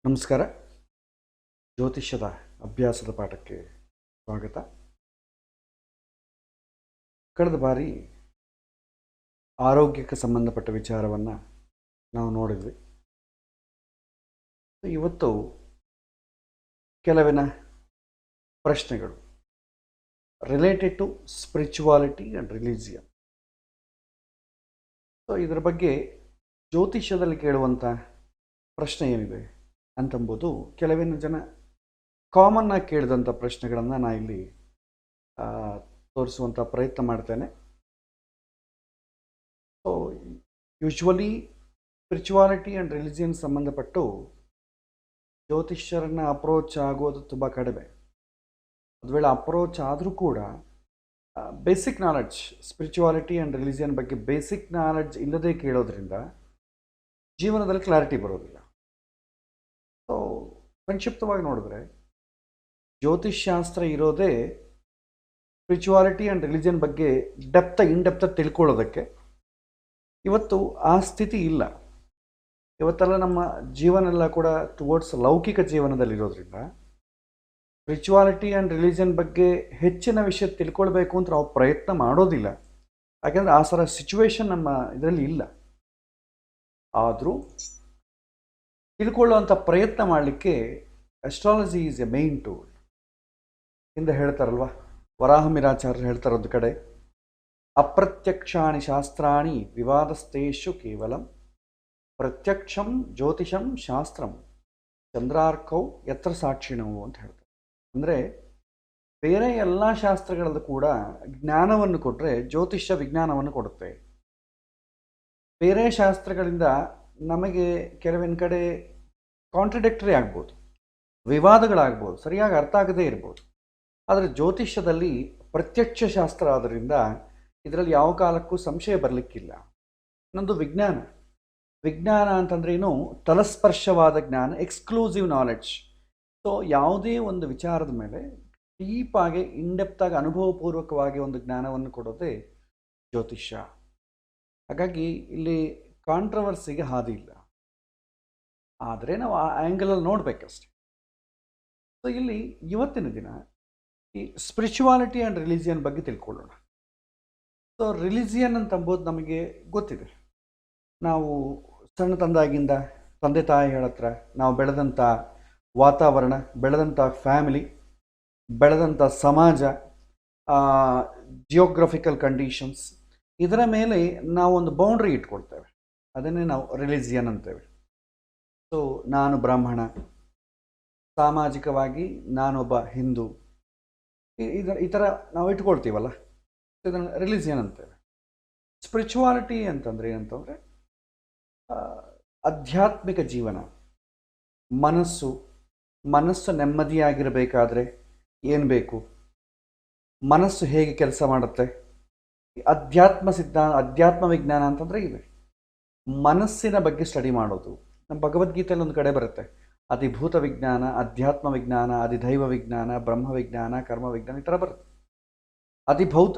ನಮಸ್ಕಾರ. ಜ್ಯೋತಿಷ್ಯದ ಅಭ್ಯಾಸದ ಪಾಠಕ್ಕೆ ಸ್ವಾಗತ. ಕಳೆದ ಬಾರಿ ಆರೋಗ್ಯಕ್ಕೆ ಸಂಬಂಧಪಟ್ಟ ವಿಚಾರವನ್ನು ನಾವು ನೋಡಿದ್ವಿ. ಇವತ್ತು ಕೆಲವಿನ ಪ್ರಶ್ನೆಗಳು related to spirituality and religion. ಇದರ ಬಗ್ಗೆ ಜ್ಯೋತಿಷ್ಯದಲ್ಲಿ ಕೇಳುವಂಥ ಪ್ರಶ್ನೆ ಏನಿದೆ ಅಂತಂಬುದು ಕೆಲವಿನ ಜನ ಕಾಮನ್ ಆಗಿ ಕೇಳಿದಂಥ ಪ್ರಶ್ನೆಗಳನ್ನು ನಾನು ಇಲ್ಲಿ ತೋರಿಸುವಂಥ ಪ್ರಯತ್ನ ಮಾಡ್ತೇನೆ. So usually spirituality and religion ಸಂಬಂಧಪಟ್ಟು ಜ್ಯೋತಿಷ್ಯರನ್ನು ಅಪ್ರೋಚ್ ಆಗೋದು ತುಂಬ ಕಡಿಮೆ. ಒಂದು ವೇಳೆ ಅಪ್ರೋಚ್ ಆದರೂ ಕೂಡ basic knowledge, spirituality and religion ಬಗ್ಗೆ ಬೇಸಿಕ್ ನಾಲೆಡ್ಜ್ ಇಲ್ಲದೆ ಕೇಳೋದ್ರಿಂದ ಜೀವನದಲ್ಲಿ ಕ್ಲಾರಿಟಿ ಬರೋದಿಲ್ಲ. ಸೊ ಸಂಕ್ಷಿಪ್ತವಾಗಿ ನೋಡಿದ್ರೆ ಜ್ಯೋತಿಷ್ಶಾಸ್ತ್ರ ಇರೋದೇ ಸ್ಪಿರಿಚುವಾಲಿಟಿ ಆ್ಯಂಡ್ ರಿಲಿಜಿಯನ್ ಬಗ್ಗೆ ಇನ್ ಡೆಪ್ತ್ ತಿಳ್ಕೊಳ್ಳೋದಕ್ಕೆ. ಇವತ್ತು ಆ ಸ್ಥಿತಿ ಇಲ್ಲ. ಇವತ್ತೆಲ್ಲ ನಮ್ಮ ಜೀವನ ಎಲ್ಲ ಕೂಡ ಟುವರ್ಡ್ಸ್ ಲೌಕಿಕ ಜೀವನದಲ್ಲಿರೋದ್ರಿಂದ ಸ್ಪಿರಿಚುವಾಲಿಟಿ ಆ್ಯಂಡ್ ರಿಲಿಜಿಯನ್ ಬಗ್ಗೆ ಹೆಚ್ಚಿನ ವಿಷಯ ತಿಳ್ಕೊಳ್ಬೇಕು ಅಂತ ನಾವು ಪ್ರಯತ್ನ ಮಾಡೋದಿಲ್ಲ. ಯಾಕೆಂದರೆ ಆ ಥರ ಸಿಚುವೇಶನ್ ನಮ್ಮ ಇದರಲ್ಲಿ ಇಲ್ಲ. ಆದರೂ ತಿಳ್ಕೊಳ್ಳುವಂಥ ಪ್ರಯತ್ನ ಮಾಡಲಿಕ್ಕೆ astrology is A main tool. ಹಿಂದೆ ಹೇಳ್ತಾರಲ್ವ, ವರಾಹಮಿರಾಚಾರ್ಯರು ಹೇಳ್ತಾರೆ ಒಂದು ಕಡೆ, ಅಪ್ರತ್ಯಕ್ಷಾಣಿ ಶಾಸ್ತ್ರಾಣಿ ವಿವಾದಸ್ತೇಷು ಕೇವಲಂ ಪ್ರತ್ಯಕ್ಷಂ ಜ್ಯೋತಿಷಂ ಶಾಸ್ತ್ರಂ ಚಂದ್ರಾರ್ಕೌ ಯತ್ರ ಸಾಕ್ಷಿಣವು ಅಂತ ಹೇಳ್ತಾರೆ. ಅಂದರೆ ಬೇರೆ ಎಲ್ಲ ಶಾಸ್ತ್ರಗಳಲ್ಲೂ ಕೂಡ ಜ್ಞಾನವನ್ನು ಕೊಟ್ಟರೆ ಜ್ಯೋತಿಷ್ಯ ವಿಜ್ಞಾನವನ್ನು ಕೊಡುತ್ತೆ. ಬೇರೆ ಶಾಸ್ತ್ರಗಳಿಂದ ನಮಗೆ ಕೆಲವಿನ ಕಡೆ ಕಾಂಟ್ರಡಿಕ್ಟರಿ ಆಗ್ಬೋದು, ವಿವಾದಗಳಾಗ್ಬೋದು, ಸರಿಯಾಗಿ ಅರ್ಥ ಆಗದೇ ಇರ್ಬೋದು. ಆದರೆ ಜ್ಯೋತಿಷ್ಯದಲ್ಲಿ ಪ್ರತ್ಯಕ್ಷ ಶಾಸ್ತ್ರ ಆದ್ದರಿಂದ ಇದರಲ್ಲಿ ಯಾವ ಕಾಲಕ್ಕೂ ಸಂಶಯ ಬರಲಿಕ್ಕಿಲ್ಲ. ಇನ್ನೊಂದು ವಿಜ್ಞಾನ ಅಂತಂದ್ರೆ ಏನು? ತಲಸ್ಪರ್ಶವಾದ ಜ್ಞಾನ, ಎಕ್ಸ್ಕ್ಲೂಸಿವ್ ನಾಲೆಡ್ಜ್. ಸೊ ಯಾವುದೇ ಒಂದು ವಿಚಾರದ ಮೇಲೆ ಡೀಪಾಗಿ ಇನ್ಡೆಪ್ತಾಗಿ ಅನುಭವಪೂರ್ವಕವಾಗಿ ಒಂದು ಜ್ಞಾನವನ್ನು ಕೊಡೋದೇ ಜ್ಯೋತಿಷ್ಯ. ಹಾಗಾಗಿ ಇಲ್ಲಿ ಕಾಂಟ್ರವರ್ಸಿಗೆ ಹಾದಿ ಇಲ್ಲ. ಆದರೆ ನಾವು ಆ ಆ್ಯಂಗಲಲ್ಲಿ ನೋಡಬೇಕಷ್ಟೆ. ಸೊ ಇಲ್ಲಿ ಇವತ್ತಿನ ದಿನ ಈ ಸ್ಪಿರಿಚುವಾಲಿಟಿ ಆ್ಯಂಡ್ ರಿಲಿಜಿಯನ್ ಬಗ್ಗೆ ತಿಳ್ಕೊಳ್ಳೋಣ. ಸೊ ರಿಲಿಜಿಯನ್ ಅಂತಂಬೋದು ನಮಗೆ ಗೊತ್ತಿದೆ. ನಾವು ಸಣ್ಣತಂದಾಗಿಂದ ತಂದೆ ತಾಯಿಗಳ ಹತ್ರ ನಾವು ಬೆಳೆದಂಥ ವಾತಾವರಣ, ಬೆಳೆದಂಥ ಫ್ಯಾಮಿಲಿ, ಬೆಳೆದಂಥ ಸಮಾಜ, ಜಿಯೋಗ್ರಫಿಕಲ್ ಕಂಡೀಷನ್ಸ್, ಇದರ ಮೇಲೆ ನಾವು ಒಂದು ಬೌಂಡ್ರಿ ಇಟ್ಕೊಳ್ತೇವೆ. ಅದನ್ನೇ ನಾವು ರಿಲಿಜಿಯನ್ ಅಂತೇವೆ. ಸೊ ನಾನು ಬ್ರಾಹ್ಮಣ, ಸಾಮಾಜಿಕವಾಗಿ ನಾನೊಬ್ಬ ಹಿಂದೂ, ಈ ಥರ ನಾವು ಇಟ್ಕೊಳ್ತೀವಲ್ಲ, ಇದನ್ನು ರಿಲಿಜಿಯನ್ ಅಂತೇವೆ. ಸ್ಪಿರಿಚುವಾಲಿಟಿ ಅಂತಂದರೆ ಏನಂತಂದರೆ ಆಧ್ಯಾತ್ಮಿಕ ಜೀವನ. ಮನಸ್ಸು ನೆಮ್ಮದಿಯಾಗಿರಬೇಕಾದ್ರೆ ಏನು ಬೇಕು, ಮನಸ್ಸು ಹೇಗೆ ಕೆಲಸ ಮಾಡುತ್ತೆ, ಅಧ್ಯಾತ್ಮ ವಿಜ್ಞಾನ ಅಂತಂದರೆ ಇದೆ. ಮನಸ್ಸಿನ ಬಗ್ಗೆ ಸ್ಟಡಿ ಮಾಡೋದು. ನಮ್ಮ ಭಗವದ್ಗೀತೆಯಲ್ಲಿ ಒಂದು ಕಡೆ ಬರುತ್ತೆ, ಅಧಿಭೂತ ವಿಜ್ಞಾನ, ಅಧ್ಯಾತ್ಮ ವಿಜ್ಞಾನ, ಅಧಿದೈವ ವಿಜ್ಞಾನ, ಬ್ರಹ್ಮ ವಿಜ್ಞಾನ, ಕರ್ಮ ವಿಜ್ಞಾನ, ಈ ಥರ ಬರುತ್ತೆ.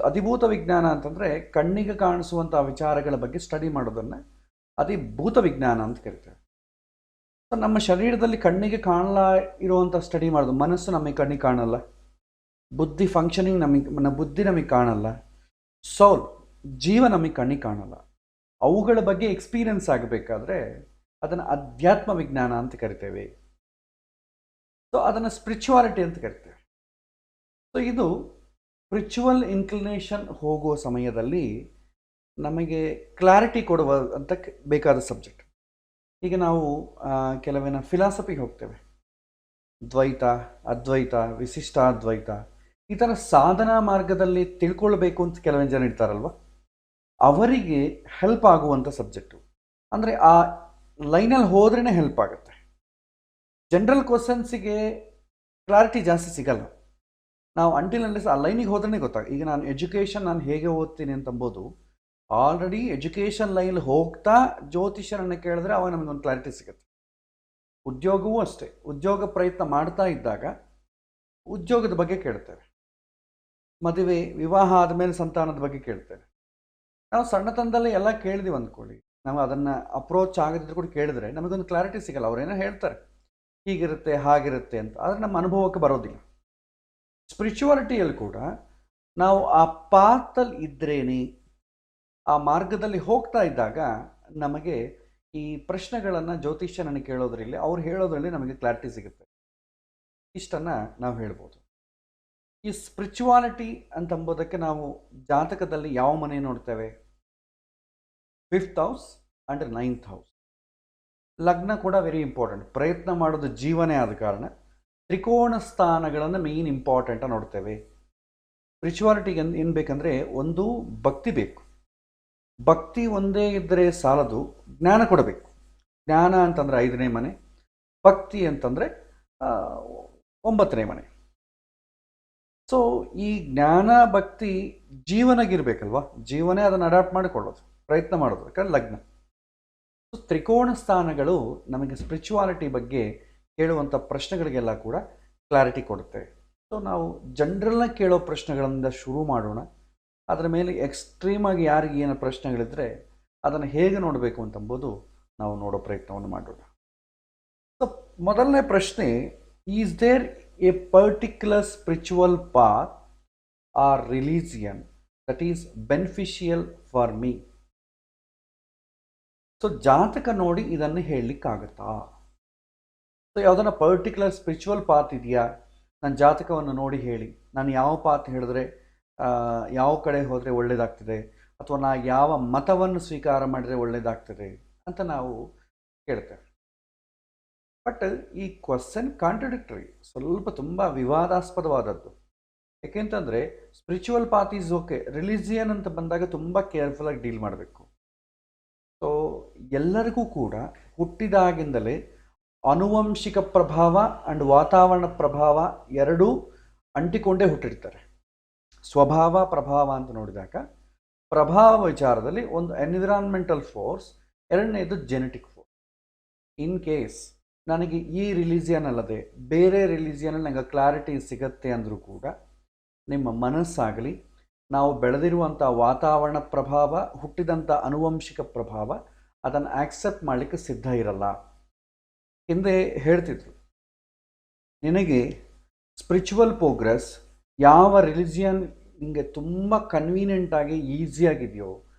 ಅಧಿಭೂತ ವಿಜ್ಞಾನ ಅಂತಂದರೆ ಕಣ್ಣಿಗೆ ಕಾಣಿಸುವಂಥ ವಿಚಾರಗಳ ಬಗ್ಗೆ ಸ್ಟಡಿ ಮಾಡೋದನ್ನು ಅಧಿಭೂತ ವಿಜ್ಞಾನ ಅಂತ ಕರಿತೇವೆ. ಸೊ ನಮ್ಮ ಶರೀರದಲ್ಲಿ ಕಣ್ಣಿಗೆ ಕಾಣಲ್ಲ ಇರುವಂಥ ಸ್ಟಡಿ ಮಾಡೋದು. ಮನಸ್ಸು ನಮಗೆ ಕಣ್ಣಿಗೆ ಕಾಣಲ್ಲ, ಬುದ್ಧಿ ಫಂಕ್ಷನಿಂಗ್ ಬುದ್ಧಿ ನಮಗೆ ಕಾಣಲ್ಲ, ಸೌಲ್ ಜೀವ ನಮಗೆ ಕಣ್ಣಿಗೆ ಕಾಣಲ್ಲ. ಅವುಗಳ ಬಗ್ಗೆ ಎಕ್ಸ್ಪೀರಿಯನ್ಸ್ ಆಗಬೇಕಾದ್ರೆ ಅದನ್ನು ಅಧ್ಯಾತ್ಮ ವಿಜ್ಞಾನ ಅಂತ ಕರಿತೇವೆ. ಸೊ ಅದನ್ನು ಸ್ಪಿರಿಚುವಾಲಿಟಿ ಅಂತ ಕರಿತೇವೆ. ಸೊ ಇದು ಸ್ಪಿರಿಚುವಲ್ ಇನ್ಕ್ಲಿನೇಷನ್ ಹೋಗುವ ಸಮಯದಲ್ಲಿ ನಮಗೆ ಕ್ಲಾರಿಟಿ ಕೊಡುವ ಅಂತ ಬೇಕಾದ ಸಬ್ಜೆಕ್ಟ್. ಈಗ ನಾವು ಕೆಲವಿನ ಫಿಲಾಸಫಿಗೆ ಹೋಗ್ತೇವೆ, ದ್ವೈತ, ಅದ್ವೈತ, ವಿಶಿಷ್ಟಾದ್ವೈತ, ಈ ಥರ ಸಾಧನಾ ಮಾರ್ಗದಲ್ಲಿ ತಿಳ್ಕೊಳ್ಬೇಕು ಅಂತ ಕೆಲವಿನ ಜನ ಇರ್ತಾರಲ್ವ, ಅವರಿಗೆ ಹೆಲ್ಪ್ ಆಗುವಂಥ ಸಬ್ಜೆಕ್ಟು. ಅಂದರೆ ಆ ಲೈನಲ್ಲಿ ಹೋದ್ರೇ ಹೆಲ್ಪ್ ಆಗುತ್ತೆ. ಜನರಲ್ ಕ್ವಶನ್ಸಿಗೆ ಕ್ಲಾರಿಟಿ ಜಾಸ್ತಿ ಸಿಗಲ್ಲ. ನಾವು ಅಂಟಿಲ್ ಆ ಲೈನಿಗೆ ಹೋದ್ರೇ ಗೊತ್ತಾಗ. ಈಗ ನಾನು ಎಜುಕೇಷನ್ ನಾನು ಹೇಗೆ ಓದ್ತೀನಿ ಅಂತಂಬೋದು, ಆಲ್ರೆಡಿ ಎಜುಕೇಷನ್ ಲೈನಲ್ಲಿ ಹೋಗ್ತಾ ಜ್ಯೋತಿಷ್ಯರನ್ನು ಕೇಳಿದ್ರೆ ಅವಾಗ ನಮಗೊಂದು ಕ್ಲಾರಿಟಿ ಸಿಗುತ್ತೆ. ಉದ್ಯೋಗವೂ ಅಷ್ಟೇ, ಉದ್ಯೋಗ ಪ್ರಯತ್ನ ಮಾಡ್ತಾ ಇದ್ದಾಗ ಉದ್ಯೋಗದ ಬಗ್ಗೆ ಕೇಳ್ತೇವೆ, ಮದುವೆ ವಿವಾಹ ಆದಮೇಲೆ ಸಂತಾನದ ಬಗ್ಗೆ ಕೇಳ್ತೇವೆ. ನಾವು ಸಣ್ಣತನದಲ್ಲೇ ಎಲ್ಲ ಕೇಳಿದೀವಿ ಅಂದ್ಕೊಳ್ಳಿ, ನಾವು ಅದನ್ನು ಅಪ್ರೋಚ್ ಆಗದಿದ್ರು ಕೂಡ ಕೇಳಿದ್ರೆ ನಮಗೊಂದು ಕ್ಲಾರಿಟಿ ಸಿಗಲ್ಲ. ಅವ್ರೇನೋ ಹೇಳ್ತಾರೆ, ಹೀಗಿರುತ್ತೆ ಹಾಗಿರುತ್ತೆ ಅಂತ, ಆದರೆ ನಮ್ಮ ಅನುಭವಕ್ಕೆ ಬರೋದಿಲ್ಲ. ಸ್ಪಿರಿಚುವಾಲಿಟಿಯಲ್ಲಿ ಕೂಡ ನಾವು ಆ ಪಾತಲ್ಲಿ ಇದ್ರೇನೆ, ಆ ಮಾರ್ಗದಲ್ಲಿ ಹೋಗ್ತಾ ಇದ್ದಾಗ ನಮಗೆ ಈ ಪ್ರಶ್ನೆಗಳನ್ನು ಜ್ಯೋತಿಷ್ಯನನ್ನು ಕೇಳೋದ್ರಲ್ಲಿ, ಅವ್ರು ಹೇಳೋದ್ರಲ್ಲಿ ನಮಗೆ ಕ್ಲಾರಿಟಿ ಸಿಗುತ್ತೆ. ಇಷ್ಟನ್ನು ನಾವು ಹೇಳ್ಬೋದು. ಈ ಸ್ಪಿರಿಚುವಾಲಿಟಿ ಅಂತಂಬೋದಕ್ಕೆ ನಾವು ಜಾತಕದಲ್ಲಿ ಯಾವ ಮನೆ ನೋಡ್ತೇವೆ? 5th house and 9th house. ಲಗ್ನ ಕೂಡ ವೆರಿ ಇಂಪಾರ್ಟೆಂಟ್. ಪ್ರಯತ್ನ ಮಾಡೋದು ಜೀವನೇ ಆದ ಕಾರಣ ತ್ರಿಕೋಣ ಸ್ಥಾನಗಳನ್ನು ಮೇನ್ ಇಂಪಾರ್ಟೆಂಟ್ ನೋಡ್ತೇವೆ. ಸ್ಪಿರಿಚುವಾಲಿಟಿಗೆ ಏನು ಬೇಕಂದರೆ, ಒಂದು ಭಕ್ತಿ ಬೇಕು. ಭಕ್ತಿ ಒಂದೇ ಇದ್ದರೆ ಸಾಲದು, ಜ್ಞಾನ ಕೊಡಬೇಕು. ಜ್ಞಾನ ಅಂತಂದರೆ 5ನೇ ಮನೆ, ಭಕ್ತಿ ಅಂತಂದರೆ 9ನೇ ಮನೆ. ಸೊ ಈ ಜ್ಞಾನ ಭಕ್ತಿ ಜೀವನಗಿರ್ಬೇಕಲ್ವ, ಜೀವನೇ ಅದನ್ನು ಅಡಾಪ್ಟ್ ಮಾಡಿಕೊಳ್ಳೋದು, ಪ್ರಯತ್ನ ಮಾಡೋದು. ಯಾಕಂದ್ರೆ ಲಗ್ನ. ಸೊ ತ್ರಿಕೋಣ ಸ್ಥಾನಗಳು ನಮಗೆ ಸ್ಪಿರಿಚುವಾಲಿಟಿ ಬಗ್ಗೆ ಕೇಳುವಂಥ ಪ್ರಶ್ನೆಗಳಿಗೆಲ್ಲ ಕೂಡ ಕ್ಲಾರಿಟಿ ಕೊಡುತ್ತೆ. ಸೊ ನಾವು ಜನರಲ್ನ ಕೇಳೋ ಪ್ರಶ್ನೆಗಳಿಂದ ಶುರು ಮಾಡೋಣ. ಅದರ ಮೇಲೆ ಎಕ್ಸ್ಟ್ರೀಮಾಗಿ ಯಾರಿಗೆ ಏನು ಪ್ರಶ್ನೆಗಳಿದ್ದರೆ ಅದನ್ನು ಹೇಗೆ ನೋಡಬೇಕು ಅಂತಂಬೋದು ನಾವು ನೋಡೋ ಪ್ರಯತ್ನವನ್ನು ಮಾಡೋಣ. ಸೊ ಮೊದಲನೇ ಪ್ರಶ್ನೆ, is there a particular spiritual path or religion that is beneficial for me? So ಜಾತಕ ನೋಡಿ ಇದನ್ನು ಹೇಳಲಿಕ್ಕಾಗತ್ತಾ? ಸೊ ಯಾವುದನ್ನ ಪರ್ಟಿಕ್ಯುಲರ್ ಸ್ಪಿರಿಚುವಲ್ ಪಾತ್ ಇದೆಯಾ? ನನ್ನ ಜಾತಕವನ್ನು ನೋಡಿ ಹೇಳಿ, ನಾನು ಯಾವ ಪಾತ್ ಹೇಳಿದ್ರೆ, ಯಾವ ಕಡೆ ಹೋದರೆ ಒಳ್ಳೆಯದಾಗ್ತದೆ, ಅಥವಾ ನಾ ಯಾವ ಮತವನ್ನು ಸ್ವೀಕಾರ ಮಾಡಿದರೆ ಒಳ್ಳೆಯದಾಗ್ತದೆ ಅಂತ ನಾವು ಕೇಳ್ತೇವೆ. ಬಟ್ ಈ ಕ್ವಶನ್ ಕಾಂಟ್ರಡಿಕ್ಟರಿ, ಸ್ವಲ್ಪ ತುಂಬ ವಿವಾದಾಸ್ಪದವಾದದ್ದು. ಯಾಕೆಂತಂದರೆ spiritual path is okay, religion ಅಂತ ಬಂದಾಗ ತುಂಬ ಕೇರ್ಫುಲ್ಲಾಗಿ ಡೀಲ್ ಮಾಡಬೇಕು. ಸೊ ಎಲ್ಲರಿಗೂ ಕೂಡ ಹುಟ್ಟಿದಾಗಿಂದಲೇ ಆನುವಂಶಿಕ ಪ್ರಭಾವ ಆ್ಯಂಡ್ ವಾತಾವರಣ ಪ್ರಭಾವ ಎರಡೂ ಅಂಟಿಕೊಂಡೇ ಹುಟ್ಟಿರ್ತಾರೆ. ಸ್ವಭಾವ ಪ್ರಭಾವ ಅಂತ ನೋಡಿದಾಗ ಪ್ರಭಾವ ವಿಚಾರದಲ್ಲಿ ಒಂದು ಎನ್ವಿರಾನ್ಮೆಂಟಲ್ ಫೋರ್ಸ್, ಎರಡನೇದು ಜೆನೆಟಿಕ್ ಫೋರ್ಸ್. ಇನ್ ಕೇಸ್ ನನಗೆ ಈ ರಿಲಿಜಿಯನ್ ಅಲ್ಲದೆ ಬೇರೆ ರಿಲಿಜಿಯನಲ್ಲಿ ನನಗೆ ಕ್ಲಾರಿಟಿ ಸಿಗತ್ತೆ ಅಂದರೂ ಕೂಡ ನಿಮ್ಮ ಮನಸ್ಸಾಗಲಿ, ನಾವು ಬೆಳೆದಿರುವಂಥ ವಾತಾವರಣ ಪ್ರಭಾವ, ಹುಟ್ಟಿದಂಥ ಆನುವಂಶಿಕ ಪ್ರಭಾವ ಅದನ್ನು ಆಕ್ಸೆಪ್ಟ್ ಮಾಡಲಿಕ್ಕೆ ಸಿದ್ಧ ಇರಲ್ಲ. ಹಿಂದೆ ಹೇಳ್ತಿದ್ರು, ನಿನಗೆ ಸ್ಪಿರಿಚುವಲ್ ಪ್ರೋಗ್ರೆಸ್ ಯಾವ ರಿಲಿಜಿಯನ್ ನಿಮಗೆ ತುಂಬ ಕನ್ವೀನಿಯೆಂಟಾಗಿ ಈಸಿಯಾಗಿದೆಯೋ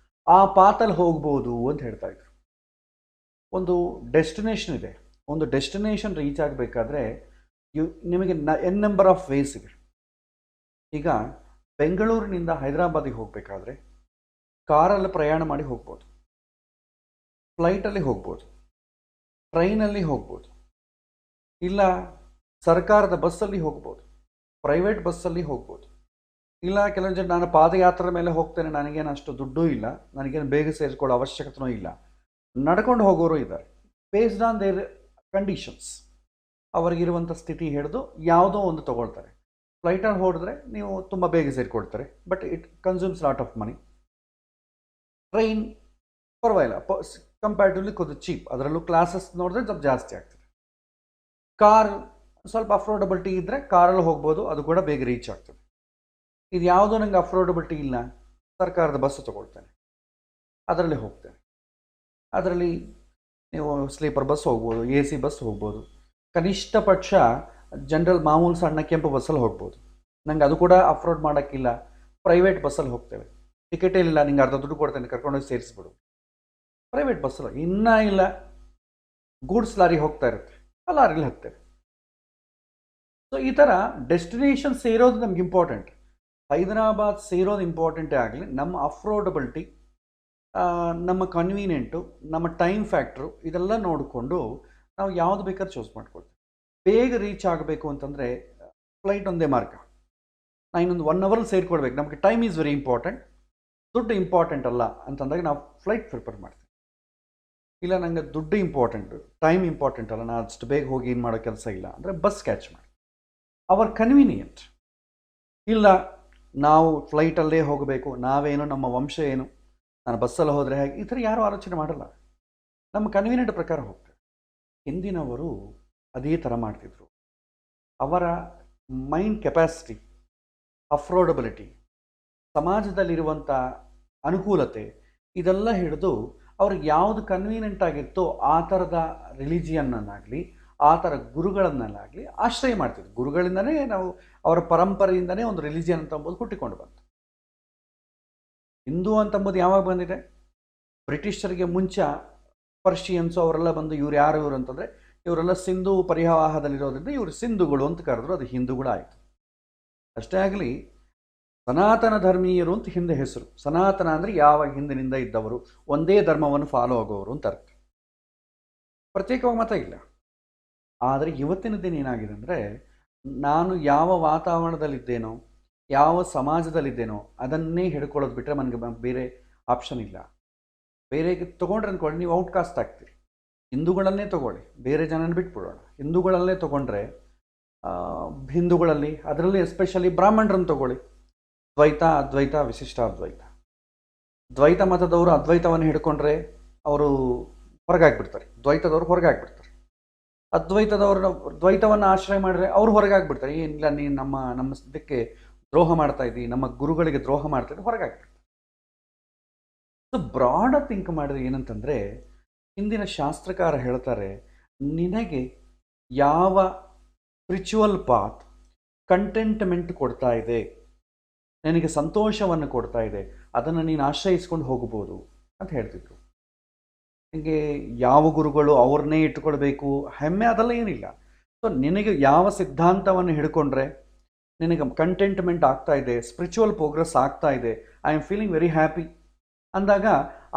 ಆ ಪಾತಲ್ಲಿ ಹೋಗ್ಬೋದು ಅಂತ ಹೇಳ್ತಾಯಿದ್ರು. ಒಂದು ಡೆಸ್ಟಿನೇಷನ್ ಇದೆ, ಒಂದು ಡೆಸ್ಟಿನೇಷನ್ ರೀಚ್ ಆಗಬೇಕಾದ್ರೆ ನಿಮಗೆ ಎನ್ ನಂಬರ್ ಆಫ್ ವೇಸ್ ಇದೆ. ಈಗ ಬೆಂಗಳೂರಿನಿಂದ ಹೈದರಾಬಾದಿಗೆ ಹೋಗಬೇಕಾದ್ರೆ ಕಾರಲ್ಲಿ ಪ್ರಯಾಣ ಮಾಡಿ ಹೋಗ್ಬೋದು, ಫ್ಲೈಟಲ್ಲಿ ಹೋಗ್ಬೋದು, ಟ್ರೈನಲ್ಲಿ ಹೋಗ್ಬೋದು, ಇಲ್ಲ ಸರ್ಕಾರದ ಬಸ್ಸಲ್ಲಿ ಹೋಗ್ಬೋದು, ಪ್ರೈವೇಟ್ ಬಸ್ಸಲ್ಲಿ ಹೋಗ್ಬೋದು, ಇಲ್ಲ ಕೆಲವೊಂದು ಜನ ನಾನು ಪಾದಯಾತ್ರೆ ಮೇಲೆ ಹೋಗ್ತೇನೆ, ನನಗೇನು ಅಷ್ಟು ದುಡ್ಡೂ ಇಲ್ಲ, ನನಗೇನು ಬೇಗ ಸೇರಿಸ್ಕೊಳ್ಳೋ ಅವಶ್ಯಕತೆಯೂ ಇಲ್ಲ, ನಡ್ಕೊಂಡು ಹೋಗೋರು ಇದ್ದಾರೆ. ಬೇಸ್ಡ್ ಆನ್ ದೇರ್ ಕಂಡೀಷನ್ಸ್, ಅವರಿಗಿರುವಂಥ ಸ್ಥಿತಿ ಹಿಡಿದು ಯಾವುದೋ ಒಂದು ತೊಗೊಳ್ತಾರೆ. ಫ್ಲೈಟಲ್ಲಿ ಹೊಡೆದ್ರೆ ನೀವು ತುಂಬ ಬೇಗ ಸೇರಿಕೊಡ್ತಾರೆ, but it consumes lot of money. Train ಪರವಾಗಿಲ್ಲ, ಕಂಪ್ಯಾರಿಟಿವ್ಲಿ ಕೊಂದು ಚೀಪ್, ಅದರಲ್ಲೂ ಕ್ಲಾಸಸ್ ನೋಡಿದ್ರೆ ಸ್ವಲ್ಪ ಜಾಸ್ತಿ ಆಗ್ತದೆ. ಕಾರ್ ಸ್ವಲ್ಪ ಅಫೋರ್ಡಬಿಲಿಟಿ ಇದ್ದರೆ ಕಾರಲ್ಲಿ ಹೋಗ್ಬೋದು, ಅದು ಕೂಡ ಬೇಗ ರೀಚ್ ಆಗ್ತದೆ. ಇದು ಯಾವುದೋ ನನಗೆ ಅಫೋರ್ಡಬಿಲಿಟಿ ಇಲ್ಲ, ಸರ್ಕಾರದ ಬಸ್ಸು ತೊಗೊಳ್ತೇನೆ, ಅದರಲ್ಲಿ ಹೋಗ್ತೇನೆ. ಅದರಲ್ಲಿ ನೀವು ಸ್ಲೀಪರ್ ಬಸ್ ಹೋಗ್ಬೋದು, AC ಬಸ್ ಹೋಗ್ಬೋದು, ಕನಿಷ್ಠ ಪಕ್ಷ ಜನರಲ್ ಮಾಮೂಲು ಸಣ್ಣ ಕೆಂಪು ಬಸ್ಸಲ್ಲಿ ಹೋಗ್ಬೋದು. ನಂಗೆ ಅದು ಕೂಡ ಅಫೋರ್ಡ್ ಮಾಡೋಕ್ಕಿಲ್ಲ, ಪ್ರೈವೇಟ್ ಬಸ್ಸಲ್ಲಿ ಹೋಗ್ತೇವೆ. ಟಿಕೆಟೇ ಇಲ್ಲ, ನಿಂಗೆ ಅರ್ಧ ದುಡ್ಡು ಕೊಡ್ತೇನೆ, ಕರ್ಕೊಂಡೋಗಿ ಸೇರಿಸ್ಬಿಡು. ಪ್ರೈವೇಟ್ ಬಸ್ಸಲ್ಲಿ ಇನ್ನೂ ಇಲ್ಲ, ಗೂಡ್ಸ್ ಲಾರಿ ಹೋಗ್ತಾ ಇರುತ್ತೆ, ಆ ಲಾರಿಲಿ ಹೋಗ್ತೇವೆ. ಸೊ ಈ ಥರ ಡೆಸ್ಟಿನೇಷನ್ ಸೇರೋದು ನಮ್ಗೆ ಇಂಪಾರ್ಟೆಂಟ್. ಹೈದರಾಬಾದ್ ಸೇರೋದು ಇಂಪಾರ್ಟೆಂಟೇ ಆಗಲಿ, ನಮ್ಮ ಅಫೋರ್ಡಬಿಲಿಟಿ, ನಮ್ಮ ಕನ್ವೀನಿಯೆಂಟು, ನಮ್ಮ ಟೈಮ್ ಫ್ಯಾಕ್ಟ್ರು ಇದೆಲ್ಲ ನೋಡಿಕೊಂಡು ನಾವು ಯಾವುದು ಬೇಕಾದ್ರೂ ಚೂಸ್ ಮಾಡ್ಕೊಳ್ತೀವಿ. ಬೇಗ ರೀಚ್ ಆಗಬೇಕು ಅಂತಂದರೆ ಫ್ಲೈಟ್ ಒಂದೇ ಮಾರ್ಗ. ನಾನು ಇನ್ನೊಂದು 1 ಅವರಲ್ಲಿ ಸೇರಿಕೊಡ್ಬೇಕು, ನಮಗೆ ಟೈಮ್ ಈಸ್ ವೆರಿ ಇಂಪಾರ್ಟೆಂಟ್, ದುಡ್ಡು ಇಂಪಾರ್ಟೆಂಟ್ ಅಲ್ಲ ಅಂತಂದಾಗ ನಾವು ಫ್ಲೈಟ್ ಪ್ರಿಫರ್ ಮಾಡ್ತೀವಿ. ಇಲ್ಲ ನನಗೆ ದುಡ್ಡು ಇಂಪಾರ್ಟೆಂಟು, ಟೈಮ್ ಇಂಪಾರ್ಟೆಂಟ್ ಅಲ್ಲ, ನಾನು ಅಷ್ಟು ಬೇಗ ಹೋಗಿ ಏನು ಮಾಡೋ ಕೆಲಸ ಇಲ್ಲ ಅಂದರೆ ಬಸ್ ಕ್ಯಾಚ್ ಮಾಡಿ, ಅವರ್ ಕನ್ವೀನಿಯೆಂಟ್. ಇಲ್ಲ ನಾವು ಫ್ಲೈಟಲ್ಲೇ ಹೋಗಬೇಕು, ನಾವೇನು, ನಮ್ಮ ವಂಶ ಏನು, ನಾನು ಬಸ್ಸಲ್ಲಿ ಹೋದರೆ ಹೇಗೆ, ಈ ಥರ ಯಾರೂ ಆಲೋಚನೆ ಮಾಡಲ್ಲ, ನಮ್ಮ ಕನ್ವೀನಿಯೆಂಟ್ ಪ್ರಕಾರ ಹೋಗ್ತೇವೆ. ಹಿಂದಿನವರು ಅದೇ ಥರ ಮಾಡ್ತಿದ್ರು. ಅವರ ಮೈಂಡ್ ಕೆಪಾಸಿಟಿ, ಅಫೋರ್ಡಬಿಲಿಟಿ, ಸಮಾಜದಲ್ಲಿರುವಂಥ ಅನುಕೂಲತೆ ಇದೆಲ್ಲ ಹಿಡಿದು ಅವ್ರಿಗೆ ಯಾವುದು ಕನ್ವೀನಿಯೆಂಟ್ ಆಗಿತ್ತೋ ಆ ಥರದ ರಿಲಿಜಿಯನ್ನನ್ನಾಗಲಿ ಆ ಥರ ಗುರುಗಳನ್ನೆಲ್ಲಾಗಲಿ ಆಶ್ರಯ ಮಾಡ್ತಿದ್ವಿ. ಗುರುಗಳಿಂದನೇ ನಾವು ಅವರ ಪರಂಪರೆಯಿಂದನೇ ಒಂದು ರಿಲಿಜಿಯನ್ ಅಂತ ಅಂಬೋದು ಹುಟ್ಟಿಕೊಂಡು ಬಂತು. ಹಿಂದೂ ಅಂತಂಬೋದು ಯಾವಾಗ ಬಂದಿದೆ? ಬ್ರಿಟಿಷರಿಗೆ ಮುಂಚೆ ಪರ್ಷಿಯನ್ಸು ಅವರೆಲ್ಲ ಬಂದು ಇವ್ರು ಯಾರು ಇವರು ಅಂತಂದರೆ ಇವರೆಲ್ಲ ಸಿಂಧೂ ಪರಿವಾಹದಲ್ಲಿರೋದ್ರಿಂದ ಇವರು ಸಿಂಧುಗಳು ಅಂತ ಕರೆದ್ರು, ಅದು ಹಿಂದೂಗಳಾಯಿತು. ಅಷ್ಟೇ ಆಗಲಿ, ಸನಾತನ ಧರ್ಮೀಯರು ಅಂತ ಹಿಂದೆ ಹೆಸರು. ಸನಾತನ ಅಂದರೆ ಯಾವ ಹಿಂದಿನಿಂದ ಇದ್ದವರು, ಒಂದೇ ಧರ್ಮವನ್ನು ಫಾಲೋ ಆಗೋರು ಅಂತ ಅರ್ಥ. ಪ್ರತ್ಯೇಕವಾಗಿ ಮತ ಇಲ್ಲ. ಆದರೆ ಇವತ್ತಿನ ದಿನ ಏನಾಗಿದೆ ಅಂದರೆ, ನಾನು ಯಾವ ವಾತಾವರಣದಲ್ಲಿದ್ದೇನೋ, ಯಾವ ಸಮಾಜದಲ್ಲಿದ್ದೇನೋ ಅದನ್ನೇ ಹಿಡ್ಕೊಳ್ಳೋದು ಬಿಟ್ಟರೆ ನನಗೆ ಬೇರೆ ಆಪ್ಷನ್ ಇಲ್ಲ. ಬೇರೆ ತೊಗೊಂಡ್ರೆ ಅಂದ್ಕೊಳ್ಳಿ, ನೀವು ಔಟ್ಕಾಸ್ಟ್ ಆಗ್ತೀರಿ. ಹಿಂದೂಗಳನ್ನೇ ತೊಗೊಳ್ಳಿ, ಬೇರೆ ಜನನ ಬಿಟ್ಬಿಡೋಣ. ಹಿಂದೂಗಳಲ್ಲೇ ತೊಗೊಂಡ್ರೆ ಹಿಂದೂಗಳಲ್ಲಿ ಅದರಲ್ಲಿ ಎಸ್ಪೆಷಲಿ ಬ್ರಾಹ್ಮಣರನ್ನು ತೊಗೊಳ್ಳಿ. ದ್ವೈತ, ಅದ್ವೈತ, ವಿಶಿಷ್ಟಾದ್ವೈತ. ದ್ವೈತ ಮತದವರು ಅದ್ವೈತವನ್ನು ಹಿಡ್ಕೊಂಡ್ರೆ ಅವರು ಹೊರಗಾಗ್ಬಿಡ್ತಾರೆ, ದ್ವೈತದವರು ಹೊರಗಾಗ್ಬಿಡ್ತಾರೆ. ಅದ್ವೈತದವ್ರನ್ನ ದ್ವೈತವನ್ನು ಆಶ್ರಯ ಮಾಡಿದ್ರೆ ಅವ್ರು ಹೊರಗಾಗ್ಬಿಡ್ತಾರೆ. ಏನಿಲ್ಲ, ನೀನು ನಮ್ಮ ಇದಕ್ಕೆ ದ್ರೋಹ ಮಾಡ್ತಾ ಇದ್ದೀವಿ, ನಮ್ಮ ಗುರುಗಳಿಗೆ ದ್ರೋಹ ಮಾಡ್ತಾ ಇದ್ದೀವಿ, ಹೊರಗಾಗ್ಬಿಡ್ತಾರೆ. ಸೊ ಬ್ರಾಡ್ ಥಿಂಕ್ ಮಾಡಿದ್ರೆ ಏನಂತಂದರೆ, ಹಿಂದಿನ ಶಾಸ್ತ್ರಕಾರ ಹೇಳ್ತಾರೆ, ನಿನಗೆ ಯಾವ ಸ್ಪಿರಿಚುವಲ್ ಪಾತ್ ಕಂಟೆಂಟ್ಮೆಂಟ್ ಕೊಡ್ತಾ ಇದೆ, ನಿನಗೆ ಸಂತೋಷವನ್ನು ಕೊಡ್ತಾ ಇದೆ, ಅದನ್ನು ನೀನು ಆಶ್ರಯಿಸ್ಕೊಂಡು ಹೋಗ್ಬೋದು ಅಂತ ಹೇಳ್ತಿದ್ರು. ನಿನಗೆ ಯಾವ ಗುರುಗಳು ಅವ್ರನ್ನೇ ಇಟ್ಕೊಳ್ಬೇಕು ಹೆಮ್ಮೆ ಅದೆಲ್ಲ ಏನಿಲ್ಲ. ಸೊ ನಿನಗೆ ಯಾವ ಸಿದ್ಧಾಂತವನ್ನು ಹಿಡ್ಕೊಂಡ್ರೆ ನಿನಗೆ ಕಂಟೆಂಟ್ಮೆಂಟ್ ಆಗ್ತಾ ಇದೆ, ಸ್ಪಿರಿಚುವಲ್ ಪ್ರೋಗ್ರೆಸ್ ಆಗ್ತಾ ಇದೆ, I am feeling very happy ಅಂದಾಗ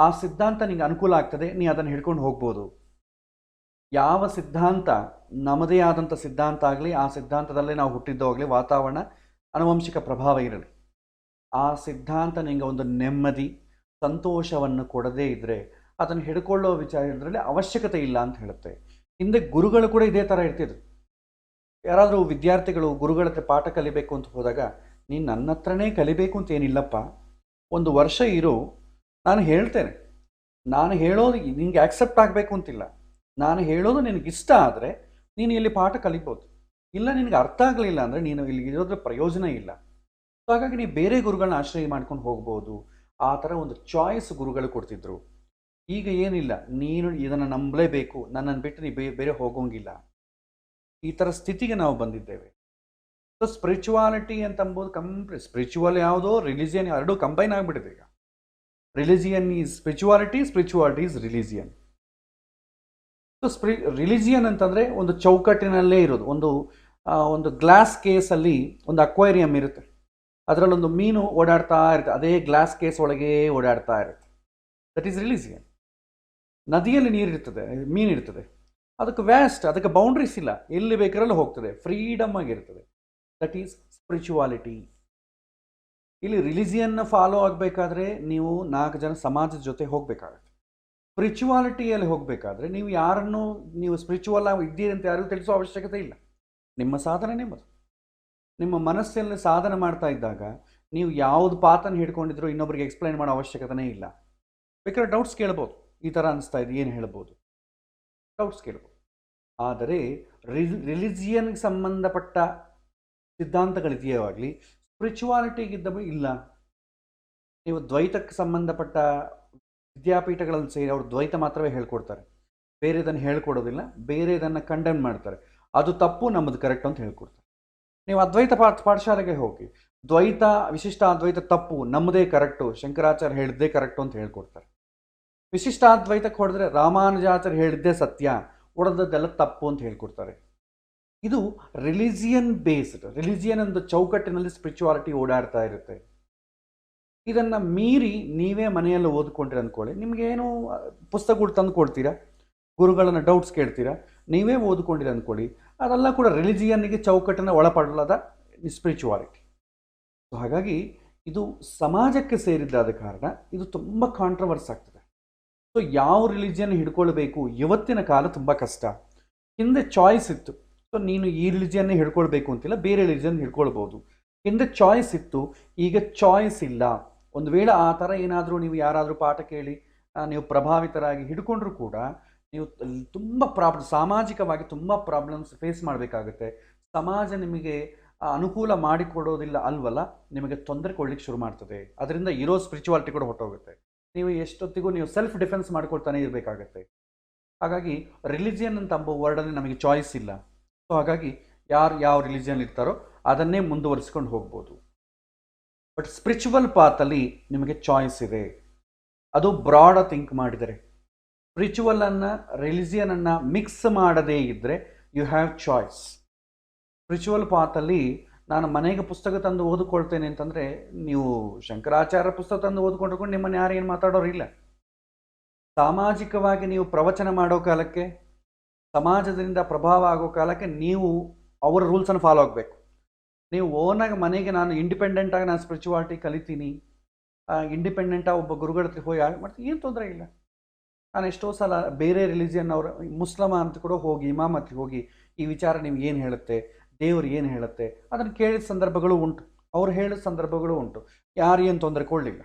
ಆ ಸಿದ್ಧಾಂತ ನಿನಗೆ ಅನುಕೂಲ ಆಗ್ತದೆ, ನೀ ಅದನ್ನು ಹಿಡ್ಕೊಂಡು ಹೋಗ್ಬೋದು. ಯಾವ ಸಿದ್ಧಾಂತ ನಮ್ಮದೇ ಆದಂಥ ಸಿದ್ಧಾಂತ ಆಗಲಿ, ಆ ಸಿದ್ಧಾಂತದಲ್ಲೇ ನಾವು ಹುಟ್ಟಿದ್ದೋಗಲಿ, ವಾತಾವರಣ ಆನುವಂಶಿಕ ಪ್ರಭಾವ ಇರಲಿ, ಆ ಸಿದ್ಧಾಂತ ನಿಮಗೆ ಒಂದು ನೆಮ್ಮದಿ ಸಂತೋಷವನ್ನು ಕೊಡದೇ ಇದ್ದರೆ ಅದನ್ನು ಹಿಡ್ಕೊಳ್ಳೋ ವಿಚಾರದಲ್ಲಿ ಅವಶ್ಯಕತೆ ಇಲ್ಲ ಅಂತ ಹೇಳುತ್ತೆ. ಹಿಂದೆ ಗುರುಗಳು ಕೂಡ ಇದೇ ಥರ ಇರ್ತಿದ್ರು. ಯಾರಾದರೂ ವಿದ್ಯಾರ್ಥಿಗಳು ಗುರುಗಳ ಹತ್ರ ಪಾಠ ಕಲಿಬೇಕು ಅಂತ ಹೋದಾಗ, ನೀನು ನನ್ನ ಹತ್ರನೇ ಕಲಿಬೇಕು ಅಂತ ಏನಿಲ್ಲಪ್ಪ, ಒಂದು ವರ್ಷ ಇರು, ನಾನು ಹೇಳ್ತೇನೆ, ನಾನು ಹೇಳೋದು ನಿನಗೆ ಆಕ್ಸೆಪ್ಟ್ ಆಗಬೇಕು ಅಂತಿಲ್ಲ, ನಾನು ಹೇಳೋದು ನಿನಗಿಷ್ಟ ಆದರೆ ನೀನು ಇಲ್ಲಿ ಪಾಠ ಕಲಿಬೋದು, ಇಲ್ಲ ನಿನಗೆ ಅರ್ಥ ಆಗಲಿಲ್ಲ ಅಂದರೆ ನೀನು ಇಲ್ಲಿ ಇರೋದ್ರ ಪ್ರಯೋಜನ ಇಲ್ಲ. ಸೊ ಹಾಗಾಗಿ ನೀವು ಬೇರೆ ಗುರುಗಳನ್ನ ಆಶ್ರಯ ಮಾಡ್ಕೊಂಡು ಹೋಗ್ಬೋದು. ಆ ಥರ ಒಂದು ಚಾಯ್ಸ್ ಗುರುಗಳು ಕೊಡ್ತಿದ್ರು. ಈಗ ಏನಿಲ್ಲ, ನೀನು ಇದನ್ನು ನಂಬಲೇಬೇಕು, ನನ್ನನ್ನು ಬಿಟ್ಟು ನೀ ಬೇರೆ ಹೋಗೋಂಗಿಲ್ಲ. ಈ ಥರ ಸ್ಥಿತಿಗೆ ನಾವು ಬಂದಿದ್ದೇವೆ. ಸೊ ಸ್ಪಿರಿಚುವಾಲಿಟಿ ಅಂತಂಬೋದು ಸ್ಪಿರಿಚುವಲ್ ಯಾವುದೋ, ರಿಲಿಜಿಯನ್ ಎರಡೂ ಕಂಬೈನ್ ಆಗಿಬಿಟ್ಟಿದೆ ಈಗ. Religion is spirituality, spirituality is religion. So religion ಅಂತಂದರೆ ಒಂದು ಚೌಕಟ್ಟಿನಲ್ಲೇ ಇರೋದು. ಒಂದು ಗ್ಲಾಸ್ ಕೇಸಲ್ಲಿ ಒಂದು ಅಕ್ವೇರಿಯಂ ಇರುತ್ತೆ, ಅದರಲ್ಲೊಂದು ಮೀನು ಓಡಾಡ್ತಾ ಇರುತ್ತೆ, ಅದೇ ಗ್ಲಾಸ್ ಕೇಸ್ ಒಳಗೆ ಓಡಾಡ್ತಾ ಇರುತ್ತೆ. That is religion. ನದಿಯಲ್ಲಿ ನೀರಿರ್ತದೆ, ಮೀನಿರ್ತದೆ, ಅದಕ್ಕೆ ವ್ಯಾಸ್ಟ್, ಅದಕ್ಕೆ ಬೌಂಡ್ರೀಸ್ ಇಲ್ಲ, ಎಲ್ಲಿ ಬೇಕಾದ್ರೂ ಹೋಗ್ತದೆ, ಫ್ರೀಡಮ್ ಆಗಿರ್ತದೆ. That is spirituality. ಇಲ್ಲಿ ರಿಲಿಜಿಯನ್ನ ಫಾಲೋ ಆಗಬೇಕಾದ್ರೆ ನೀವು 4 ಜನ ಸಮಾಜದ ಜೊತೆ ಹೋಗಬೇಕಾಗತ್ತೆ. ಸ್ಪಿರಿಚುವಾಲಿಟಿಯಲ್ಲಿ ಹೋಗಬೇಕಾದ್ರೆ ನೀವು ಯಾರನ್ನು ನೀವು ಸ್ಪಿರಿಚುವಲ್ ಆಗಿ ಇದ್ದೀರಿ ಅಂತ ಯಾರಿಗೂ ತಿಳಿಸೋ ಅವಶ್ಯಕತೆ ಇಲ್ಲ. ನಿಮ್ಮ ಸಾಧನೆ ನಿಮ್ಮದು. ನಿಮ್ಮ ಮನಸ್ಸಲ್ಲಿ ಸಾಧನೆ ಮಾಡ್ತಾ ಇದ್ದಾಗ ನೀವು ಯಾವುದು ಪಾತನ್ನು ಹಿಡ್ಕೊಂಡಿದ್ರು ಇನ್ನೊಬ್ಬರಿಗೆ ಎಕ್ಸ್ಪ್ಲೈನ್ ಮಾಡೋ ಅವಶ್ಯಕತೆನೇ ಇಲ್ಲ. ಬೇಕಾದ್ರೆ ಡೌಟ್ಸ್ ಕೇಳ್ಬೋದು, ಈ ಥರ ಅನಿಸ್ತಾ ಇದೆ, ಏನು ಹೇಳ್ಬೋದು, ಡೌಟ್ಸ್ ಕೇಳ್ಬೋದು. ಆದರೆ ರಿಲಿಜಿಯನ್ಗೆ ಸಂಬಂಧಪಟ್ಟ ಸಿದ್ಧಾಂತಗಳಿದೆಯೋ ಆಗಲಿ, ಸ್ಪಿರಿಚುವಾಲಿಟಿಗಿದ್ದ ಇಲ್ಲ. ನೀವು ದ್ವೈತಕ್ಕೆ ಸಂಬಂಧಪಟ್ಟ ವಿದ್ಯಾಪೀಠಗಳಲ್ಲಿ ಸೇರಿ ಅವರು ದ್ವೈತ ಮಾತ್ರವೇ ಹೇಳ್ಕೊಡ್ತಾರೆ, ಬೇರೆದನ್ನು ಹೇಳ್ಕೊಡೋದಿಲ್ಲ, ಬೇರೆದನ್ನು ಕಂಡೆಮ್ ಮಾಡ್ತಾರೆ. ಅದು ತಪ್ಪು, ನಮ್ಮದು ಕರೆಕ್ಟ್ ಅಂತ ಹೇಳ್ಕೊಡ್ತಾರೆ. ನೀವು ಅದ್ವೈತ ಪಾಠಶಾಲೆಗೆ ಹೋಗಿ, ದ್ವೈತ ವಿಶಿಷ್ಟ ಅದ್ವೈತ ತಪ್ಪು, ನಮ್ಮದೇ ಕರೆಕ್ಟು, ಶಂಕರಾಚಾರ್ಯ ಹೇಳಿದ್ದೇ ಕರೆಕ್ಟು ಅಂತ ಹೇಳ್ಕೊಡ್ತಾರೆ. ವಿಶಿಷ್ಟಾದ್ವೈತಕ್ಕೆ ಹೊಡೆದ್ರೆ ರಾಮಾನುಜಾಚಾರ್ಯ ಹೇಳಿದ್ದೇ ಸತ್ಯ, ಉಳಿದದ್ದೆಲ್ಲ ತಪ್ಪು ಅಂತ ಹೇಳ್ಕೊಡ್ತಾರೆ. ಇದು ರಿಲಿಜಿಯನ್ ಬೇಸ್ಡ್. ರಿಲಿಜಿಯನ್ ಒಂದು ಚೌಕಟ್ಟಿನಲ್ಲಿ ಸ್ಪಿರಿಚುವಾಲಿಟಿ ಓಡಾಡ್ತಾ ಇರುತ್ತೆ. ಇದನ್ನು ಮೀರಿ ನೀವೇ ಮನೆಯಲ್ಲಿ ಓದ್ಕೊಂಡ್ರಿ ಅಂದ್ಕೊಳ್ಳಿ, ನಿಮಗೇನು ಪುಸ್ತಕಗಳು ತಂದು ಕೊಡ್ತೀರಾ, ಗುರುಗಳನ್ನು ಡೌಟ್ಸ್ ಕೇಳ್ತೀರಾ, ನೀವೇ ಓದ್ಕೊಂಡಿರಿ ಅಂದ್ಕೊಳ್ಳಿ, ಅದೆಲ್ಲ ಕೂಡ ರಿಲಿಜಿಯನ್ನಿಗೆ ಚೌಕಟ್ಟನ್ನು ಒಳಪಡಲದ ಸ್ಪಿರಿಚುವಾಲಿಟಿ. ಸೊ ಹಾಗಾಗಿ ಇದು ಸಮಾಜಕ್ಕೆ ಸೇರಿದ್ದಾದ ಕಾರಣ ಇದು ತುಂಬ ಕಾಂಟ್ರವರ್ಸ್ ಆಗ್ತದೆ. ಸೊ ಯಾವ ರಿಲಿಜಿಯನ್ ಹಿಡ್ಕೊಳ್ಬೇಕು ಇವತ್ತಿನ ಕಾಲ ತುಂಬ ಕಷ್ಟ. ಹಿಂದೆ ಚಾಯ್ಸ್ ಇತ್ತು. ಸೊ ನೀನು ಈ ರಿಲಿಜಿಯನ್ನೇ ಹಿಡ್ಕೊಳ್ಬೇಕು ಅಂತಿಲ್ಲ, ಬೇರೆ ರಿಲಿಜಿಯನ್ ಹಿಡ್ಕೊಳ್ಬೋದು. ಹಿಂದೆ ಚಾಯ್ಸ್ ಇತ್ತು, ಈಗ ಚಾಯ್ಸ್ ಇಲ್ಲ. ಒಂದು ವೇಳೆ ಆ ಥರ ಏನಾದರೂ ನೀವು ಯಾರಾದರೂ ಪಾಠ ಕೇಳಿ ನೀವು ಪ್ರಭಾವಿತರಾಗಿ ಹಿಡ್ಕೊಂಡ್ರೂ ಕೂಡ ನೀವು ತುಂಬ ಸಾಮಾಜಿಕವಾಗಿ ತುಂಬ ಪ್ರಾಬ್ಲಮ್ಸ್ ಫೇಸ್ ಮಾಡಬೇಕಾಗುತ್ತೆ. ಸಮಾಜ ನಿಮಗೆ ಅನುಕೂಲ ಮಾಡಿಕೊಡೋದಿಲ್ಲ ಅಲ್ವಲ್ಲ, ನಿಮಗೆ ತೊಂದರೆ ಕೊಡ್ಲಿಕ್ಕೆ ಶುರು ಮಾಡ್ತದೆ. ಅದರಿಂದ ಇರೋ ಸ್ಪಿರಿಚುವಾಲಿಟಿ ಕೂಡ ಹೊಟ್ಟೋಗುತ್ತೆ. ನೀವು ಎಷ್ಟೊತ್ತಿಗೂ ನೀವು ಸೆಲ್ಫ್ ಡಿಫೆನ್ಸ್ ಮಾಡ್ಕೊಳ್ತಾನೆ ಇರಬೇಕಾಗತ್ತೆ. ಹಾಗಾಗಿ ರಿಲಿಜಿಯನ್ ಅಂತ ಅಂಬೋ ವರ್ಡಲ್ಲಿ ನಮಗೆ ಚಾಯ್ಸ್ ಇಲ್ಲ. ಸೊ ಹಾಗಾಗಿ ಯಾರು ಯಾವ ರಿಲಿಜಿಯನ್ ಇರ್ತಾರೋ ಅದನ್ನೇ ಮುಂದುವರಿಸ್ಕೊಂಡು ಹೋಗ್ಬೋದು. ಬಟ್ ಸ್ಪಿರಿಚುವಲ್ ಪಾತಲ್ಲಿ ನಿಮಗೆ ಚಾಯ್ಸ್ ಇದೆ. ಅದು ಬ್ರಾಡ್ ಥಿಂಕ್ ಮಾಡಿದರೆ, ಸ್ಪಿರಿಚುವಲನ್ನು ರಿಲಿಜಿಯನನ್ನು ಮಿಕ್ಸ್ ಮಾಡದೇ ಇದ್ದರೆ ಯು ಹ್ಯಾವ್ ಚಾಯ್ಸ್. ಸ್ಪಿರಿಚುವಲ್ ಪಾತಲ್ಲಿ ನಾನು ಮನೆಗೆ ಪುಸ್ತಕ ತಂದು ಓದಿಕೊಳ್ತೇನೆ ಅಂತಂದರೆ, ನೀವು ಶಂಕರಾಚಾರ್ಯ ಪುಸ್ತಕ ತಂದು ಓದ್ಕೊಂಡು ನಿಮ್ಮನ್ನು ಯಾರು ಏನು ಮಾತಾಡೋರಿಲ್ಲ. ಸಾಮಾಜಿಕವಾಗಿ ನೀವು ಪ್ರವಚನ ಮಾಡೋ ಕಾಲಕ್ಕೆ, ಸಮಾಜದಿಂದ ಪ್ರಭಾವ ಆಗೋ ಕಾಲಕ್ಕೆ ನೀವು ಅವರ ರೂಲ್ಸನ್ನು ಫಾಲೋ ಆಗಬೇಕು. ನೀವು ಓನಾಗಿ ಮನೆಗೆ ನಾನು ಇಂಡಿಪೆಂಡೆಂಟಾಗಿ ನಾನು ಸ್ಪಿರಿಚುವಾಲಿಟಿ ಕಲಿತೀನಿ, ಇಂಡಿಪೆಂಡೆಂಟಾಗಿ ಒಬ್ಬ ಗುರುಗಳ ಹತ್ರ ಹೋಗಿ ಮಾಡ್ತೀನಿ, ಏನು ತೊಂದರೆ ಇಲ್ಲ. ನಾನು ಎಷ್ಟೋ ಸಲ ಬೇರೆ ರಿಲಿಜಿಯನ್ ಅವರು ಮುಸ್ಲಿಮ ಅಂತ ಕೂಡ ಹೋಗಿ ಇಮಾಮ್ ಹತ್ರ ಹೋಗಿ ಈ ವಿಚಾರ ನೀವು ಏನು ಹೇಳುತ್ತೆ, ದೇವರು ಏನು ಹೇಳುತ್ತೆ ಅದನ್ನು ಕೇಳಿದ ಸಂದರ್ಭಗಳು ಉಂಟು, ಅವ್ರು ಹೇಳಿದ ಸಂದರ್ಭಗಳು ಉಂಟು, ಯಾರು ಏನು ತೊಂದರೆ ಕೊಡಲಿಲ್ಲ.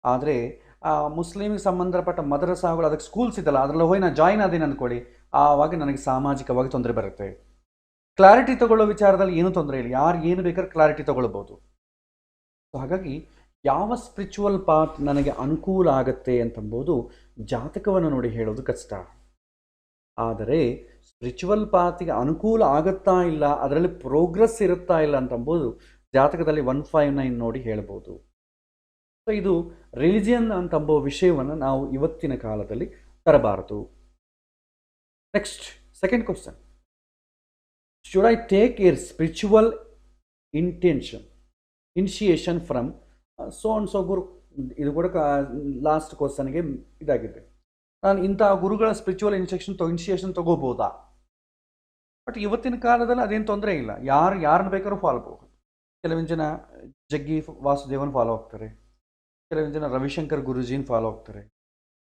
ಆದರೆ ಮುಸ್ಲಿಮಿಗೆ ಸಂಬಂಧಪಟ್ಟ ಮದರಸಾಗಳು, ಅದಕ್ಕೆ ಸ್ಕೂಲ್ಸ್ ಇದಲ್ಲ, ಅದರಲ್ಲಿ ಹೋಗಿ ನಾನು ಜಾಯ್ನ್ ಆದೇನೆ ಅಂದ್ಕೊಳ್ಳಿ, ಆವಾಗ ನನಗೆ ಸಾಮಾಜಿಕವಾಗಿ ತೊಂದರೆ ಬರುತ್ತೆ. ಕ್ಲಾರಿಟಿ ತಗೊಳ್ಳೋ ವಿಚಾರದಲ್ಲಿ ಏನೂ ತೊಂದರೆ ಇಲ್ಲ, ಯಾರು ಏನು ಬೇಕಾದ್ರೆ ಕ್ಲಾರಿಟಿ ತಗೊಳ್ಬೋದು. ಸೊ ಹಾಗಾಗಿ ಯಾವ ಸ್ಪಿರಿಚುವಲ್ ಪಾತ್ ನನಗೆ ಅನುಕೂಲ ಆಗುತ್ತೆ ಅಂತಂಬೋದು ಜಾತಕವನ್ನು ನೋಡಿ ಹೇಳೋದು ಕಷ್ಟ. ಆದರೆ ಸ್ಪಿರಿಚುವಲ್ ಪಾತಿಗೆ ಅನುಕೂಲ ಆಗುತ್ತಾ ಇಲ್ಲ, ಅದರಲ್ಲಿ ಪ್ರೋಗ್ರೆಸ್ ಇರುತ್ತಾ ಇಲ್ಲ ಅಂತಂಬೋದು ಜಾತಕದಲ್ಲಿ 159 ನೋಡಿ ಹೇಳ್ಬೋದು. ಸೊ ಇದು ರಿಲಿಜಿಯನ್ ಅಂತಂಬೋ ವಿಷಯವನ್ನು ನಾವು ಇವತ್ತಿನ ಕಾಲದಲ್ಲಿ ತರಬಾರದು. Next second question, should I take a spiritual initiation from so and so guru? ಇದು ಕೂಡ ಲಾಸ್ಟ್ ಕ್ವಶನ್ಗೆ ಇದಾಗಿದೆ. ನಾನು ಇಂಥ ಗುರುಗಳ ಸ್ಪಿರಿಚುವಲ್ ಇನಿಷಿಯೇಷನ್ ತಗೋಬೋದಾ? ಬಟ್ ಇವತ್ತಿನ ಕಾಲದಲ್ಲಿ ಅದೇನು ತೊಂದರೆ ಇಲ್ಲ, ಯಾರನ್ನ ಬೇಕಾದ್ರೂ ಫಾಲೋ ಆಗಬಹುದು. ಕೆಲವೊಂದು ಜನ ಜಗ್ಗಿ ವಾಸುದೇವನ್ ಫಾಲೋ ಆಗ್ತಾರೆ, ಕೆಲವೊಂದು ಜನ ರವಿಶಂಕರ್ ಗುರುಜಿನ ಫಾಲೋ ಆಗ್ತಾರೆ,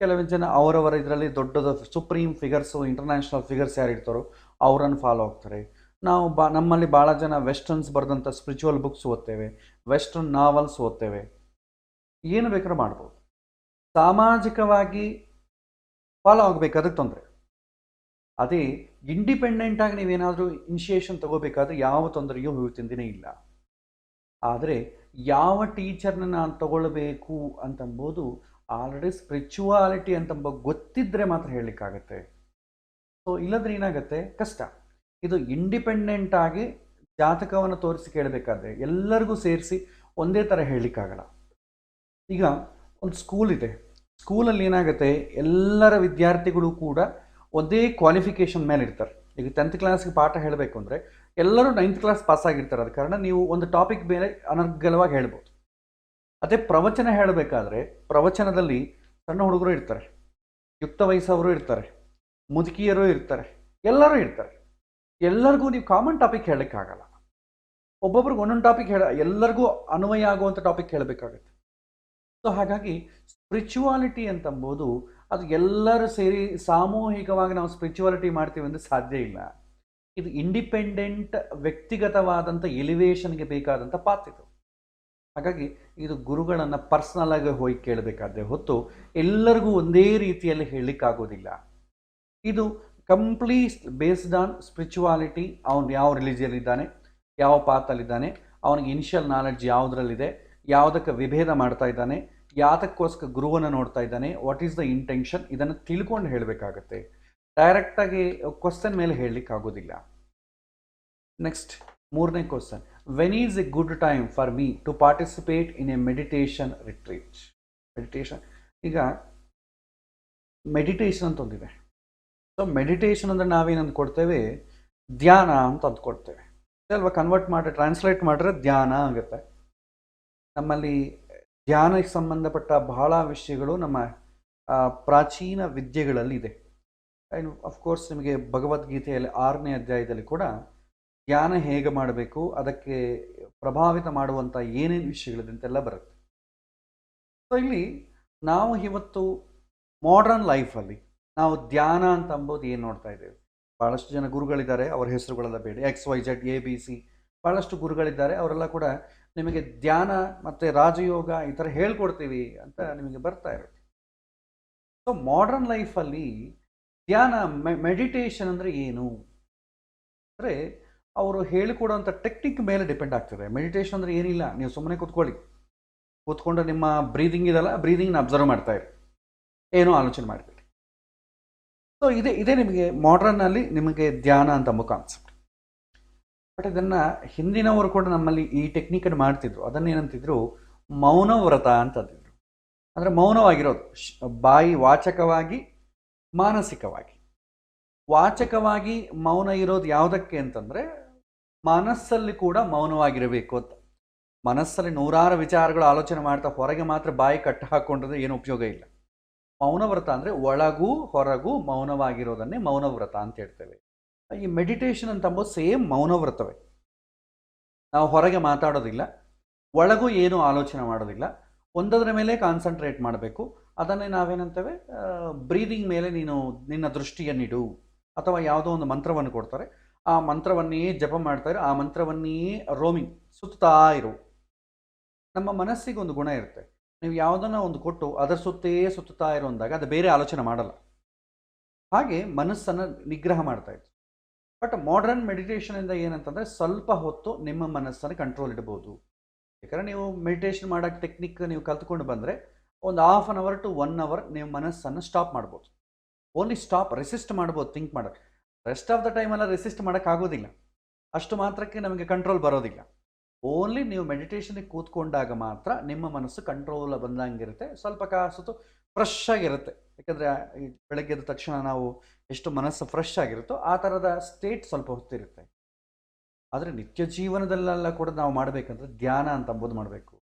ಕೆಲವೊಂದು ಜನ ಅವರವರ ಇದರಲ್ಲಿ ದೊಡ್ಡದ ಸುಪ್ರೀಂ ಫಿಗರ್ಸು, ಇಂಟರ್ನ್ಯಾಷನಲ್ ಫಿಗರ್ಸ್ ಯಾರು ಇರ್ತಾರೋ ಅವರನ್ನು ಫಾಲೋ ಆಗ್ತಾರೆ. ನಾವು ನಮ್ಮಲ್ಲಿ ಭಾಳ ಜನ ವೆಸ್ಟರ್ನ್ಸ್ ಬರೆದಂಥ ಸ್ಪಿರಿಚುವಲ್ ಬುಕ್ಸ್ ಓದ್ತೇವೆ, ವೆಸ್ಟರ್ನ್ ನಾವಲ್ಸ್ ಓದ್ತೇವೆ, ಏನು ಬೇಕಾದ್ರೂ ಮಾಡ್ಬೋದು. ಸಾಮಾಜಿಕವಾಗಿ ಫಾಲೋ ಆಗಬೇಕಾದ್ರೆ ತೊಂದರೆ. ಅದೇ ಇಂಡಿಪೆಂಡೆಂಟಾಗಿ ನೀವೇನಾದರೂ ಇನಿಷಿಯೇಷನ್ ತಗೋಬೇಕಾದ್ರೆ ಯಾವ ತೊಂದರೆಯೂ ಇವತ್ತಿನ ದಿನ ಇಲ್ಲ. ಆದರೆ ಯಾವ ಟೀಚರ್ನ ನಾನು ತಗೊಳ್ಬೇಕು ಅಂತಂಬೋದು ಆಲ್ರೆಡಿ ಸ್ಪಿರಿಚುವಾಲಿಟಿ ಅಂತಂಬ ಗೊತ್ತಿದ್ದರೆ ಮಾತ್ರ ಹೇಳಲಿಕ್ಕಾಗತ್ತೆ. ಸೊ ಇಲ್ಲದ್ರೆ ಏನಾಗುತ್ತೆ, ಕಷ್ಟ. ಇದು ಇಂಡಿಪೆಂಡೆಂಟಾಗಿ ಜಾತಕವನ್ನು ತೋರಿಸಿ ಕೇಳಬೇಕಾದ್ರೆ ಎಲ್ಲರಿಗೂ ಸೇರಿಸಿ ಒಂದೇ ಥರ ಹೇಳಲಿಕ್ಕಾಗಲ್ಲ. ಈಗ ಒಂದು ಸ್ಕೂಲ್ ಇದೆ, ಸ್ಕೂಲಲ್ಲಿ ಏನಾಗುತ್ತೆ, ಎಲ್ಲರ ವಿದ್ಯಾರ್ಥಿಗಳು ಕೂಡ ಒಂದೇ ಕ್ವಾಲಿಫಿಕೇಷನ್ ಮೇಲೆ ಇರ್ತಾರೆ. ಈಗ 10th ಕ್ಲಾಸ್ಗೆ ಪಾಠ ಹೇಳಬೇಕು ಅಂದರೆ ಎಲ್ಲರೂ 9th ಕ್ಲಾಸ್ ಪಾಸ್ ಆಗಿರ್ತಾರೆ. ಅದ ಕಾರಣ ನೀವು ಒಂದು ಟಾಪಿಕ್ ಮೇಲೆ ಅನರ್ಗಲವಾಗಿ ಹೇಳ್ಬೋದು. ಅದೇ ಪ್ರವಚನ ಹೇಳಬೇಕಾದ್ರೆ ಪ್ರವಚನದಲ್ಲಿ ಸಣ್ಣ ಹುಡುಗರು ಇರ್ತಾರೆ, ಯುಕ್ತ ವಯಸ್ಸವರು ಇರ್ತಾರೆ, ಮುದುಕಿಯರು ಇರ್ತಾರೆ, ಎಲ್ಲರೂ ಇರ್ತಾರೆ. ಎಲ್ಲರಿಗೂ ನೀವು ಕಾಮನ್ ಟಾಪಿಕ್ ಹೇಳಲಿಕ್ಕಾಗಲ್ಲ. ಒಬ್ಬೊಬ್ರಿಗೆ ಒಂದೊಂದು ಟಾಪಿಕ್ ಎಲ್ಲರಿಗೂ ಅನ್ವಯ ಆಗುವಂಥ ಟಾಪಿಕ್ ಹೇಳಬೇಕಾಗತ್ತೆ. ಸೊ ಹಾಗಾಗಿ ಸ್ಪಿರಿಚುವಾಲಿಟಿ ಅಂತಂಬೋದು ಅದು ಎಲ್ಲರೂ ಸೇರಿ ಸಾಮೂಹಿಕವಾಗಿ ನಾವು ಸ್ಪಿರಿಚುವಾಲಿಟಿ ಮಾಡ್ತೀವಿ ಅಂದರೆ ಸಾಧ್ಯ ಇಲ್ಲ. ಇದು ಇಂಡಿಪೆಂಡೆಂಟ್ ವ್ಯಕ್ತಿಗತವಾದಂಥ ಎಲಿವೇಷನ್ಗೆ ಬೇಕಾದಂಥ ಪಾತ್ ಇದು. ಹಾಗಾಗಿ ಇದು ಗುರುಗಳನ್ನು ಪರ್ಸ್ನಲಾಗಿ ಹೋಗಿ ಕೇಳಬೇಕಾದ್ರೆ ಹೊತ್ತು ಎಲ್ಲರಿಗೂ ಒಂದೇ ರೀತಿಯಲ್ಲಿ ಹೇಳಲಿಕ್ಕಾಗೋದಿಲ್ಲ. ಇದು ಕಂಪ್ಲೀಟ್ ಬೇಸ್ಡ್ ಆನ್ ಸ್ಪಿರಿಚುವಾಲಿಟಿ. ಅವನು ಯಾವ ರಿಲಿಜಿಯನ್ ಇದ್ದಾನೆ, ಯಾವ ಪಾತಲ್ಲಿದ್ದಾನೆ, ಅವನಿಗೆ ಇನಿಷಿಯಲ್ ನಾಲೆಡ್ಜ್ ಯಾವುದರಲ್ಲಿದೆ, ಯಾವುದಕ್ಕೆ ವಿಭೇದ ಮಾಡ್ತಾ ಇದ್ದಾನೆ, ಯಾತಕ್ಕೋಸ್ಕರ ಗುರುವನ್ನು ನೋಡ್ತಾ ಇದ್ದಾನೆ, ವಾಟ್ ಈಸ್ ದ ಇಂಟೆನ್ಷನ್, ಇದನ್ನು ತಿಳ್ಕೊಂಡು ಹೇಳಬೇಕಾಗತ್ತೆ. ಡೈರೆಕ್ಟಾಗಿ ಕ್ವಶನ್ ಮೇಲೆ ಹೇಳಲಿಕ್ಕಾಗೋದಿಲ್ಲ. ನೆಕ್ಸ್ಟ್ ಮೂರನೇ question, when is a good time for me to participate in a meditation retreat? Meditation, ಈಗ ಮೆಡಿಟೇಷನ್ ಅಂತ ಒಂದಿದೆ. ಸೊ ಮೆಡಿಟೇಷನ್ ಅಂದರೆ ನಾವೇನು ಅಂದ್ಕೊಡ್ತೇವೆ, ಧ್ಯಾನ ಅಂತ ಅಂದ್ಕೊಡ್ತೇವೆ ಅಲ್ವಾ. ಕನ್ವರ್ಟ್ ಮಾಡಿ ಟ್ರಾನ್ಸ್ಲೇಟ್ ಮಾಡಿದ್ರೆ ಧ್ಯಾನ ಆಗುತ್ತೆ. ನಮ್ಮಲ್ಲಿ ಧ್ಯಾನಕ್ಕೆ ಸಂಬಂಧಪಟ್ಟ ಬಹಳ ವಿಷಯಗಳು ನಮ್ಮ ಪ್ರಾಚೀನ ವಿದ್ಯೆಗಳಲ್ಲಿ ಇದೆ. ಅಫ್ಕೋರ್ಸ್ ನಿಮಗೆ ಭಗವದ್ಗೀತೆಯಲ್ಲಿ 6ನೇ ಅಧ್ಯಾಯದಲ್ಲಿ ಕೂಡ ಧ್ಯಾನ ಹೇಗೆ ಮಾಡಬೇಕು, ಅದಕ್ಕೆ ಪ್ರಭಾವಿತ ಮಾಡುವಂಥ ಏನೇನು ವಿಷಯಗಳಿದೆ ಅಂತೆಲ್ಲ ಬರುತ್ತೆ. ಸೊ ಇಲ್ಲಿ ನಾವು ಇವತ್ತು ಮಾಡರ್ನ್ ಲೈಫಲ್ಲಿ ನಾವು ಧ್ಯಾನ ಅಂತ ಅಂಬೋದು ಏನು ನೋಡ್ತಾ ಇದ್ದೇವೆ. ಭಾಳಷ್ಟು ಜನ ಗುರುಗಳಿದ್ದಾರೆ, ಅವರ ಹೆಸರುಗಳೆಲ್ಲ ಬೇಡ, XYZ ABC ಭಾಳಷ್ಟು ಗುರುಗಳಿದ್ದಾರೆ. ಅವರೆಲ್ಲ ಕೂಡ ನಿಮಗೆ ಧ್ಯಾನ ಮತ್ತು ರಾಜಯೋಗ ಈ ಥರ ಹೇಳ್ಕೊಡ್ತೀವಿ ಅಂತ ನಿಮಗೆ ಬರ್ತಾ ಇರುತ್ತೆ. ಸೊ ಮಾಡರ್ನ್ ಲೈಫಲ್ಲಿ ಧ್ಯಾನ ಮೆಡಿಟೇಷನ್ ಅಂದರೆ ಏನು ಅಂದರೆ ಅವರು ಹೇಳಿಕೊಡುವಂಥ ಟೆಕ್ನಿಕ್ ಮೇಲೆ ಡಿಪೆಂಡ್ ಆಗ್ತದೆ. ಮೆಡಿಟೇಷನ್ ಅಂದರೆ ಏನಿಲ್ಲ, ನೀವು ಸುಮ್ಮನೆ ಕೂತ್ಕೊಂಡು ನಿಮ್ಮ ಬ್ರೀದಿಂಗ್ ಇದೆಲ್ಲ, ಬ್ರೀದಿಂಗ್ನ ಅಬ್ಸರ್ವ್ ಮಾಡ್ತಾ ಇರಿ, ಏನೂ ಆಲೋಚನೆ ಮಾಡಬೇಡಿ. ಸೊ ಇದೇ ನಿಮಗೆ ಮಾಡರ್ನಲ್ಲಿ ನಿಮಗೆ ಧ್ಯಾನ ಅಂತ ಅಂಬೋ ಕಾನ್ಸೆಪ್ಟ್. ಬಟ್ ಇದನ್ನು ಹಿಂದಿನವರು ಕೂಡ ನಮ್ಮಲ್ಲಿ ಈ ಟೆಕ್ನಿಕನ್ನು ಮಾಡ್ತಿದ್ರು. ಅದನ್ನೇನಂತಿದ್ರು ಮೌನ ವ್ರತ ಅಂತಂದಿದ್ರು. ಅಂದರೆ ಮೌನವಾಗಿರೋದು, ಬಾಯಿ ವಾಚಕವಾಗಿ ಮಾನಸಿಕವಾಗಿ. ವಾಚಕವಾಗಿ ಮೌನ ಇರೋದು ಯಾವುದಕ್ಕೆ ಅಂತಂದರೆ ಮನಸ್ಸಲ್ಲಿ ಕೂಡ ಮೌನವಾಗಿರಬೇಕು ಅಂತ. ಮನಸ್ಸಲ್ಲಿ ನೂರಾರು ವಿಚಾರಗಳು ಆಲೋಚನೆ ಮಾಡ್ತಾ ಹೊರಗೆ ಮಾತ್ರ ಬಾಯಿ ಕಟ್ಟು ಹಾಕ್ಕೊಂಡ್ರೆ ಏನು ಉಪಯೋಗ ಇಲ್ಲ. ಮೌನವ್ರತ ಅಂದರೆ ಒಳಗೂ ಹೊರಗೂ ಮೌನವಾಗಿರೋದನ್ನೇ ಮೌನವ್ರತ ಅಂತ ಹೇಳ್ತೇವೆ. ಈ ಮೆಡಿಟೇಷನ್ ಅಂತ ಅಂಬೋದು ಸೇಮ್ ಮೌನವ್ರತವೇ. ನಾವು ಹೊರಗೆ ಮಾತಾಡೋದಿಲ್ಲ, ಒಳಗೂ ಏನೂ ಆಲೋಚನೆ ಮಾಡೋದಿಲ್ಲ, ಒಂದರ ಮೇಲೆ ಕಾನ್ಸಂಟ್ರೇಟ್ ಮಾಡಬೇಕು. ಅದನ್ನೇ ನಾವೇನಂತೇವೆ ಬ್ರೀದಿಂಗ್ ಮೇಲೆ ನೀನು ನಿನ್ನ ದೃಷ್ಟಿಯನ್ನಿಡು, ಅಥವಾ ಯಾವುದೋ ಒಂದು ಮಂತ್ರವನ್ನು ಕೊಡ್ತಾರೆ, ಆ ಮಂತ್ರವನ್ನೇ ಜಪ ಮಾಡ್ತಾರೆ, ಆ ಮಂತ್ರವನ್ನೇ ರೋಮಿಂಗ್ ಸುತ್ತಾ ಇರು. ನಮ್ಮ ಮನಸ್ಸಿಗೆ ಒಂದು ಗುಣ ಇರುತ್ತೆ, ನೀವು ಯಾವುದನ್ನು ಒಂದು ಕೊಟ್ಟು ಅದರ ಸುತ್ತೇ ಸುತ್ತಾ ಇರೋ ಅಂದಾಗ ಅದು ಬೇರೆ ಆಲೋಚನೆ ಮಾಡಲ್ಲ. ಹಾಗೆ ಮನಸ್ಸನ್ನು ನಿಗ್ರಹ ಮಾಡ್ತಾ ಇತ್ತು. ಬಟ್ ಮಾಡರ್ನ್ ಮೆಡಿಟೇಷನಿಂದ ಏನಂತಂದರೆ ಸ್ವಲ್ಪ ಹೊತ್ತು ನಿಮ್ಮ ಮನಸ್ಸನ್ನು ಕಂಟ್ರೋಲ್ ಇಡ್ಬೋದು. ಯಾಕಂದರೆ ನೀವು ಮೆಡಿಟೇಷನ್ ಮಾಡೋಕ್ಕೆ ಟೆಕ್ನಿಕ್ ನೀವು ಕಲ್ತ್ಕೊಂಡು ಬಂದರೆ ಒಂದು half an hour to 1 hour ನೀವು ಮನಸ್ಸನ್ನು ಸ್ಟಾಪ್ ಮಾಡ್ಬೋದು. ಓನ್ಲಿ ಸ್ಟಾಪ್, ರೆಸಿಸ್ಟ್ ಮಾಡ್ಬೋದು ಥಿಂಕ್ ಮಾಡೋಕ್ಕೆ. ರೆಸ್ಟ್ ಆಫ್ ದ ಟೈಮೆಲ್ಲ ರೆಸಿಸ್ಟ್ ಮಾಡೋಕ್ಕಾಗೋದಿಲ್ಲ, ಅಷ್ಟು ಮಾತ್ರಕ್ಕೆ ನಮಗೆ ಕಂಟ್ರೋಲ್ ಬರೋದಿಲ್ಲ. ಓನ್ಲಿ ನೀವು ಮೆಡಿಟೇಷನಿಗೆ ಕೂತ್ಕೊಂಡಾಗ ಮಾತ್ರ ನಿಮ್ಮ ಮನಸ್ಸು ಕಂಟ್ರೋಲ್ ಬಂದಂಗಿರುತ್ತೆ, ಸ್ವಲ್ಪ ಕಾಸು ಫ್ರೆಶ್ ಆಗಿರುತ್ತೆ. ಯಾಕಂದರೆ ಬೆಳಗ್ಗೆ ಎದ್ದ ತಕ್ಷಣ ನಾವು ಎಷ್ಟು ಮನಸ್ಸು ಫ್ರೆಶ್ ಆಗಿರುತ್ತೋ ಆ ಥರದ ಸ್ಟೇಟ್ ಸ್ವಲ್ಪ ಹೊತ್ತಿರುತ್ತೆ. ಆದರೆ ನಿತ್ಯ ಜೀವನದಲ್ಲೆಲ್ಲ ಕೂಡ ನಾವು ಮಾಡಬೇಕಂದ್ರೆ ಧ್ಯಾನ ಅಂತ ಅಂಬೋದು ಮಾಡಬೇಕು.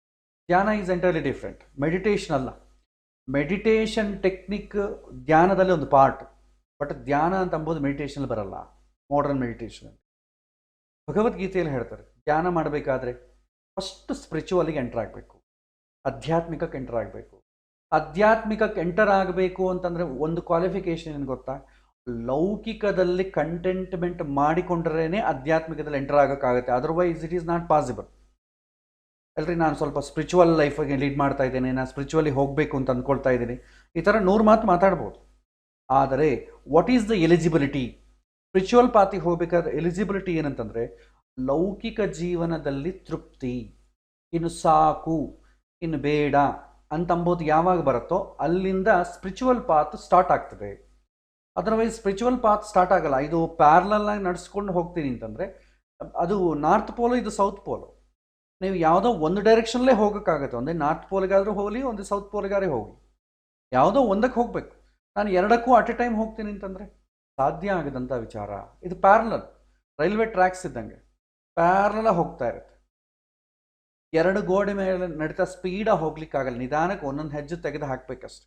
ಧ್ಯಾನ ಈಸ್ ಎಂಟೈರ್ಲಿ ಡಿಫ್ರೆಂಟ್, ಮೆಡಿಟೇಷನ್ ಅಲ್ಲ. ಮೆಡಿಟೇಷನ್ ಟೆಕ್ನಿಕ್ ಧ್ಯಾನದಲ್ಲಿ ಒಂದು ಪಾರ್ಟ್, ಬಟ್ ಧ್ಯಾನ ಅಂತ ಅಂಬೋದು ಮೆಡಿಟೇಷನಲ್ಲಿ ಬರಲ್ಲ. ಮಾಡರ್ನ್ ಮೆಡಿಟೇಷನ್ ಭಗವದ್ಗೀತೆಯಲ್ಲಿ ಹೇಳ್ತಾರೆ, ಧ್ಯಾನ ಮಾಡಬೇಕಾದ್ರೆ ಫಸ್ಟ್ ಸ್ಪಿರಿಚುವಲಿಗೆ ಎಂಟರ್ ಆಗಬೇಕು, ಆಧ್ಯಾತ್ಮಿಕಕ್ಕೆ ಎಂಟರ್ ಆಗಬೇಕು. ಆಧ್ಯಾತ್ಮಿಕಕ್ಕೆ ಎಂಟರ್ ಆಗಬೇಕು ಅಂತಂದರೆ ಒಂದು ಕ್ವಾಲಿಫಿಕೇಶನ್ ಏನು ಗೊತ್ತಾ, ಲೌಕಿಕದಲ್ಲಿ ಕಂಟೆಂಟ್ಮೆಂಟ್ ಮಾಡಿಕೊಂಡ್ರೇ ಆಧ್ಯಾತ್ಮಿಕದಲ್ಲಿ ಎಂಟರ್ ಆಗೋಕ್ಕಾಗುತ್ತೆ. Otherwise it is not possible. ಅಲ್ರಿ, ನಾನು ಸ್ವಲ್ಪ ಸ್ಪಿರಿಚುವಲ್ ಲೈಫಿಗೆ ಲೀಡ್ ಮಾಡ್ತಾ ಇದ್ದೇನೆ, ನಾನು ಸ್ಪಿರಿಚುವಲಿ ಹೋಗಬೇಕು ಅಂತ ಅಂದ್ಕೊಳ್ತಾ ಇದ್ದೀನಿ, ಈ ಥರ 100 ಮಾತು ಮಾತಾಡ್ಬೋದು. ಆದರೆ what is the eligibility? Spiritual ಪಾತಿಗೆ ಹೋಗಬೇಕಾದ್ರೆ ಎಲಿಜಿಬಿಲಿಟಿ ಏನಂತಂದರೆ ಲೌಕಿಕ ಜೀವನದಲ್ಲಿ ತೃಪ್ತಿ, ಇನ್ನು ಸಾಕು, ಇನ್ನು ಬೇಡ ಅಂತಂಬೋದು ಯಾವಾಗ ಬರುತ್ತೋ ಅಲ್ಲಿಂದ ಸ್ಪಿರಿಚುವಲ್ ಪಾತ್ ಸ್ಟಾರ್ಟ್ ಆಗ್ತದೆ. ಅದರ್ವೈಸ್ ಸ್ಪಿರಿಚುವಲ್ ಪಾತ್ ಸ್ಟಾರ್ಟ್ ಆಗಲ್ಲ. ಇದು ಪ್ಯಾರಲಲ್ ಆಗಿ ನಡೆಸ್ಕೊಂಡು ಹೋಗ್ತೀನಿ ಅಂತಂದರೆ ಅದು ನಾರ್ತ್ ಪೋಲು, ಇದು ಸೌತ್ ಪೋಲು. ನೀವು ಯಾವುದೋ ಒಂದು ಡೈರೆಕ್ಷನ್ಲೇ ಹೋಗೋಕ್ಕಾಗುತ್ತೆ. ಒಂದೇ ನಾರ್ತ್ ಪೋಲ್ಗಾದರೂ ಹೋಗಲಿ, ಒಂದು ಸೌತ್ ಪೋಲ್ಗಾರೇ ಹೋಗಲಿ, ಯಾವುದೋ ಒಂದಕ್ಕೆ ಹೋಗಬೇಕು. ನಾನು ಎರಡಕ್ಕೂ ಅಟ್ ಎ ಟೈಮ್ ಹೋಗ್ತೀನಿ ಅಂತಂದರೆ ಸಾಧ್ಯ ಆಗದಂಥ ವಿಚಾರ. ಇದು ಪ್ಯಾರಲಲ್, ರೈಲ್ವೆ ಟ್ರ್ಯಾಕ್ಸ್ ಇದ್ದಂಗೆ ಪ್ಯಾರಲ ಹೋಗ್ತಾ ಇರುತ್ತೆ. 2 ಗೋಡೆ ಮೇಲೆ ನಡೀತಾ ಸ್ಪೀಡಾಗಿ ಹೋಗ್ಲಿಕ್ಕಾಗಲ್ಲ, ನಿಧಾನಕ್ಕೆ ಒಂದೊಂದು ಹೆಜ್ಜೆ ತೆಗೆದು ಹಾಕಬೇಕಷ್ಟೆ.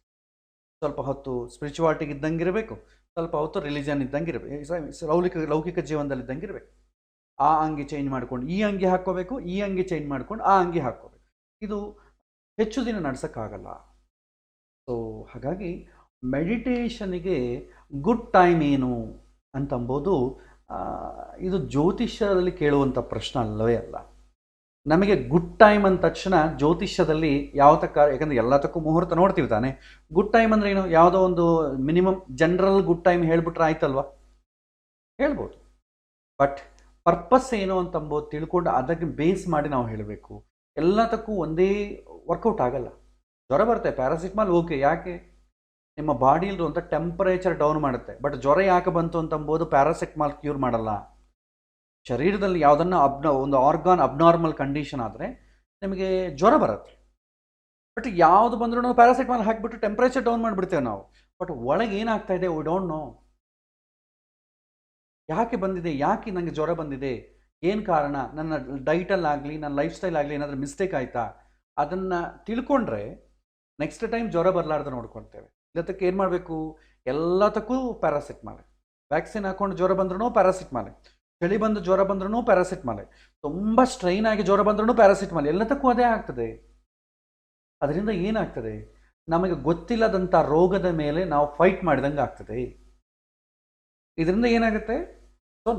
ಸ್ವಲ್ಪ ಹೊತ್ತು ಸ್ಪಿರಿಚುವಾಲಿಟಿಗೆ ಇದ್ದಂಗೆ ಇರಬೇಕು, ಸ್ವಲ್ಪ ಹೊತ್ತು ರಿಲಿಜನ್ ಇದ್ದಂಗೆ ಇರಬೇಕು, ಲೌಕಿಕ ಜೀವನದಲ್ಲಿ ಇದ್ದಂಗೆ ಇರಬೇಕು. ಆ ಅಂಗಿ ಚೇಂಜ್ ಮಾಡ್ಕೊಂಡು ಈ ಅಂಗಿ ಹಾಕ್ಕೋಬೇಕು, ಈ ಅಂಗಿ ಚೇಂಜ್ ಮಾಡ್ಕೊಂಡು ಆ ಅಂಗಿ ಹಾಕ್ಕೋಬೇಕು. ಇದು ಹೆಚ್ಚು ದಿನ ನಡೆಸೋಕ್ಕಾಗಲ್ಲ. ಸೊ ಹಾಗಾಗಿ ಮೆಡಿಟೇಷನಿಗೆ ಗುಡ್ ಟೈಮ್ ಏನು ಅಂತಂಬೋದು ಇದು ಜ್ಯೋತಿಷ್ಯದಲ್ಲಿ ಕೇಳುವಂಥ ಪ್ರಶ್ನೆ ಅಲ್ಲವೇ ಅಲ್ಲ. ನಮಗೆ ಗುಡ್ ಟೈಮ್ ಅಂದ ತಕ್ಷಣ ಜ್ಯೋತಿಷ್ಯದಲ್ಲಿ ಯಾಕಂದರೆ ಎಲ್ಲದಕ್ಕೂ ಮುಹೂರ್ತ ನೋಡ್ತೀವಿ ತಾನೆ. ಗುಡ್ ಟೈಮ್ ಅಂದರೆ ಏನು? ಯಾವುದೋ ಒಂದು ಮಿನಿಮಮ್ ಜನರಲ್ ಗುಡ್ ಟೈಮ್ ಹೇಳ್ಬಿಟ್ರೆ ಆಯ್ತಲ್ವ, ಹೇಳ್ಬೋದು. ಬಟ್ ಪರ್ಪಸ್ ಏನು ಅಂತಂಬೋದು ತಿಳ್ಕೊಂಡು ಅದಕ್ಕೆ ಬೇಸ್ ಮಾಡಿ ನಾವು ಹೇಳಬೇಕು. ಎಲ್ಲದಕ್ಕೂ ಒಂದೇ ವರ್ಕೌಟ್ ಆಗಲ್ಲ. ಜ್ವರ ಬರುತ್ತೆ, ಪ್ಯಾರಾಸಿಟಮಾಲ್ ಓಕೆ, ಯಾಕೆ? ನಿಮ್ಮ ಬಾಡಿಲಿರುವಂಥ ಟೆಂಪರೇಚರ್ ಡೌನ್ ಮಾಡುತ್ತೆ. ಬಟ್ ಜ್ವರ ಯಾಕೆ ಬಂತು ಅಂತಂಬೋದು ಪ್ಯಾರಾಸಿಟಮಾಲ್ ಕ್ಯೂರ್ ಮಾಡಲ್ಲ. ಶರೀರದಲ್ಲಿ ಯಾವುದನ್ನು ಒಂದು ಆರ್ಗಾನ್ ಅಬ್ನಾರ್ಮಲ್ ಕಂಡೀಷನ್ ಆದರೆ ನಿಮಗೆ ಜ್ವರ ಬರುತ್ತೆ. ಬಟ್ ಯಾವುದು ಬಂದರೂ ನಾವು ಪ್ಯಾರಾಸಿಟಮಾಲ್ ಹಾಕಿಬಿಟ್ಟು ಟೆಂಪರೇಚರ್ ಡೌನ್ ಮಾಡಿಬಿಡ್ತೇವೆ ನಾವು. ಬಟ್ ಒಳಗೆ ಏನಾಗ್ತಾ ಇದೆ ವಿ ಡೋಂಟ್ ನೋ. ಯಾಕೆ ಬಂದಿದೆ, ಯಾಕೆ ನನಗೆ ಜ್ವರ ಬಂದಿದೆ, ಏನು ಕಾರಣ, ನನ್ನ ಡೈಟಲ್ಲಾಗಲಿ ನನ್ನ ಲೈಫ್ ಸ್ಟೈಲ್ ಆಗಲಿ ಏನಾದರೂ ಮಿಸ್ಟೇಕ್ ಆಯಿತಾ, ಅದನ್ನು ತಿಳ್ಕೊಂಡ್ರೆ ನೆಕ್ಸ್ಟ್ ಟೈಮ್ ಜ್ವರ ಬರಲಾರ್ದು ನೋಡ್ಕೊಳ್ತೇವೆ. ಇದಕ್ಕೆ ಏನು ಮಾಡಬೇಕು? ಎಲ್ಲದಕ್ಕೂ ಪ್ಯಾರಾಸಿಟಮಾಲ್. ವ್ಯಾಕ್ಸಿನ್ ಹಾಕ್ಕೊಂಡು ಜ್ವರ ಬಂದ್ರೂ ಪ್ಯಾರಾಸಿಟಮಾಲ್, ಚಳಿ ಬಂದು ಜ್ವರ ಬಂದ್ರೂ ಪ್ಯಾರಾಸಿಟಮಾಲ್, ತುಂಬ ಸ್ಟ್ರೈನ್ ಆಗಿ ಜ್ವರ ಬಂದ್ರೂ ಪ್ಯಾರಾಸಿಟಮಾಲ್, ಎಲ್ಲದಕ್ಕೂ ಅದೇ ಆಗ್ತದೆ. ಅದರಿಂದ ಏನಾಗ್ತದೆ, ನಮಗೆ ಗೊತ್ತಿಲ್ಲದಂಥ ರೋಗದ ಮೇಲೆ ನಾವು ಫೈಟ್ ಮಾಡಿದಂಗೆ ಆಗ್ತದೆ. ಇದರಿಂದ ಏನಾಗುತ್ತೆ, ಸೊ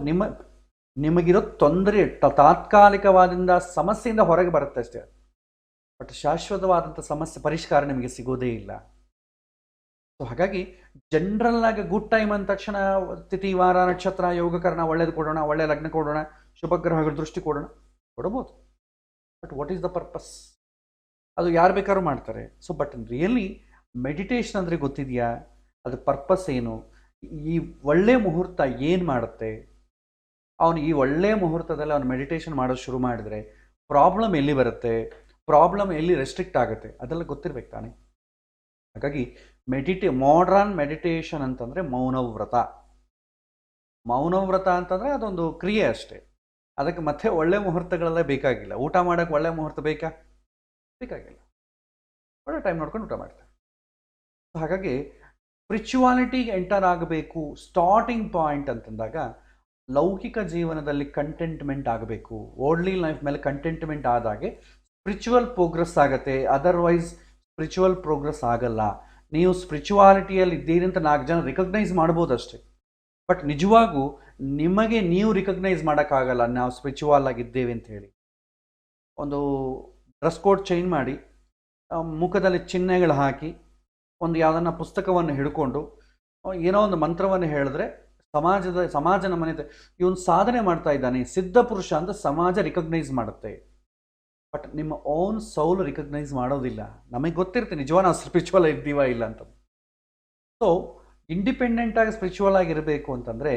ನಿಮಗಿರೋ ತೊಂದರೆ ತಾತ್ಕಾಲಿಕವಾದ ಸಮಸ್ಯೆಯಿಂದ ಹೊರಗೆ ಬರುತ್ತೆ ಅಷ್ಟೇ. ಬಟ್ ಶಾಶ್ವತವಾದಂಥ ಸಮಸ್ಯೆ ಪರಿಷ್ಕಾರ ನಿಮಗೆ ಸಿಗೋದೇ ಇಲ್ಲ. ಸೊ ಹಾಗಾಗಿ ಜನರಲ್ ಆಗಿ ಗುಡ್ ಟೈಮ್ ಅಂದ ತಕ್ಷಣ ತಿಥಿ ವಾರ ನಕ್ಷತ್ರ ಯೋಗಕರಣ ಒಳ್ಳೇದು ಕೊಡೋಣ, ಒಳ್ಳೆ ಲಗ್ನ ಕೊಡೋಣ, ಶುಭಗ್ರಹಗಳ ದೃಷ್ಟಿ ಕೊಡಬಹುದು. But what is the purpose? ಅದು ಯಾರು ಬೇಕಾದ್ರೂ ಮಾಡ್ತಾರೆ. ಸೊ ಬಟ್ ರಿಯಲಿ ಮೆಡಿಟೇಷನ್ ಅಂದರೆ ಗೊತ್ತಿದೆಯಾ? ಅದು ಪರ್ಪಸ್ ಏನು? ಈ ಒಳ್ಳೆ ಮುಹೂರ್ತ ಏನು ಮಾಡುತ್ತೆ, ಅವನು ಈ ಒಳ್ಳೆ ಮುಹೂರ್ತದಲ್ಲಿ ಅವನು ಮೆಡಿಟೇಷನ್ ಮಾಡೋದು ಶುರು ಮಾಡಿದರೆ ಪ್ರಾಬ್ಲಮ್ ಎಲ್ಲಿ ಬರುತ್ತೆ, ಪ್ರಾಬ್ಲಮ್ ಎಲ್ಲಿ ರೆಸ್ಟ್ರಿಕ್ಟ್ ಆಗುತ್ತೆ, ಅದೆಲ್ಲ ಗೊತ್ತಿರ್ಬೇಕು ತಾನೆ. ಹಾಗಾಗಿ ಮಾಡರ್ನ್ ಮೆಡಿಟೇಷನ್ ಅಂತಂದರೆ ಮೌನವ್ರತ. ಮೌನವ್ರತ ಅಂತಂದರೆ ಅದೊಂದು ಕ್ರಿಯೆ ಅಷ್ಟೇ. ಅದಕ್ಕೆ ಮತ್ತೆ ಒಳ್ಳೆ ಮುಹೂರ್ತಗಳೆಲ್ಲ ಬೇಕಾಗಿಲ್ಲ. ಊಟ ಮಾಡೋಕ್ಕೆ ಒಳ್ಳೆ ಮುಹೂರ್ತ ಬೇಕಾಗಿಲ್ಲ. ಒಳ್ಳೆ ಟೈಮ್ ನೋಡ್ಕೊಂಡು ಊಟ ಮಾಡ್ತಾರೆ. ಹಾಗಾಗಿ ಸ್ಪಿರಿಚುವಾಲಿಟಿಗೆ ಎಂಟರ್ ಆಗಬೇಕು ಸ್ಟಾರ್ಟಿಂಗ್ ಪಾಯಿಂಟ್ ಅಂತಂದಾಗ ಲೌಕಿಕ ಜೀವನದಲ್ಲಿ ಕಂಟೆಂಟ್ಮೆಂಟ್ ಆಗಬೇಕು. ವರ್ಲ್ಡ್ಲಿ ಲೈಫ್ ಮೇಲೆ ಕಂಟೆಂಟ್ಮೆಂಟ್ ಆದಾಗೆ ಸ್ಪಿರಿಚುವಲ್ ಪ್ರೋಗ್ರೆಸ್ ಆಗುತ್ತೆ. ಅದರ್ವೈಸ್ ಸ್ಪಿರಿಚುವಲ್ ಪ್ರೋಗ್ರೆಸ್ ಆಗಲ್ಲ. ನೀವು ಸ್ಪಿರಿಚುವಾಲಿಟಿಯಲ್ಲಿ ಇದ್ದೀರಿ ಅಂತ 4 ಜನ ರಿಕಗ್ನೈಸ್ ಮಾಡ್ಬೋದು ಅಷ್ಟೇ. ಬಟ್ ನಿಜವಾಗೂ ನಿಮಗೆ ನೀವು ರಿಕಗ್ನೈಸ್ ಮಾಡೋಕ್ಕಾಗಲ್ಲ ನಾವು ಸ್ಪಿರಿಚುವಲ್ ಆಗಿದ್ದೇವೆ ಅಂತ ಹೇಳಿ. ಒಂದು ಡ್ರೆಸ್ ಕೋಡ್ ಚೇಂಜ್ ಮಾಡಿ, ಮುಖದಲ್ಲಿ ಚಿಹ್ನೆಗಳು ಹಾಕಿ, ಒಂದು ಯಾವುದನ್ನ ಪುಸ್ತಕವನ್ನು ಹಿಡ್ಕೊಂಡು ಏನೋ ಒಂದು ಮಂತ್ರವನ್ನು ಹೇಳಿದ್ರೆ ಸಮಾಜ ನಮ್ಮನೆ ಇವನು ಸಾಧನೆ ಮಾಡ್ತಾ ಇದ್ದಾನೆ, ಸಿದ್ಧ ಪುರುಷ ಅಂತ ಸಮಾಜ ರಿಕಗ್ನೈಸ್ ಮಾಡುತ್ತೆ. ಬಟ್ ನಿಮ್ಮ ಓನ್ ಸೌಲ್ ರಿಕಗ್ನೈಸ್ ಮಾಡೋದಿಲ್ಲ. ನಮಗೆ ಗೊತ್ತಿರುತ್ತೆ ನಿಜವಾಗ ನಾವು ಸ್ಪಿರಿಚುವಲ್ ಇದ್ದೀವಾ ಇಲ್ಲ ಅಂತ. ಸೊ ಇಂಡಿಪೆಂಡೆಂಟಾಗಿ ಸ್ಪಿರಿಚುವಲ್ ಆಗಿರಬೇಕು ಅಂತಂದರೆ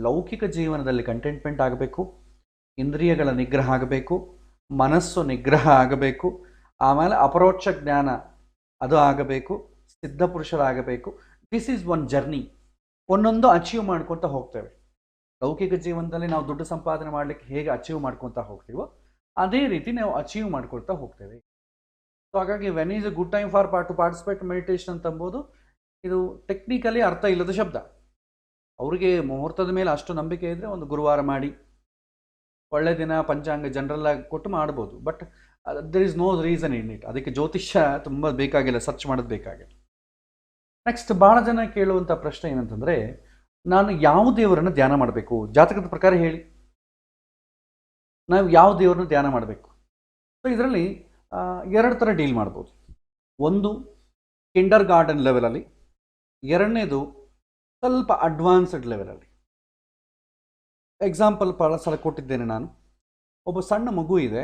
ಲೌಕಿಕ ಜೀವನದಲ್ಲಿ ಕಂಟೆಂಟ್ಮೆಂಟ್ ಆಗಬೇಕು, ಇಂದ್ರಿಯಗಳ ನಿಗ್ರಹ ಆಗಬೇಕು, ಮನಸ್ಸು ನಿಗ್ರಹ ಆಗಬೇಕು, ಆಮೇಲೆ ಅಪರೋಕ್ಷ ಜ್ಞಾನ ಅದು ಆಗಬೇಕು, ಸಿದ್ಧ ಪುರುಷರಾಗಬೇಕು. This is one journey. ಒಂದೊಂದು ಅಚೀವ್ ಮಾಡ್ಕೊತ ಹೋಗ್ತೇವೆ. ಲೌಕಿಕ ಜೀವನದಲ್ಲಿ ನಾವು ದುಡ್ಡು ಸಂಪಾದನೆ ಮಾಡಲಿಕ್ಕೆ ಹೇಗೆ ಅಚೀವ್ ಮಾಡ್ಕೊತಾ ಹೋಗ್ತೀವೋ ಅದೇ ರೀತಿ ನಾವು ಅಚೀವ್ ಮಾಡ್ಕೊಳ್ತಾ ಹೋಗ್ತೇವೆ. ಸೊ ಹಾಗಾಗಿ when is a good time for to participate meditation ಅಂತಂಬೋದು ಇದು ಟೆಕ್ನಿಕಲಿ ಅರ್ಥ ಇಲ್ಲದ ಶಬ್ದ. ಅವರಿಗೆ ಮುಹೂರ್ತದ ಮೇಲೆ ಅಷ್ಟು ನಂಬಿಕೆ ಇದ್ದರೆ ಒಂದು ಗುರುವಾರ ಮಾಡಿ, ಒಳ್ಳೆ ದಿನ ಪಂಚಾಂಗ ಜನರಲ್ ಆಗಿ ಕೊಟ್ಟು ಮಾಡ್ಬೋದು. But there is no reason in it. ಅದಕ್ಕೆ ಜ್ಯೋತಿಷ್ಯ ತುಂಬ ಬೇಕಾಗಿಲ್ಲ, ಸರ್ಚ್ ಮಾಡೋದು ಬೇಕಾಗಿಲ್ಲ. ನೆಕ್ಸ್ಟ್ ಭಾಳ ಜನ ಕೇಳುವಂಥ ಪ್ರಶ್ನೆ ಏನಂತಂದರೆ, ನಾನು ಯಾವ ದೇವರನ್ನು ಧ್ಯಾನ ಮಾಡಬೇಕು? ಜಾತಕದ ಪ್ರಕಾರ ಹೇಳಿ, ನಾವು ಯಾವ ದೇವರನ್ನು ಧ್ಯಾನ ಮಾಡಬೇಕು? ಸೊ ಇದರಲ್ಲಿ 2 ಥರ ಡೀಲ್ ಮಾಡ್ಬೋದು. ಒಂದು ಕಿಂಡರ್ ಗಾರ್ಡನ್ ಲೆವೆಲಲ್ಲಿ, ಎರಡನೇದು ಸ್ವಲ್ಪ ಅಡ್ವಾನ್ಸ್ಡ್ ಲೆವೆಲಲ್ಲಿ. ಎಕ್ಸಾಂಪಲ್ ಭಾಳ ಸಲ ಕೊಟ್ಟಿದ್ದೇನೆ ನಾನು. ಒಬ್ಬ ಸಣ್ಣ ಮಗು ಇದೆ,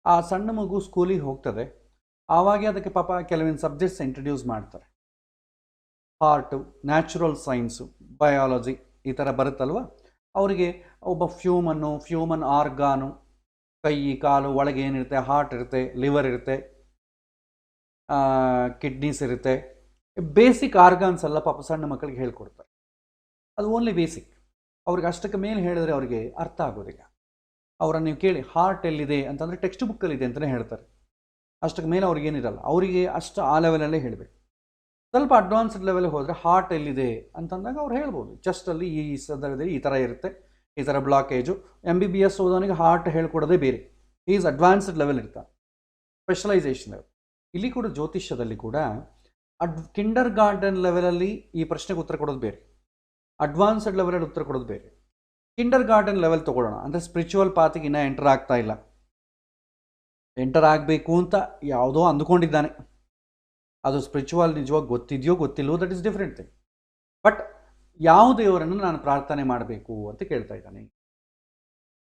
ಆ ಸಣ್ಣ ಮಗು ಸ್ಕೂಲಿಗೆ ಹೋಗ್ತದೆ. ಆವಾಗ ಅದಕ್ಕೆ ಪಾಪ ಕೆಲವೊಂದು ಸಬ್ಜೆಕ್ಟ್ಸ್ ಇಂಟ್ರಡ್ಯೂಸ್ ಮಾಡ್ತಾರೆ. ಆರ್ಟು, ನ್ಯಾಚುರಲ್ ಸೈನ್ಸು, ಬಯಾಲಜಿ ಈ ಥರ ಬರುತ್ತಲ್ವ. ಅವರಿಗೆ ಒಬ್ಬ ಫ್ಯೂಮನ್ ಆರ್ಗಾನು, ಕೈ ಕಾಲು ಒಳಗೆ ಏನಿರುತ್ತೆ, ಹಾರ್ಟ್ ಇರುತ್ತೆ, ಲಿವರ್ ಇರುತ್ತೆ, ಕಿಡ್ನೀಸ್ ಇರುತ್ತೆ. ಬೇಸಿಕ್ ಆರ್ಗಾನ್ಸ್ ಎಲ್ಲ ಪಾಪ ಸಣ್ಣ ಮಕ್ಕಳಿಗೆ ಹೇಳ್ಕೊಡ್ತಾರೆ. ಅದು ಓನ್ಲಿ ಬೇಸಿಕ್. ಅವ್ರಿಗೆ ಅಷ್ಟಕ್ಕೆ ಮೇಲೆ ಹೇಳಿದ್ರೆ ಅವರಿಗೆ ಅರ್ಥ ಆಗೋದಿಲ್ಲ. ಅವರನ್ನು ನೀವು ಕೇಳಿ ಹಾರ್ಟ್ ಎಲ್ಲಿದೆ ಅಂತಂದರೆ ಟೆಕ್ಸ್ಟ್ ಬುಕ್ಕಲ್ಲಿದೆ ಅಂತಲೇ ಹೇಳ್ತಾರೆ. ಅಷ್ಟಕ್ಕೆ ಮೇಲೆ ಅವ್ರಿಗೆ ಏನಿರಲ್ಲ, ಅವರಿಗೆ ಅಷ್ಟು ಆ ಲೆವೆಲಲ್ಲೇ ಹೇಳಬೇಕು. ಸ್ವಲ್ಪ ಅಡ್ವಾನ್ಸ್ಡ್ ಲೆವೆಲ್ಗೆ ಹೋದರೆ ಹಾರ್ಟ್ ಎಲ್ಲಿದೆ ಅಂತಂದಾಗ ಅವ್ರು ಹೇಳ್ಬೋದು, ಚೆಸ್ಟಲ್ಲಿ ಈ ಸಂದರ್ಭದಲ್ಲಿ ಈ ಥರ ಇರುತ್ತೆ, ಈ ಥರ ಬ್ಲಾಕೇಜು. MBBS ಓದೋನಿಗೆ ಹಾರ್ಟ್ ಹೇಳ್ಕೊಡೋದೇ ಬೇರೆ. ಈಸ್ ಅಡ್ವಾನ್ಸ್ಡ್ ಲೆವೆಲ್ ಇರ್ತಾರೆ, ಸ್ಪೆಷಲೈಸೇಷನ್ ಲೆವೆಲ್. ಇಲ್ಲಿ ಕೂಡ ಜ್ಯೋತಿಷ್ಯದಲ್ಲಿ ಕೂಡ ಕಿಂಡರ್ ಗಾರ್ಡನ್ ಲೆವೆಲಲ್ಲಿ ಈ ಪ್ರಶ್ನೆಗೆ ಉತ್ತರ ಕೊಡೋದು ಬೇರೆ, ಅಡ್ವಾನ್ಸ್ಡ್ ಲೆವೆಲಲ್ಲಿ ಉತ್ತರ ಕೊಡೋದು ಬೇರೆ. ಕಿಂಡರ್ ಗಾರ್ಡನ್ ಲೆವೆಲ್ ತೊಗೊಳ್ಳೋಣ ಅಂದರೆ ಸ್ಪಿರಿಚುವಲ್ ಪಾತಿಗೆ ಇನ್ನೂ ಎಂಟರ್ ಆಗ್ತಾ ಇಲ್ಲ, ಎಂಟರ್ ಆಗಬೇಕು ಅಂತ ಯಾವುದೋ ಅಂದುಕೊಂಡಿದ್ದಾನೆ. ಅದು ಸ್ಪಿರಿಚುವಲ್ ನಿಜವಾಗಿ ಗೊತ್ತಿದೆಯೋ ಗೊತ್ತಿಲ್ಲವೋ, that is different thing. But ಯಾವ ದೇವರನ್ನು ನಾನು ಪ್ರಾರ್ಥನೆ ಮಾಡಬೇಕು ಅಂತ ಕೇಳ್ತಾ ಇದ್ದಾನೆ.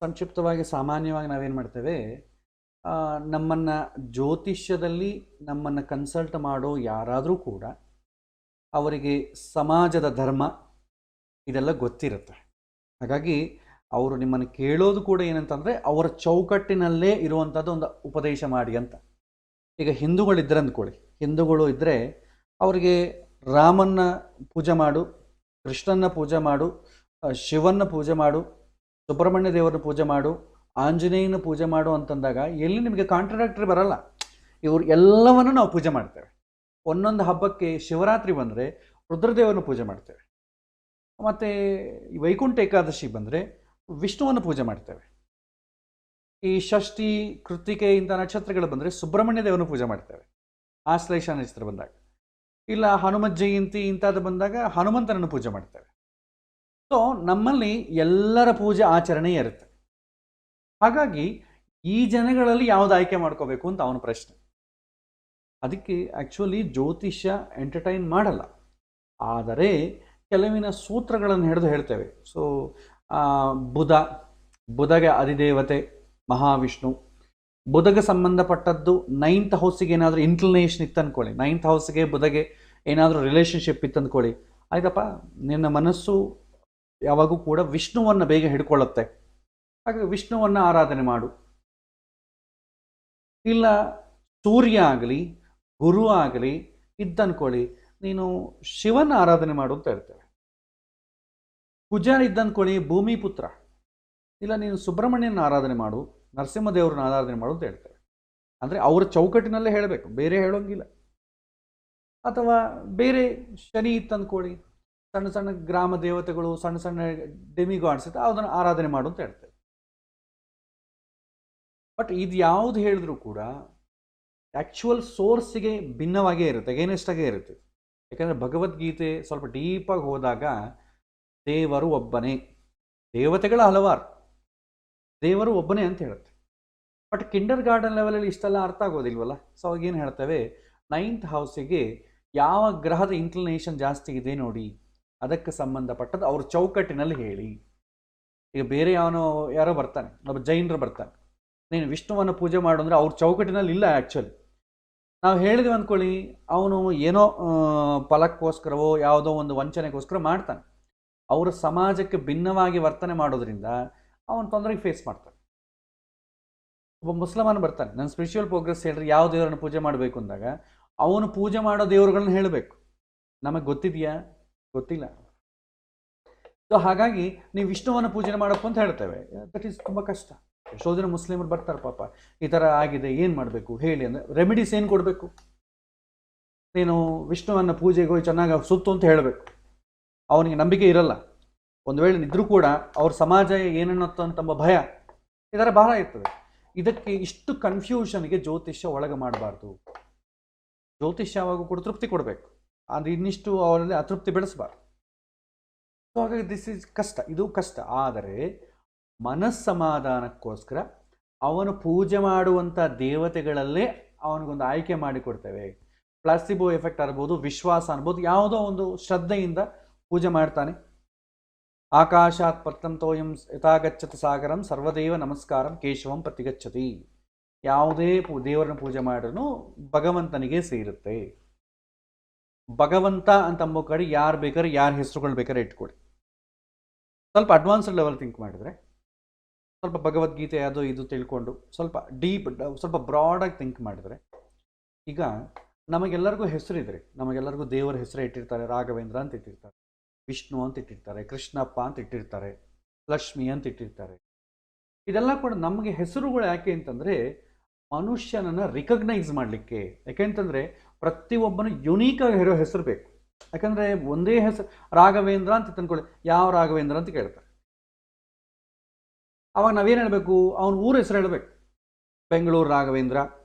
ಸಂಕ್ಷಿಪ್ತವಾಗಿ ಸಾಮಾನ್ಯವಾಗಿ ನಾವೇನು ಮಾಡ್ತೇವೆ, ನಮ್ಮನ್ನು ಜ್ಯೋತಿಷ್ಯದಲ್ಲಿ ನಮ್ಮನ್ನು ಕನ್ಸಲ್ಟ್ ಮಾಡೋ ಯಾರಾದರೂ ಕೂಡ ಅವರಿಗೆ ಸಮಾಜದ ಧರ್ಮ ಇದೆಲ್ಲ ಗೊತ್ತಿರುತ್ತೆ. ಹಾಗಾಗಿ ಅವರು ನಿಮ್ಮನ್ನು ಕೇಳೋದು ಕೂಡ ಏನಂತಂದರೆ ಅವರ ಚೌಕಟ್ಟಿನಲ್ಲೇ ಇರುವಂಥದ್ದು ಒಂದು ಉಪದೇಶ ಮಾಡಿ ಅಂತ. ಈಗ ಹಿಂದೂಗಳಿದ್ದರೆ ಅಂದ್ಕೊಳ್ಳಿ, ಹಿಂದೂಗಳು ಇದ್ದರೆ ಅವರಿಗೆ ರಾಮನ್ನ ಪೂಜೆ ಮಾಡು, ಕೃಷ್ಣನ ಪೂಜೆ ಮಾಡು, ಶಿವನ ಪೂಜೆ ಮಾಡು, ಸುಬ್ರಹ್ಮಣ್ಯ ದೇವರನ್ನ ಪೂಜೆ ಮಾಡು, ಆಂಜನೇಯನ ಪೂಜೆ ಮಾಡು ಅಂತಂದಾಗ ಎಲ್ಲಿ ನಿಮಗೆ ಕಾಂಟ್ರಡಕ್ಟರಿ ಬರಲ್ಲ. ಇವರು ಎಲ್ಲವನ್ನು ನಾವು ಪೂಜೆ ಮಾಡ್ತೇವೆ. ಒಂದೊಂದು ಹಬ್ಬಕ್ಕೆ ಶಿವರಾತ್ರಿ ಬಂದರೆ ರುದ್ರದೇವರನ್ನು ಪೂಜೆ ಮಾಡ್ತೇವೆ, ಮತ್ತು ವೈಕುಂಠ ಏಕಾದಶಿ ಬಂದರೆ ವಿಷ್ಣುವನ್ನು ಪೂಜೆ ಮಾಡ್ತೇವೆ. ಈ ಷಷ್ಠಿ ಕೃತಿಕೆ ಇಂಥ ನಕ್ಷತ್ರಗಳು ಬಂದರೆ ಸುಬ್ರಹ್ಮಣ್ಯ ದೇವರನ್ನು ಪೂಜೆ ಮಾಡ್ತೇವೆ, ಆಶ್ಲೇಷ ನಕ್ಷತ್ರ ಬಂದಾಗ. ಇಲ್ಲ ಹನುಮತ್ ಜಯಂತಿ ಇಂಥದ್ದು ಬಂದಾಗ ಹನುಮಂತನನ್ನು ಪೂಜೆ ಮಾಡ್ತೇವೆ. ಸೊ ನಮ್ಮಲ್ಲಿ ಎಲ್ಲರ ಪೂಜೆ ಆಚರಣೆ ಇರುತ್ತೆ. ಹಾಗಾಗಿ ಈ ಜನಗಳಲ್ಲಿ ಯಾವುದು ಆಯ್ಕೆ ಮಾಡ್ಕೋಬೇಕು ಅಂತ ಅವನ ಪ್ರಶ್ನೆ. ಅದಕ್ಕೆ ಆ್ಯಕ್ಚುಲಿ ಜ್ಯೋತಿಷ್ಯ ಎಂಟರ್ಟೈನ್ ಮಾಡಲ್ಲ, ಆದರೆ ಕೆಲವಿನ ಸೂತ್ರಗಳನ್ನು ಹಿಡಿದು ಹೇಳ್ತೇವೆ. ಸೊ ಬುಧಗೆ ಅಧಿದೇವತೆ ಮಹಾವಿಷ್ಣು. ಬುಧಗೆ ಸಂಬಂಧಪಟ್ಟದ್ದು 9th ಹೌಸಿಗೆ ಏನಾದರೂ ಇನ್ಕ್ಲಿನೇಷನ್ ಇತ್ತು ಅಂದ್ಕೊಳ್ಳಿ, 9th ಹೌಸ್ಗೆ ಬುಧಗೆ ಏನಾದರೂ ರಿಲೇಷನ್ಶಿಪ್ ಇತ್ತು ಅಂದ್ಕೊಳ್ಳಿ, ಆಯ್ತಪ್ಪ, ನಿನ್ನ ಮನಸ್ಸು ಯಾವಾಗೂ ಕೂಡ ವಿಷ್ಣುವನ್ನು ಬೇಗ ಹಿಡ್ಕೊಳ್ಳುತ್ತೆ, ಹಾಗಾಗಿ ವಿಷ್ಣುವನ್ನು ಆರಾಧನೆ ಮಾಡು. ಇಲ್ಲ ಸೂರ್ಯ ಆಗಲಿ ಗುರು ಆಗಲಿ ಇದ್ದನ್ಕೊಳ್ಳಿ, ನೀನು ಶಿವನ ಆರಾಧನೆ ಮಾಡು ಅಂತ ಹೇಳ್ತೇವೆ. ಕುಜ ಇದ್ದನ್ಕೊಳ್ಳಿ ಭೂಮಿ ಪುತ್ರ, ಇಲ್ಲ ನೀನು ಸುಬ್ರಹ್ಮಣ್ಯನ ಆರಾಧನೆ ಮಾಡು, ನರಸಿಂಹದೇವ್ರನ್ನ ಆರಾಧನೆ ಮಾಡು ಅಂತ ಹೇಳ್ತೇವೆ. ಅಂದರೆ ಅವರ ಚೌಕಟ್ಟಿನಲ್ಲೇ ಹೇಳಬೇಕು, ಬೇರೆ ಹೇಳೋಂಗಿಲ್ಲ. ಅಥವಾ ಬೇರೆ ಶನಿ ಇತ್ತಂದ್ಕೊಳ್ಳಿ, ಸಣ್ಣ ಸಣ್ಣ ಗ್ರಾಮ ದೇವತೆಗಳು, ಸಣ್ಣ ಸಣ್ಣ ಡೆಮಿಗಾಡ್ಸ್ ಇತ್ತು, ಅದನ್ನು ಆರಾಧನೆ ಮಾಡು ಅಂತ ಹೇಳ್ತೇವೆ. ಬಟ್ ಇದು ಯಾವುದು ಹೇಳಿದ್ರು ಕೂಡ ಆ್ಯಕ್ಚುಯಲ್ ಸೋರ್ಸಿಗೆ ಭಿನ್ನವಾಗೇ ಇರುತ್ತೆ, ಅಗೇನೆಸ್ಟಾಗೇ ಇರುತ್ತೆ. ಯಾಕಂದರೆ ಭಗವದ್ಗೀತೆ ಸ್ವಲ್ಪ ಡೀಪಾಗಿ ಹೋದಾಗ ದೇವರು ಒಬ್ಬನೇ, ದೇವತೆಗಳ ಹಲವಾರು, ದೇವರು ಒಬ್ಬನೇ ಅಂತ ಹೇಳುತ್ತೆ. ಬಟ್ ಕಿಂಡರ್ ಗಾರ್ಡನ್ ಲೆವೆಲಲ್ಲಿ ಇಷ್ಟೆಲ್ಲ ಅರ್ಥ ಆಗೋದಿಲ್ವಲ್ಲ. ಸೊ ಅವಾಗ ಏನು ಹೇಳ್ತೇವೆ, 9th ಹೌಸಿಗೆ ಯಾವ ಗ್ರಹದ ಇನ್ಕ್ಲಿನೇಷನ್ ಜಾಸ್ತಿ ಇದೆ ನೋಡಿ, ಅದಕ್ಕೆ ಸಂಬಂಧಪಟ್ಟದ್ದು ಅವ್ರ ಚೌಕಟ್ಟಿನಲ್ಲಿ ಹೇಳಿ. ಈಗ ಬೇರೆ ಯಾರೋ ಬರ್ತಾನೆ, ಒಬ್ಬ ಜೈನರು ಬರ್ತಾನೆ, ನೀನು ವಿಷ್ಣುವನ್ನು ಪೂಜೆ ಮಾಡು ಅಂದರೆ ಅವ್ರ ಚೌಕಟ್ಟಿನಲ್ಲಿ ಇಲ್ಲ. ಆ್ಯಕ್ಚುಲಿ ನಾವು ಹೇಳಿದ್ವಿ ಅಂದ್ಕೊಳ್ಳಿ, ಅವನು ಏನೋ ಫಲಕ್ಕೋಸ್ಕರವೋ ಯಾವುದೋ ಒಂದು ವಂಚನೆಗೋಸ್ಕರ ಮಾಡ್ತಾನೆ. ಅವರ ಸಮಾಜಕ್ಕೆ ಭಿನ್ನವಾಗಿ ವರ್ತನೆ ಮಾಡೋದ್ರಿಂದ ಅವನು ತೊಂದರೆಗೆ ಫೇಸ್ ಮಾಡ್ತಾನೆ. ಒಬ್ಬ ಮುಸ್ಲಮಾನ ಬರ್ತಾನೆ, ನನ್ನ ಸ್ಪಿರಿಚುವಲ್ ಪ್ರೋಗ್ರೆಸ್ ಹೇಳ್ರಿ ಯಾವ ದೇವರನ್ನು ಪೂಜೆ ಮಾಡಬೇಕು ಅಂದಾಗ ಅವನು ಪೂಜೆ ಮಾಡೋ ದೇವರುಗಳನ್ನ ಹೇಳಬೇಕು. ನಮಗೆ ಗೊತ್ತಿದೆಯಾ? ಗೊತ್ತಿಲ್ಲ. ಸೊ ಹಾಗಾಗಿ ನೀವು ವಿಷ್ಣುವನ್ನು ಪೂಜೆ ಮಾಡಬೇಕು ಅಂತ ಹೇಳ್ತೇವೆ. ದಟ್ ಈಸ್ ತುಂಬ ಕಷ್ಟ. ಎಷ್ಟೋ ಜನ ಮುಸ್ಲಿಮರು ಬರ್ತಾರೆ, ಪಾಪ ಈ ಥರ ಆಗಿದೆ, ಏನು ಮಾಡಬೇಕು ಹೇಳಿ ಅಂದರೆ ರೆಮಿಡೀಸ್ ಏನು ಕೊಡಬೇಕು? ನೀನು ವಿಷ್ಣುವನ್ನು ಪೂಜೆಗೆ ಹೋಗಿ ಚೆನ್ನಾಗಿ ಸುತ್ತು ಅಂತ ಹೇಳಬೇಕು. ಅವನಿಗೆ ನಂಬಿಕೆ ಇರಲ್ಲ. ಒಂದು ವೇಳೆ ಇದ್ರೂ ಕೂಡ ಅವ್ರ ಸಮಾಜ ಏನನ್ನತ್ತೋ ಅಂತಂಬ ಭಯ, ಇದರ ಬಹಳ ಇರ್ತದೆ. ಇದಕ್ಕೆ ಇಷ್ಟು ಕನ್ಫ್ಯೂಷನ್ಗೆ ಜ್ಯೋತಿಷ್ಯ ಒಳಗೆ ಮಾಡಬಾರ್ದು. ಜ್ಯೋತಿಷ್ಯ ಯಾವಾಗ ಕೂಡ ತೃಪ್ತಿ ಕೊಡಬೇಕು, ಅದು ಇನ್ನಿಷ್ಟು ಅವರಲ್ಲಿ ಅತೃಪ್ತಿ ಬೆಳೆಸಬಾರ್ದು. ಸೊ ಹಾಗಾಗಿ ದಿಸ್ ಈಸ್ ಕಷ್ಟ, ಇದು ಕಷ್ಟ. ಆದರೆ ಮನಸ್ಸಮಾಧಾನಕ್ಕೋಸ್ಕರ ಅವನು ಪೂಜೆ ಮಾಡುವಂಥ ದೇವತೆಗಳಲ್ಲೇ ಅವನಿಗೊಂದು ಆಯ್ಕೆ ಮಾಡಿಕೊಡ್ತೇವೆ. ಪ್ಲಾಸಿಬೋ ಎಫೆಕ್ಟ್ ಅನ್ಬೋದು, ವಿಶ್ವಾಸ ಅನ್ಬೋದು, ಯಾವುದೋ ಒಂದು ಶ್ರದ್ಧೆಯಿಂದ ಪೂಜೆ ಮಾಡ್ತಾನೆ. ಆಕಾಶಾತ್ ಪರ್ತಂತೋಯಂ ಯಥಾಗಚ್ಚತಿ ಸಾಗರಂ ಸರ್ವದೇವ ನಮಸ್ಕಾರಂ ಕೇಶವಂ ಪ್ರತಿಗಚ್ಚತಿ. ಯಾವುದೇ ದೇವರನ್ನ ಪೂಜೆ ಮಾಡಿದ್ರೂ ಭಗವಂತನಿಗೆ ಸೇರುತ್ತೆ. ಭಗವಂತ ಅಂತಂಬೋ ಕಡೆ ಯಾರು ಬೇಕಾದ್ರೆ ಯಾರ ಹೆಸರುಗಳು ಬೇಕಾದ್ರೆ ಇಟ್ಕೊಡಿ. ಸ್ವಲ್ಪ ಅಡ್ವಾನ್ಸ್ಡ್ ಲೆವೆಲ್ ಥಿಂಕ್ ಮಾಡಿದರೆ, ಸ್ವಲ್ಪ ಭಗವದ್ಗೀತೆ ಅದು ಇದು ತಿಳ್ಕೊಂಡು ಸ್ವಲ್ಪ ಡೀಪ್, ಸ್ವಲ್ಪ ಬ್ರಾಡಾಗಿ ಥಿಂಕ್ ಮಾಡಿದರೆ, ಈಗ ನಮಗೆಲ್ಲರಿಗೂ ಹೆಸರಿದ್ರೆ, ನಮಗೆಲ್ಲರಿಗೂ ದೇವರ ಹೆಸರು ಇಟ್ಟಿರ್ತಾರೆ. ರಾಘವೇಂದ್ರ ಅಂತ ಇಟ್ಟಿರ್ತಾರೆ, ವಿಷ್ಣು ಅಂತ ಇಟ್ಟಿರ್ತಾರೆ, ಕೃಷ್ಣಪ್ಪ ಅಂತ ಇಟ್ಟಿರ್ತಾರೆ, ಲಕ್ಷ್ಮಿ ಅಂತ ಇಟ್ಟಿರ್ತಾರೆ. ಇದೆಲ್ಲ ಕೂಡ ನಮಗೆ ಹೆಸರುಗಳು ಯಾಕೆ ಅಂತಂದರೆ ಮನುಷ್ಯನನ್ನು ರಿಕಗ್ನೈಸ್ ಮಾಡಲಿಕ್ಕೆ. ಯಾಕೆಂತಂದರೆ ಪ್ರತಿಯೊಬ್ಬನು ಯುನೀಕಾಗಿ ಇರೋ ಹೆಸರು ಬೇಕು. ಯಾಕಂದರೆ ಒಂದೇ ಹೆಸರು ರಾಘವೇಂದ್ರ ಅಂತ ತಂದ್ಕೊಳ್ಳಿ, ಯಾವ ರಾಘವೇಂದ್ರ ಅಂತ ಕೇಳ್ತಾರೆ. ಅವಾಗ ನಾವೇನು ಹೇಳಬೇಕು? ಅವನ ಊರ ಹೆಸರು ಹೇಳಬೇಕು. ಬೆಂಗಳೂರು ರಾಘವೇಂದ್ರ,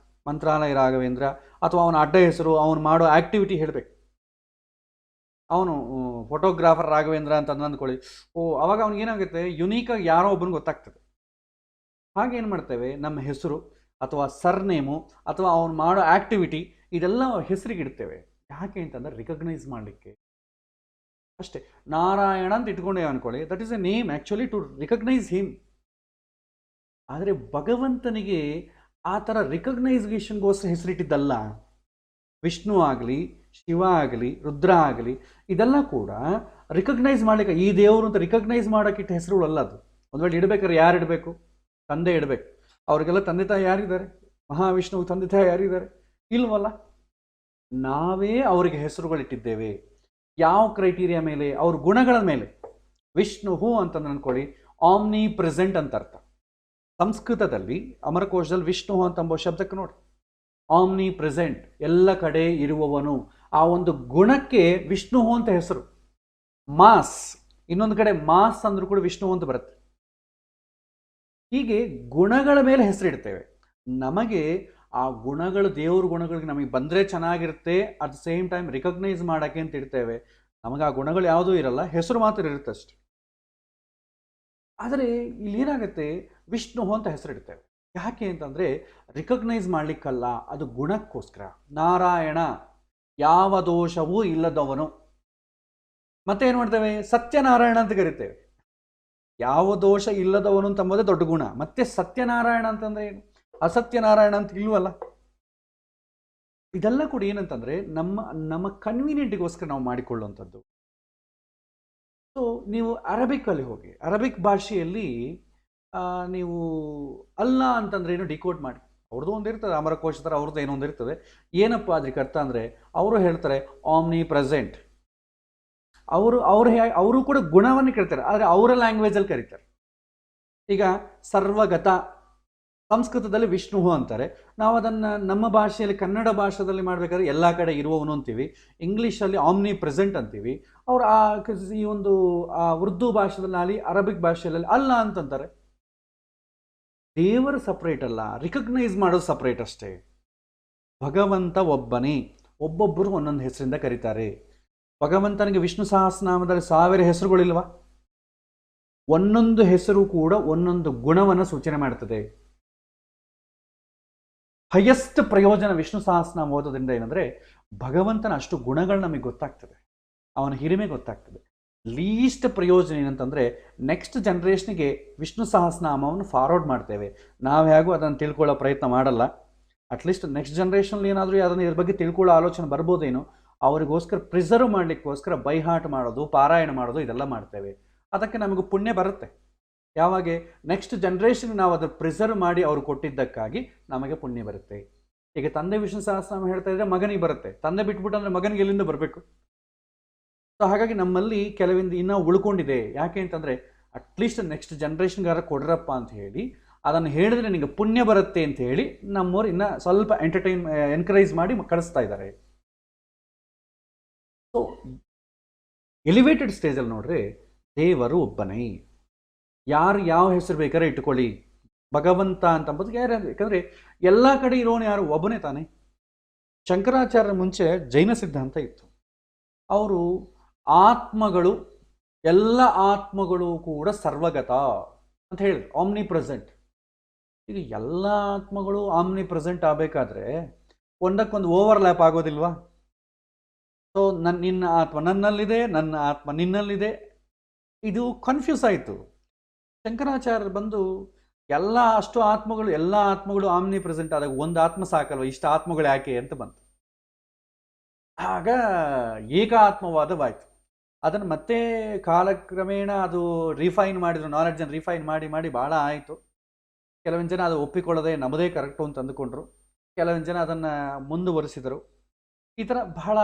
ಮಂತ್ರಾಲಯ ರಾಘವೇಂದ್ರ, ಅಥವಾ ಅವನ ಅಡ್ಡ ಹೆಸರು, ಅವನು ಮಾಡೋ ಆ್ಯಕ್ಟಿವಿಟಿ ಹೇಳಬೇಕು. ಅವನು ಫೋಟೋಗ್ರಾಫರ್ ರಾಘವೇಂದ್ರ ಅಂತ ಅಂದ್ಕೊಳ್ಳಿ, ಅವಾಗ ಅವ್ನಿಗೇನಾಗುತ್ತೆ, ಯುನೀಕಾಗಿ ಯಾರೋ ಒಬ್ಬನಿಗೆ ಗೊತ್ತಾಗ್ತದೆ. ಹಾಗೇನು ಮಾಡ್ತೇವೆ, ನಮ್ಮ ಹೆಸರು ಅಥವಾ ಸರ್ನೇಮು ಅಥವಾ ಅವನು ಮಾಡೋ ಆ್ಯಕ್ಟಿವಿಟಿ ಇದೆಲ್ಲ ಹೆಸರಿಗೆ ಇಡ್ತೇವೆ. ಯಾಕೆ ಅಂತಂದರೆ ರಿಕಗ್ನೈಸ್ ಮಾಡಲಿಕ್ಕೆ ಅಷ್ಟೇ. ನಾರಾಯಣ ಅಂತ ಇಟ್ಕೊಂಡೇವೆ ಅಂದ್ಕೊಳ್ಳಿ, that is a name actually to recognise him. ಆದರೆ ಭಗವಂತನಿಗೆ ಆ ಥರ ರಿಕಗ್ನೈಸೇಷನ್ಗೋಸ್ಕರ ಹೆಸರಿಟ್ಟಿದ್ದಲ್ಲ. ವಿಷ್ಣು ಆಗಲಿ, ಶಿವ ಆಗಲಿ, ರುದ್ರ ಆಗಲಿ, ಇದೆಲ್ಲ ಕೂಡ ರಿಕಗ್ನೈಸ್ ಮಾಡಲಿಕ್ಕೆ, ಈ ದೇವರು ಅಂತ ರಿಕಗ್ನೈಸ್ ಮಾಡೋಕ್ಕಿಟ್ಟ ಹೆಸರುಗಳಲ್ಲ ಅದು. ಒಂದು ವೇಳೆ ಇಡಬೇಕಾದ್ರೆ ಯಾರು ಇಡಬೇಕು? ತಂದೆ ಇಡಬೇಕು. ಅವರಿಗೆಲ್ಲ ತಂದೆ ತಾಯಿ ಯಾರಿದ್ದಾರೆ? ಮಹಾವಿಷ್ಣುವಿಗೆ ತಂದೆ ತಾಯಿ ಯಾರಿದ್ದಾರೆ? ಇಲ್ವಲ್ಲ. ನಾವೇ ಅವರಿಗೆ ಹೆಸರುಗಳಿಟ್ಟಿದ್ದೇವೆ. ಯಾವ ಕ್ರೈಟೀರಿಯಾ ಮೇಲೆ? ಅವ್ರ ಗುಣಗಳ ಮೇಲೆ. ವಿಷ್ಣು ಅಂತಂದು ಅಂದ್ಕೊಳ್ಳಿ, ಆಮ್ನಿ ಪ್ರೆಸೆಂಟ್ ಅಂತ ಅರ್ಥ. ಸಂಸ್ಕೃತದಲ್ಲಿ ಅಮರಕೋಶದಲ್ಲಿ ವಿಷ್ಣು ಅಂತಂಬೋ ಶಬ್ದಕ್ಕೆ ನೋಡಿ, ಆಮ್ನಿ ಪ್ರೆಸೆಂಟ್, ಎಲ್ಲ ಕಡೆ ಇರುವವನು. ಆ ಒಂದು ಗುಣಕ್ಕೆ ವಿಷ್ಣು ಅಂತ ಹೆಸರು. ಮಾಸ್, ಇನ್ನೊಂದು ಕಡೆ ಮಾಸ್ ಅಂದ್ರೂ ಕೂಡ ವಿಷ್ಣು ಅಂತ ಬರುತ್ತೆ. ಹೀಗೆ ಗುಣಗಳ ಮೇಲೆ ಹೆಸರಿಡ್ತೇವೆ. ನಮಗೆ ಆ ಗುಣಗಳು, ದೇವ್ರ ಗುಣಗಳಿಗೆ ನಮಗೆ ಬಂದರೆ ಚೆನ್ನಾಗಿರುತ್ತೆ, at the same time recognise ಮಾಡೋಕ್ಕೆ ಅಂತ ಇಡ್ತೇವೆ. ನಮಗೆ ಆ ಗುಣಗಳು ಯಾವುದೂ ಇರಲ್ಲ, ಹೆಸರು ಮಾತ್ರ ಇರುತ್ತೆ ಅಷ್ಟೆ. ಆದರೆ ಇಲ್ಲಿ ಏನಾಗುತ್ತೆ, ವಿಷ್ಣು ಅಂತ ಹೆಸರಿಡ್ತೇವೆ. ಯಾಕೆ ಅಂತಂದರೆ ರಿಕಗ್ನೈಸ್ ಮಾಡಲಿಕ್ಕಲ್ಲ, ಅದು ಗುಣಕ್ಕೋಸ್ಕರ. ನಾರಾಯಣ, ಯಾವ ದೋಷವೂ ಇಲ್ಲದವನು. ಮತ್ತೆ ಏನು ಮಾಡ್ತೇವೆ? ಸತ್ಯನಾರಾಯಣ ಅಂತ ಕರಿತೇವೆ. ಯಾವ ದೋಷ ಇಲ್ಲದವನು ಅಂತಂಬೋದೇ ದೊಡ್ಡ ಗುಣ. ಮತ್ತೆ ಸತ್ಯನಾರಾಯಣ ಅಂತಂದರೆ ಏನು? ಅಸತ್ಯನಾರಾಯಣ ಅಂತ ಇಲ್ವಲ್ಲ. ಇದೆಲ್ಲ ಕೂಡ ಏನಂತಂದರೆ ನಮ್ಮ ಕನ್ವೀನಿಯೆಂಟಿಗೋಸ್ಕರ ನಾವು ಮಾಡಿಕೊಳ್ಳುವಂಥದ್ದು. ಸೊ ನೀವು ಅರಬಿಕ್ಕಲ್ಲಿ ಹೋಗಿ, ಅರಬಿಕ್ ಭಾಷೆಯಲ್ಲಿ ನೀವು ಅಲ್ಲ ಅಂತಂದ್ರೆ ಏನು ಡಿಕೋಡ್ ಮಾಡಿ. ಅವ್ರದ್ದು ಒಂದು ಇರ್ತದೆ, ಅಮರಕೋಶ ಥರ ಅವ್ರದ್ದು ಏನೋ ಒಂದು ಇರ್ತದೆ. ಏನಪ್ಪ ಅದಕ್ಕೆ ಅರ್ಥ ಅಂದರೆ, ಅವರು ಹೇಳ್ತಾರೆ ಆಮ್ನಿ ಪ್ರೆಸೆಂಟ್. ಅವರು ಕೂಡ ಗುಣವನ್ನು ಕೇಳ್ತಾರೆ, ಆದರೆ ಅವರ ಲ್ಯಾಂಗ್ವೇಜಲ್ಲಿ ಕರೀತಾರೆ. ಈಗ ಸರ್ವಗತ ಸಂಸ್ಕೃತದಲ್ಲಿ ವಿಷ್ಣು ಅಂತಾರೆ, ನಾವು ಅದನ್ನು ನಮ್ಮ ಭಾಷೆಯಲ್ಲಿ ಕನ್ನಡ ಭಾಷೆಯಲ್ಲಿ ಮಾಡಬೇಕಾದ್ರೆ ಎಲ್ಲ ಕಡೆ ಇರುವವನು ಅಂತೀವಿ, ಇಂಗ್ಲೀಷಲ್ಲಿ ಆಮ್ನಿ ಪ್ರೆಸೆಂಟ್ ಅಂತೀವಿ. ಅವರು ಈ ಒಂದು ಉರ್ದು ಭಾಷೆದಲ್ಲಿ, ಅರಬಿಕ್ ಭಾಷೆಯಲ್ಲಿ ಅಲ್ಲ ಅಂತಂತಾರೆ. ದೇವರು ಸಪ್ರೇಟ್ ಅಲ್ಲ, ರಿಕಗ್ನೈಸ್ ಮಾಡೋದು ಸಪ್ರೇಟ್ ಅಷ್ಟೇ. ಭಗವಂತ ಒಬ್ಬನೇ, ಒಬ್ಬೊಬ್ಬರು ಒಂದೊಂದು ಹೆಸರಿಂದ ಕರೀತಾರೆ. ಭಗವಂತನಿಗೆ ವಿಷ್ಣು ಸಹಸ್ರನಾಮದಲ್ಲಿ 1000 ಹೆಸರುಗಳಿಲ್ವಾ? ಒಂದೊಂದು ಹೆಸರು ಕೂಡ ಒಂದೊಂದು ಗುಣವನ್ನು ಸೂಚನೆ ಮಾಡ್ತದೆ. ಹೈಯೆಸ್ಟ್ ಪ್ರಯೋಜನ ವಿಷ್ಣು ಸಹಸ್ರನಾಮ ಓದೋದ್ರಿಂದ ಏನಂದರೆ, ಭಗವಂತನ ಅಷ್ಟು ಗುಣಗಳು ನಮಗೆ ಗೊತ್ತಾಗ್ತದೆ, ಅವನ ಹಿರಿಮೆ ಗೊತ್ತಾಗ್ತದೆ. ಲೀಸ್ಟ್ ಪ್ರಯೋಜನ ಏನಂತಂದರೆ, ನೆಕ್ಸ್ಟ್ ಜನ್ರೇಷನ್ಗೆ ವಿಷ್ಣು ಸಹಸ್ರನಾಮವನ್ನು ಫಾರ್ವರ್ಡ್ ಮಾಡ್ತೇವೆ. ನಾವು ಹೇಗೂ ಅದನ್ನು ತಿಳ್ಕೊಳ್ಳೋ ಪ್ರಯತ್ನ ಮಾಡಲ್ಲ. ಅಟ್ಲೀಸ್ಟ್ ನೆಕ್ಸ್ಟ್ ಜನ್ರೇಷನಲ್ಲಿ ಏನಾದರೂ ಅದನ್ನು ಇದ್ರ ಬಗ್ಗೆ ತಿಳ್ಕೊಳ್ಳೋ ಆಲೋಚನೆ ಬರ್ಬೋದೇನೋ, ಅವರಿಗೋಸ್ಕರ ಪ್ರಿಸರ್ವ್ ಮಾಡಲಿಕ್ಕೋಸ್ಕರ ಬೈ ಹಾರ್ಟ್ ಮಾಡೋದು, ಪಾರಾಯಣ ಮಾಡೋದು, ಇದೆಲ್ಲ ಮಾಡ್ತೇವೆ. ಅದಕ್ಕೆ ನಮಗೆ ಪುಣ್ಯ ಬರುತ್ತೆ. ಯಾವಾಗ ನೆಕ್ಸ್ಟ್ ಜನ್ರೇಷನ್ಗೆ ನಾವು ಅದನ್ನು ಪ್ರಿಸರ್ವ್ ಮಾಡಿ ಅವರು ಕೊಟ್ಟಿದ್ದಕ್ಕಾಗಿ ನಮಗೆ ಪುಣ್ಯ ಬರುತ್ತೆ. ಈಗ ತಂದೆ ವಿಷ್ಣು ಸಹಸ್ರನಾಮ ಹೇಳ್ತಾ ಇದ್ರೆ ಮಗನಿಗೆ ಬರುತ್ತೆ, ತಂದೆ ಬಿಟ್ಬಿಟ್ಟು ಅಂದರೆ ಮಗನಿಗೆ ಎಲ್ಲಿಂದ ಬರಬೇಕು? ಸೊ ಹಾಗಾಗಿ ನಮ್ಮಲ್ಲಿ ಕೆಲವಿಂದ ಇನ್ನೂ ಉಳ್ಕೊಂಡಿದೆ. ಯಾಕೆ ಅಂತಂದರೆ, ಅಟ್ಲೀಸ್ಟ್ ನೆಕ್ಸ್ಟ್ ಜನ್ರೇಷನ್ಗಾರ ಕೊಡ್ರಪ್ಪ ಅಂತ ಹೇಳಿ, ಅದನ್ನು ಹೇಳಿದ್ರೆ ನಿಮಗೆ ಪುಣ್ಯ ಬರುತ್ತೆ ಅಂತ ಹೇಳಿ ನಮ್ಮವ್ರು ಇನ್ನೂ ಸ್ವಲ್ಪ ಎನ್ಕರೇಜ್ ಮಾಡಿ ಕಳಿಸ್ತಾ ಇದ್ದಾರೆ. ಸೊ ಎಲಿವೇಟೆಡ್ ಸ್ಟೇಜಲ್ಲಿ ನೋಡ್ರಿ, ದೇವರು ಒಬ್ಬನೇ. ಯಾರು ಯಾವ ಹೆಸರು ಬೇಕಾದ್ರೆ ಇಟ್ಕೊಳ್ಳಿ, ಭಗವಂತ ಅಂತಂಬುದು ಯಾರು? ಯಾಕಂದರೆ ಎಲ್ಲ ಕಡೆ ಇರೋನು ಯಾರು? ಒಬ್ಬನೇ ತಾನೇ. ಶಂಕರಾಚಾರ್ಯರ ಮುಂಚೆ ಜೈನ ಸಿದ್ಧಾಂತ ಇತ್ತು. ಅವರು ಆತ್ಮಗಳು, ಎಲ್ಲ ಆತ್ಮಗಳು ಕೂಡ ಸರ್ವಗತ ಅಂತ ಹೇಳಿದ್ರು, ಆಮ್ನಿ ಪ್ರೆಸೆಂಟ್. ಈಗ ಎಲ್ಲ ಆತ್ಮಗಳು ಆಮ್ನಿ ಪ್ರೆಸೆಂಟ್ ಆಗಬೇಕಾದ್ರೆ ಒಂದಕ್ಕೊಂದು ಓವರ್ಲ್ಯಾಪ್ ಆಗೋದಿಲ್ವಾ? ಸೊ ನಿನ್ನ ಆತ್ಮ ನನ್ನಲ್ಲಿದೆ, ನನ್ನ ಆತ್ಮ ನಿನ್ನಲ್ಲಿದೆ, ಇದು ಕನ್ಫ್ಯೂಸ್ ಆಯಿತು. ಶಂಕರಾಚಾರ್ಯರು ಬಂದು ಎಲ್ಲ ಆತ್ಮಗಳು ಆಮ್ನಿ ಪ್ರೆಸೆಂಟ್ ಆದಾಗ ಒಂದು ಆತ್ಮ ಸಾಕಲ್ವ, ಇಷ್ಟು ಆತ್ಮಗಳು ಯಾಕೆ ಅಂತ ಬಂತು. ಆಗ ಏಕ ಆತ್ಮವಾದವಾಯಿತು. ಅದನ್ನು ಮತ್ತೆ ಕಾಲಕ್ರಮೇಣ ಅದು ರಿಫೈನ್ ಮಾಡಿದ್ರು, ನಾಲೆಡ್ಜನ್ನು ರಿಫೈನ್ ಮಾಡಿ ಮಾಡಿ ಭಾಳ ಆಯಿತು. ಕೆಲವೊಂದು ಜನ ಅದು ಒಪ್ಪಿಕೊಳ್ಳದೆ ನಮ್ಮದೇ ಕರೆಕ್ಟು ಅಂತ ಅಂದುಕೊಂಡ್ರು, ಕೆಲವೊಂದು ಜನ ಅದನ್ನು ಮುಂದುವರಿಸಿದರು. ಈ ಥರ ಬಹಳ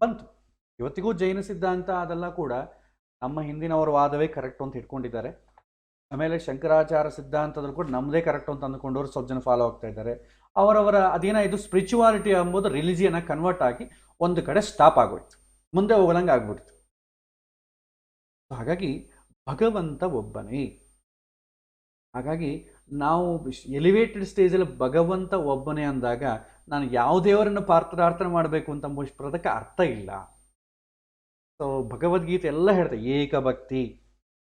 ಬಂತು. ಇವತ್ತಿಗೂ ಜೈನ ಸಿದ್ಧಾಂತ ಅದೆಲ್ಲ ಕೂಡ ನಮ್ಮ ಹಿಂದಿನವರ ವಾದವೇ ಕರೆಕ್ಟು ಅಂತ ಇಟ್ಕೊಂಡಿದ್ದಾರೆ. ಆಮೇಲೆ ಶಂಕರಾಚಾರ್ಯ ಸಿದ್ಧಾಂತದಲ್ಲಿ ಕೂಡ ನಮ್ಮದೇ ಕರೆಕ್ಟು ಅಂತ ಅಂದುಕೊಂಡವರು ಸ್ವಲ್ಪ ಜನ ಫಾಲೋ ಆಗ್ತಾ ಇದ್ದಾರೆ. ಅವರವರ ಅದೇನಾಯಿತು, ಸ್ಪಿರಿಚುವಾಲಿಟಿ ಎಂಬುದು ರಿಲಿಜಿಯನ್ನಾಗಿ ಕನ್ವರ್ಟ್ ಆಗಿ ಒಂದು ಕಡೆ ಸ್ಟಾಪ್ ಆಗೋಯ್ತು, ಮುಂದೆ ಹೋಗಲಂಗೆ ಆಗ್ಬಿಡ್ತು. ಹಾಗಾಗಿ ಭಗವಂತ ಒಬ್ಬನೇ. ಹಾಗಾಗಿ ನಾವು ಎಲಿವೇಟೆಡ್ ಸ್ಟೇಜಲ್ಲಿ ಭಗವಂತ ಒಬ್ಬನೇ ಅಂದಾಗ ನಾನು ಯಾವ ದೇವರನ್ನು ಪ್ರಾರ್ಥನೆ ಮಾಡಬೇಕು ಅಂತ ಪದಕ್ಕೆ ಅರ್ಥ ಇಲ್ಲ. ಸೊ ಭಗವದ್ಗೀತೆ ಎಲ್ಲ ಹೇಳ್ತಾರೆ ಏಕಭಕ್ತಿ,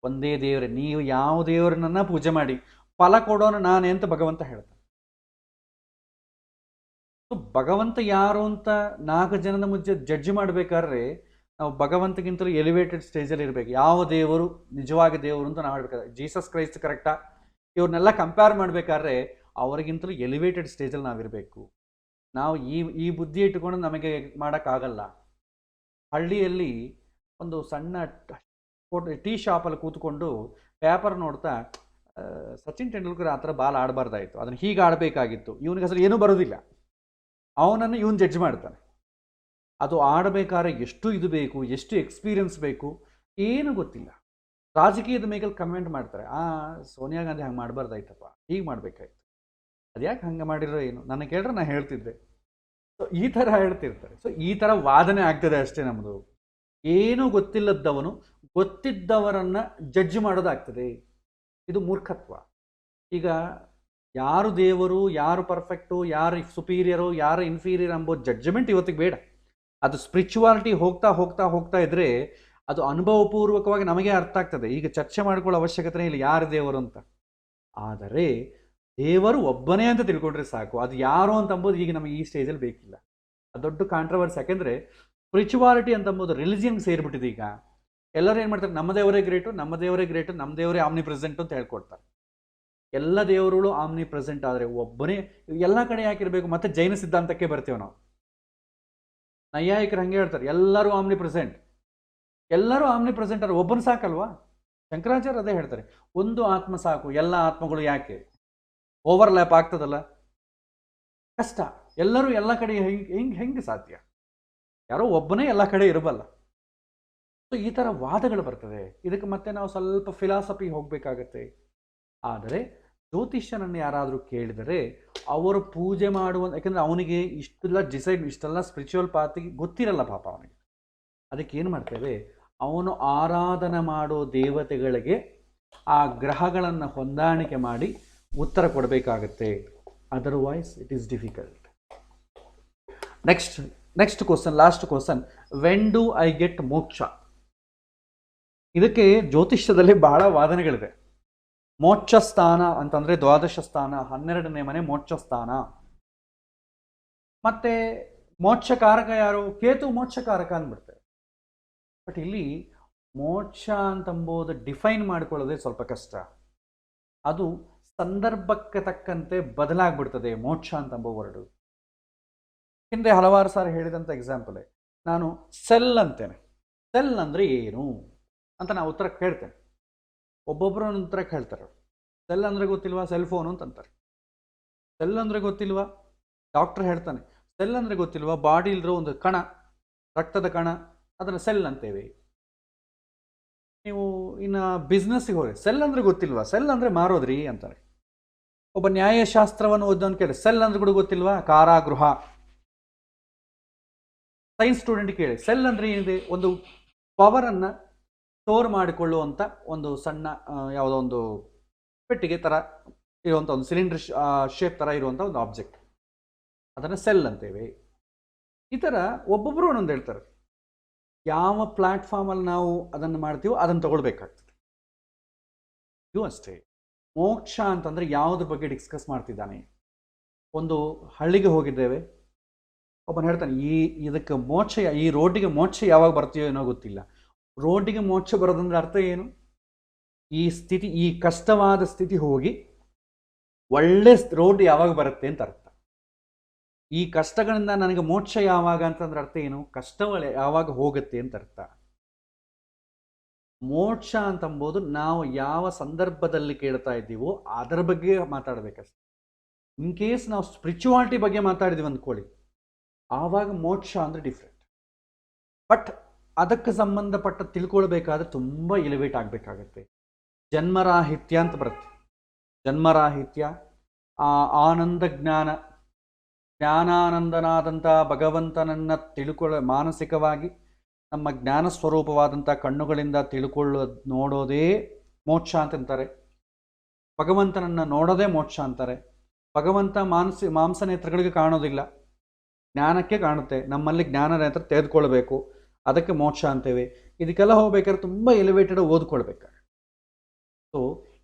ಒಂದೇ ದೇವರೇ, ನೀವು ಯಾವ ದೇವರನ್ನ ಪೂಜೆ ಮಾಡಿ, ಫಲ ಕೊಡೋನು ನಾನೇ ಅಂತ ಭಗವಂತ ಹೇಳ್ತಾನೆ. ಸೊ ಭಗವಂತ ಯಾರು ಅಂತ 4 ಜನದ ಮುಂಚೆ ಜಡ್ಜ್ ಮಾಡಬೇಕಾದ್ರೆ ನಾವು ಭಗವಂತಗಿಂತಲೂ ಎಲಿವೇಟೆಡ್ ಸ್ಟೇಜಲ್ಲಿ ಇರಬೇಕು. ಯಾವ ದೇವರು ನಿಜವಾಗಿ ದೇವರು ಅಂತ ನಾವು ಹೇಳ್ಬೇಕಾದ್ರೆ, ಜೀಸಸ್ ಕ್ರೈಸ್ಟ್ ಕರೆಕ್ಟಾ, ಇವ್ರನ್ನೆಲ್ಲ ಕಂಪೇರ್ ಮಾಡಬೇಕಾದ್ರೆ ಅವರಿಗಿಂತಲೂ ಎಲಿವೇಟೆಡ್ ಸ್ಟೇಜಲ್ಲಿ ನಾವಿರಬೇಕು. ನಾವು ಈ ಬುದ್ಧಿ ಇಟ್ಟುಕೊಂಡು ನಮಗೆ ಮಾಡೋಕ್ಕಾಗಲ್ಲ. ಹಳ್ಳಿಯಲ್ಲಿ ಒಂದು ಸಣ್ಣ ಟೀ ಶಾಪಲ್ಲಿ ಕೂತ್ಕೊಂಡು ಪೇಪರ್ ನೋಡ್ತಾ, ಸಚಿನ್ ತೆಂಡೂಲ್ಕರ್ ಆ ಥರ ಬಾಲ್ ಆಡಬಾರ್ದಾಯಿತು, ಅದನ್ನು ಹೀಗೆ ಆಡಬೇಕಾಗಿತ್ತು, ಇವನಿಗೆ ಅಸಲು ಏನೂ ಬರೋದಿಲ್ಲ, ಅವನನ್ನು ಇವನು ಜಡ್ಜ್ ಮಾಡ್ತಾನೆ. ಅದು ಆಡಬೇಕಾದ್ರೆ ಎಷ್ಟು ಇದು ಬೇಕು, ಎಷ್ಟು ಎಕ್ಸ್ಪೀರಿಯನ್ಸ್ ಬೇಕು, ಏನೂ ಗೊತ್ತಿಲ್ಲ. ರಾಜಕೀಯದ ಮೇಲೆ ಕಮೆಂಟ್ ಮಾಡ್ತಾರೆ, ಸೋನಿಯಾ ಗಾಂಧಿ ಹಂಗೆ ಮಾಡಬಾರ್ದಾಯ್ತಪ್ಪ, ಹೀಗೆ ಮಾಡಬೇಕಾಯ್ತು, ಅದ್ಯಾಕೆ ಹಂಗೆ ಮಾಡಿರೋ ಏನು, ನನ್ನ ಕೇಳಿದ್ರೆ ನಾನು ಹೇಳ್ತಿದ್ದೆ. ಸೊ ಈ ಥರ ಹೇಳ್ತಿರ್ತಾರೆ. ಸೊ ಈ ಥರ ವಾದನೆ ಆಗ್ತದೆ ಅಷ್ಟೇ. ನಮ್ಮದು ಏನೂ ಗೊತ್ತಿಲ್ಲದವನು ಗೊತ್ತಿದ್ದವರನ್ನು ಜಡ್ಜ್ ಮಾಡೋದಾಗ್ತದೆ. ಇದು ಮೂರ್ಖತ್ವ. ಈಗ ಯಾರು ದೇವರು, ಯಾರು ಪರ್ಫೆಕ್ಟು, ಯಾರು ಸುಪೀರಿಯರು, ಯಾರು ಇನ್ಫೀರಿಯರ್ ಎಂಬ ಜಡ್ಜ್ಮೆಂಟ್ ಇವತ್ತಿಗೆ ಬೇಡ. ಅದು ಸ್ಪಿರಿಚುವಾಲಿಟಿ ಹೋಗ್ತಾ ಹೋಗ್ತಾ ಹೋಗ್ತಾ ಇದ್ದರೆ ಅದು ಅನುಭವಪೂರ್ವಕವಾಗಿ ನಮಗೆ ಅರ್ಥ ಆಗ್ತದೆ. ಈಗ ಚರ್ಚೆ ಮಾಡ್ಕೊಳ್ಳೋ ಅವಶ್ಯಕತೆ ಇಲ್ಲ ಯಾರು ದೇವರು ಅಂತ. ಆದರೆ ದೇವರು ಒಬ್ಬನೇ ಅಂತ ತಿಳ್ಕೊಂಡ್ರೆ ಸಾಕು. ಅದು ಯಾರು ಅಂತಂಬೋದು ಈಗ ನಮಗೆ ಈ ಸ್ಟೇಜಲ್ಲಿ ಬೇಕಿಲ್ಲ. ಅದು ದೊಡ್ಡ ಕಾಂಟ್ರವರ್ಸಿ. ಯಾಕೆಂದರೆ ಸ್ಪಿರಿಚುವಾಲಿಟಿ ಅಂತಂಬೋದು ರಿಲಿಜಿಯನ್ಗೆ ಸೇರಿಬಿಟ್ಟಿದೆ. ಈಗ ಎಲ್ಲರೂ ಏನು ಮಾಡ್ತಾರೆ, ನಮ್ಮ ದೇವರೇ ಗ್ರೇಟು, ನಮ್ಮ ದೇವರೇ ಗ್ರೇಟು, ನಮ್ಮ ದೇವರೇ ಆಮ್ನಿ ಪ್ರೆಸೆಂಟ್ ಅಂತ ಹೇಳ್ಕೊಡ್ತಾರೆ. ಎಲ್ಲ ದೇವರುಗಳು ಆಮ್ನಿ ಪ್ರೆಸೆಂಟ್ ಆದರೆ ಒಬ್ಬನೇ ಎಲ್ಲ ಕಡೆ ಯಾಕಿರಬೇಕು? ಮತ್ತೆ ಜೈನ ಸಿದ್ಧಾಂತಕ್ಕೆ ಬರ್ತೇವೆ ನಾವು. ನೈಯಾಯಿಕರು ಹಂಗೆ ಹೇಳ್ತಾರೆ, ಎಲ್ಲರೂ ಆಮ್ನಿ ಪ್ರೆಸೆಂಟ್, ಎಲ್ಲರೂ ಆಮ್ನಿ ಪ್ರೆಸೆಂಟರ್, ಒಬ್ಬನು ಸಾಕಲ್ವಾ? ಶಂಕರಾಚಾರ್ಯ ಅದೇ ಹೇಳ್ತಾರೆ, ಒಂದು ಆತ್ಮ ಸಾಕು, ಎಲ್ಲ ಆತ್ಮಗಳು ಯಾಕೆ? ಓವರ್ಲ್ಯಾಪ್ ಆಗ್ತದಲ್ಲ, ಕಷ್ಟ. ಎಲ್ಲರೂ ಎಲ್ಲ ಕಡೆ ಹೆಂಗೆ ಸಾಧ್ಯ? ಯಾರೋ ಒಬ್ಬನೇ ಎಲ್ಲ ಕಡೆ ಇರಬಲ್ಲ. ಸೊ ಈ ಥರ ವಾದಗಳು ಬರ್ತದೆ. ಇದಕ್ಕೆ ಮತ್ತೆ ನಾವು ಸ್ವಲ್ಪ ಫಿಲಾಸಫಿ ಹೋಗಬೇಕಾಗತ್ತೆ. ಆದರೆ ಜ್ಯೋತಿಷ್ಯನನ್ನು ಯಾರಾದರೂ ಕೇಳಿದರೆ ಅವರು ಪೂಜೆ ಮಾಡುವ, ಯಾಕಂದರೆ ಅವನಿಗೆ ಇಷ್ಟೆಲ್ಲ ಸ್ಪಿರಿಚುವಲ್ ಪಾತಿಗೆ ಗೊತ್ತಿರಲ್ಲ ಪಾಪ ಅವನಿಗೆ. ಅದಕ್ಕೆ ಏನು ಮಾಡ್ತೇವೆ, ಅವನು ಆರಾಧನೆ ಮಾಡೋ ದೇವತೆಗಳಿಗೆ ಆ ಗ್ರಹಗಳನ್ನು ಹೊಂದಾಣಿಕೆ ಮಾಡಿ ಉತ್ತರ ಕೊಡಬೇಕಾಗತ್ತೆ. Otherwise it is difficult. Next question, last question, when do I get ಮೋಕ್ಷ? ಇದಕ್ಕೆ ಜ್ಯೋತಿಷ್ಯದಲ್ಲಿ ಬಹಳ ವಾದನೆಗಳಿದೆ. ಮೋಕ್ಷ ಸ್ಥಾನ ಅಂತಂದರೆ ದ್ವಾದಶ ಸ್ಥಾನ, 12ನೇ ಮನೆ ಮೋಕ್ಷ ಸ್ಥಾನ. ಮತ್ತೆ ಮೋಕ್ಷಕಾರಕ ಯಾರು? ಕೇತು ಮೋಕ್ಷಕಾರಕ ಅಂದ್ಬಿಡ್ತೇವೆ. ಬಟ್ ಇಲ್ಲಿ ಮೋಕ್ಷ ಅಂತಂಬೋದು ಡಿಫೈನ್ ಮಾಡಿಕೊಳ್ಳೋದೇ ಸ್ವಲ್ಪ ಕಷ್ಟ. ಅದು ಸಂದರ್ಭಕ್ಕೆ ತಕ್ಕಂತೆ ಬದಲಾಗ್ಬಿಡ್ತದೆ ಮೋಕ್ಷ ಅಂತಂಬೋ ವರ್ಡು. ಹಿಂದೆ ಹಲವಾರು ಸಾರಿ ಹೇಳಿದಂಥ ಎಕ್ಸಾಂಪಲೇ, ನಾನು ಸೆಲ್ ಅಂತೇನೆ. ಸೆಲ್ ಅಂದರೆ ಏನು ಅಂತ ನಾವು ಉತ್ತರ ಕೇಳ್ತೇನೆ. ಒಬ್ಬೊಬ್ಬರು ಉತ್ತರ ಹೇಳ್ತಾರೆ. ಸೆಲ್ ಅಂದರೆ ಗೊತ್ತಿಲ್ವಾ? Cell phone ಅಂತಂತಾರೆ. ಸೆಲ್ ಅಂದರೆ ಗೊತ್ತಿಲ್ವಾ? ಡಾಕ್ಟರ್ ಹೇಳ್ತಾನೆ. ಸೆಲ್ ಅಂದರೆ ಗೊತ್ತಿಲ್ವಾ? ಬಾಡಿಲಿರೋ ಒಂದು ಕಣ, ರಕ್ತದ ಕಣ, ಅದನ್ನು ಸೆಲ್ ಅಂತೇವೆ. ನೀವು ಇನ್ನು ಬಿಸ್ನೆಸ್ಸಿಗೆ ಹೋಗಿ ಸೆಲ್ ಅಂದರೆ ಗೊತ್ತಿಲ್ವಾ? ಸೆಲ್ ಅಂದರೆ ಮಾರೋದ್ರಿ ಅಂತಾರೆ. ಒಬ್ಬ ನ್ಯಾಯಶಾಸ್ತ್ರವನ್ನು ಓದೋನು ಕೇಳಿ ಸೆಲ್ ಅಂದ್ರೆ ಕೂಡ ಗೊತ್ತಿಲ್ವಾ? ಕಾರಾಗೃಹ. ಸೈನ್ಸ್ ಸ್ಟೂಡೆಂಟ್ ಕೇಳಿ ಸೆಲ್ ಅಂದರೆ ಏನಿದೆ? ಒಂದು ಪವರನ್ನು ಸ್ಟೋರ್ ಮಾಡಿಕೊಳ್ಳುವಂಥ ಒಂದು ಸಣ್ಣ ಯಾವುದೋ ಒಂದು ಪೆಟ್ಟಿಗೆ ಥರ ಇರುವಂಥ ಒಂದು ಸಿಲಿಂಡರ್ ಶೇಪ್ ಥರ ಇರುವಂಥ ಒಂದು ಆಬ್ಜೆಕ್ಟ್, ಅದನ್ನು ಸೆಲ್ ಅಂತೇವೆ. ಈ ಥರ ಒಬ್ಬೊಬ್ಬರು ಒಂದೊಂದು ಹೇಳ್ತಾರೆ. ಯಾವ ಪ್ಲ್ಯಾಟ್ಫಾರ್ಮಲ್ಲಿ ನಾವು ಅದನ್ನು ಮಾಡ್ತೀವೋ ಅದನ್ನು ತಗೊಳ್ಬೇಕಾಗ್ತದೆ. ಇದು ಅಷ್ಟೇ. ಮೋಕ್ಷ ಅಂತಂದರೆ ಯಾವುದ್ರ ಬಗ್ಗೆ ಡಿಸ್ಕಸ್ ಮಾಡ್ತಿದ್ದಾನೆ? ಒಂದು ಹಳ್ಳಿಗೆ ಹೋಗಿದ್ದೇವೆ, ಒಬ್ಬನು ಹೇಳ್ತಾನೆ ಇದಕ್ಕೆ ಮೋಕ್ಷ, ಈ ರೋಡಿಗೆ ಮೋಕ್ಷ ಯಾವಾಗ ಬರ್ತೀಯೋ ಏನೋ ಗೊತ್ತಿಲ್ಲ. ರೋಡಿಗೆ ಮೋಕ್ಷ ಬರೋದಂದ್ರೆ ಅರ್ಥ ಏನು? ಈ ಸ್ಥಿತಿ, ಈ ಕಷ್ಟವಾದ ಸ್ಥಿತಿ ಹೋಗಿ ಒಳ್ಳೆ ರೋಡ್ ಯಾವಾಗ ಬರುತ್ತೆ ಅಂತ ಅರ್ಥ. ಈ ಕಷ್ಟಗಳಿಂದ ನನಗೆ ಮೋಕ್ಷ ಯಾವಾಗ ಅಂತಂದ್ರೆ ಅರ್ಥ ಏನು? ಕಷ್ಟಗಳು ಯಾವಾಗ ಹೋಗುತ್ತೆ ಅಂತ ಅರ್ಥ. ಮೋಕ್ಷ ಅಂತಂಬೋದು ನಾವು ಯಾವ ಸಂದರ್ಭದಲ್ಲಿ ಕೇಳ್ತಾ ಇದ್ದೀವೋ ಅದರ ಬಗ್ಗೆ ಮಾತಾಡಬೇಕಷ್ಟೆ. ಇನ್ ಕೇಸ್ ನಾವು ಸ್ಪಿರಿಚುವಾಲಿಟಿ ಬಗ್ಗೆ ಮಾತಾಡಿದ್ವಿ ಅಂದ್ಕೊಳ್ಳಿ, ಆವಾಗ ಮೋಕ್ಷ ಅಂದರೆ ಡಿಫ್ರೆಂಟ್. ಬಟ್ ಅದಕ್ಕೆ ಸಂಬಂಧಪಟ್ಟ ತಿಳ್ಕೊಳ್ಬೇಕಾದ್ರೆ ತುಂಬ ಎಲಿವೇಟ್ ಆಗಬೇಕಾಗತ್ತೆ. ಜನ್ಮರಾಹಿತ್ಯ ಅಂತ ಬರುತ್ತೆ. ಜನ್ಮರಾಹಿತ್ಯ, ಆನಂದ ಜ್ಞಾನಾನಂದನಾದಂಥ ಭಗವಂತನನ್ನು ಮಾನಸಿಕವಾಗಿ ನಮ್ಮ ಜ್ಞಾನ ಸ್ವರೂಪವಾದಂಥ ಕಣ್ಣುಗಳಿಂದ ನೋಡೋದೇ ಮೋಕ್ಷ ಅಂತಂತಾರೆ. ಭಗವಂತನನ್ನು ನೋಡೋದೇ ಮೋಕ್ಷ ಅಂತಾರೆ. ಭಗವಂತ ಮಾಂಸ ನೇತ್ರಗಳಿಗೆ ಕಾಣೋದಿಲ್ಲ, ಜ್ಞಾನಕ್ಕೆ ಕಾಣುತ್ತೆ. ನಮ್ಮಲ್ಲಿ ಜ್ಞಾನ ನೇತ್ರ ತೆಗೆದುಕೊಳ್ಬೇಕು, ಅದಕ್ಕೆ ಮೋಕ್ಷ ಅಂತೇವೆ. ಇದಕ್ಕೆಲ್ಲ ಹೋಗ್ಬೇಕಾದ್ರೆ ತುಂಬ ಎಲಿವೇಟೆಡ್ ಓದ್ಕೊಳ್ಬೇಕಾದ್ರೆ. ಸೊ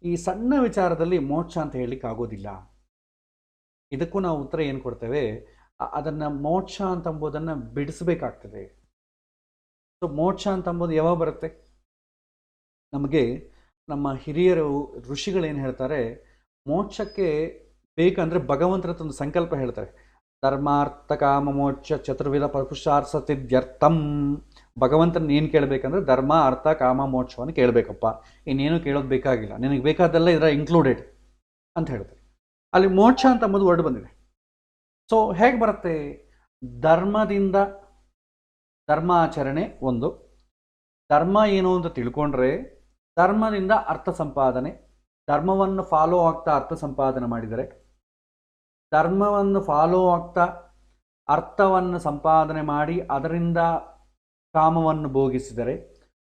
ಈ ಸಣ್ಣ ವಿಚಾರದಲ್ಲಿ ಮೋಕ್ಷ ಅಂತ ಹೇಳಲಿಕ್ಕೆ ಆಗೋದಿಲ್ಲ. ಇದಕ್ಕೂ ನಾವು ಉತ್ತರ ಏನು ಕೊಡ್ತೇವೆ? ಅದನ್ನು ಮೋಕ್ಷ ಅಂತಂಬೋದನ್ನು ಬಿಡಿಸಬೇಕಾಗ್ತದೆ. ಸೊ ಮೋಕ್ಷ ಅಂತಂಬೋದು ಯಾವಾಗ ಬರುತ್ತೆ? ನಮಗೆ ನಮ್ಮ ಹಿರಿಯರು ಋಷಿಗಳೇನು ಹೇಳ್ತಾರೆ, ಮೋಕ್ಷಕ್ಕೆ ಬೇಕಂದರೆ ಭಗವಂತನ ಒಂದು ಸಂಕಲ್ಪ ಹೇಳ್ತಾರೆ. ಧರ್ಮಾರ್ಥ ಕಾಮ ಮೋಕ್ಷ ಚತುರ್ವಿಧ ಪುರುಷಾರ್ಥಸಿದ್ಧ್ಯರ್ಥಂ. ಭಗವಂತನ ಏನು ಕೇಳಬೇಕಂದ್ರೆ ಧರ್ಮ ಅರ್ಥ ಕಾಮ ಮೋಕ್ಷವನ್ನು ಕೇಳಬೇಕಪ್ಪ, ಇನ್ನೇನು ಕೇಳೋದು ಬೇಕಾಗಿಲ್ಲ, ನಿನಗೆ ಬೇಕಾದೆಲ್ಲ ಇದರ ಇನ್ಕ್ಲೂಡೆಡ್ ಅಂತ ಹೇಳ್ತಾರೆ. ಅಲ್ಲಿ ಮೋಕ್ಷ ಅಂತ ಅಂಬೋದು ವರ್ಡ್ ಬಂದಿದೆ. ಸೊ ಹೇಗೆ ಬರುತ್ತೆ? ಧರ್ಮದಿಂದ, ಧರ್ಮಾಚರಣೆ ಒಂದು, ಧರ್ಮ ಏನು ಅಂತ ತಿಳ್ಕೊಂಡ್ರೆ ಧರ್ಮದಿಂದ ಅರ್ಥ ಸಂಪಾದನೆ, ಧರ್ಮವನ್ನು ಫಾಲೋ ಆಗ್ತಾ ಅರ್ಥ ಸಂಪಾದನೆ ಮಾಡಿದರೆ, ಧರ್ಮವನ್ನು ಫಾಲೋ ಆಗ್ತಾ ಅರ್ಥವನ್ನು ಸಂಪಾದನೆ ಮಾಡಿ ಅದರಿಂದ ಕಾಮವನ್ನು ಭೋಗಿಸಿದರೆ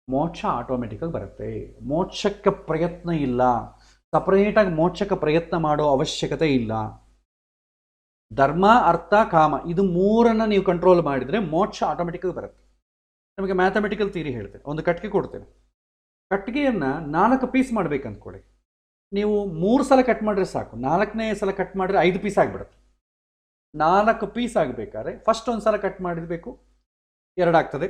ಮೋಕ್ಷ ಆಟೋಮೆಟಿಕಾಗಿ ಬರುತ್ತೆ. ಮೋಕ್ಷಕ್ಕೆ ಪ್ರಯತ್ನ ಇಲ್ಲ, ಸಪರೇಟಾಗಿ ಮೋಕ್ಷಕ್ಕೆ ಪ್ರಯತ್ನ ಮಾಡೋ ಅವಶ್ಯಕತೆ ಇಲ್ಲ. ಧರ್ಮ ಅರ್ಥ ಕಾಮ ಇದು ಮೂರನ್ನು ನೀವು ಕಂಟ್ರೋಲ್ ಮಾಡಿದರೆ ಮೋಕ್ಷ ಆಟೋಮೆಟಿಕಾಗಿ ಬರುತ್ತೆ. ನಮಗೆ ಮ್ಯಾಥಮೆಟಿಕಲ್ ಥಿಯರಿ ಹೇಳ್ತೇನೆ. ಒಂದು ಕಟ್ಟಿಗೆ ಕೊಡ್ತೇನೆ, ಕಟ್ಟಿಗೆಯನ್ನು 4 ಪೀಸ್ ಮಾಡಬೇಕು ಅಂದ್ಕೊಳ್ಳಿ. ನೀವು 3 ಸಲ ಕಟ್ ಮಾಡಿದ್ರೆ ಸಾಕು, 4ನೇ ಸಲ ಕಟ್ ಮಾಡಿದ್ರೆ 5 ಪೀಸ್ ಆಗಿಬಿಡುತ್ತೆ. 4 ಪೀಸ್ ಆಗಬೇಕಾದ್ರೆ ಫಸ್ಟ್ ಒಂದು ಸಲ ಕಟ್ ಮಾಡಿರಬೇಕು, 2 ಆಗ್ತದೆ.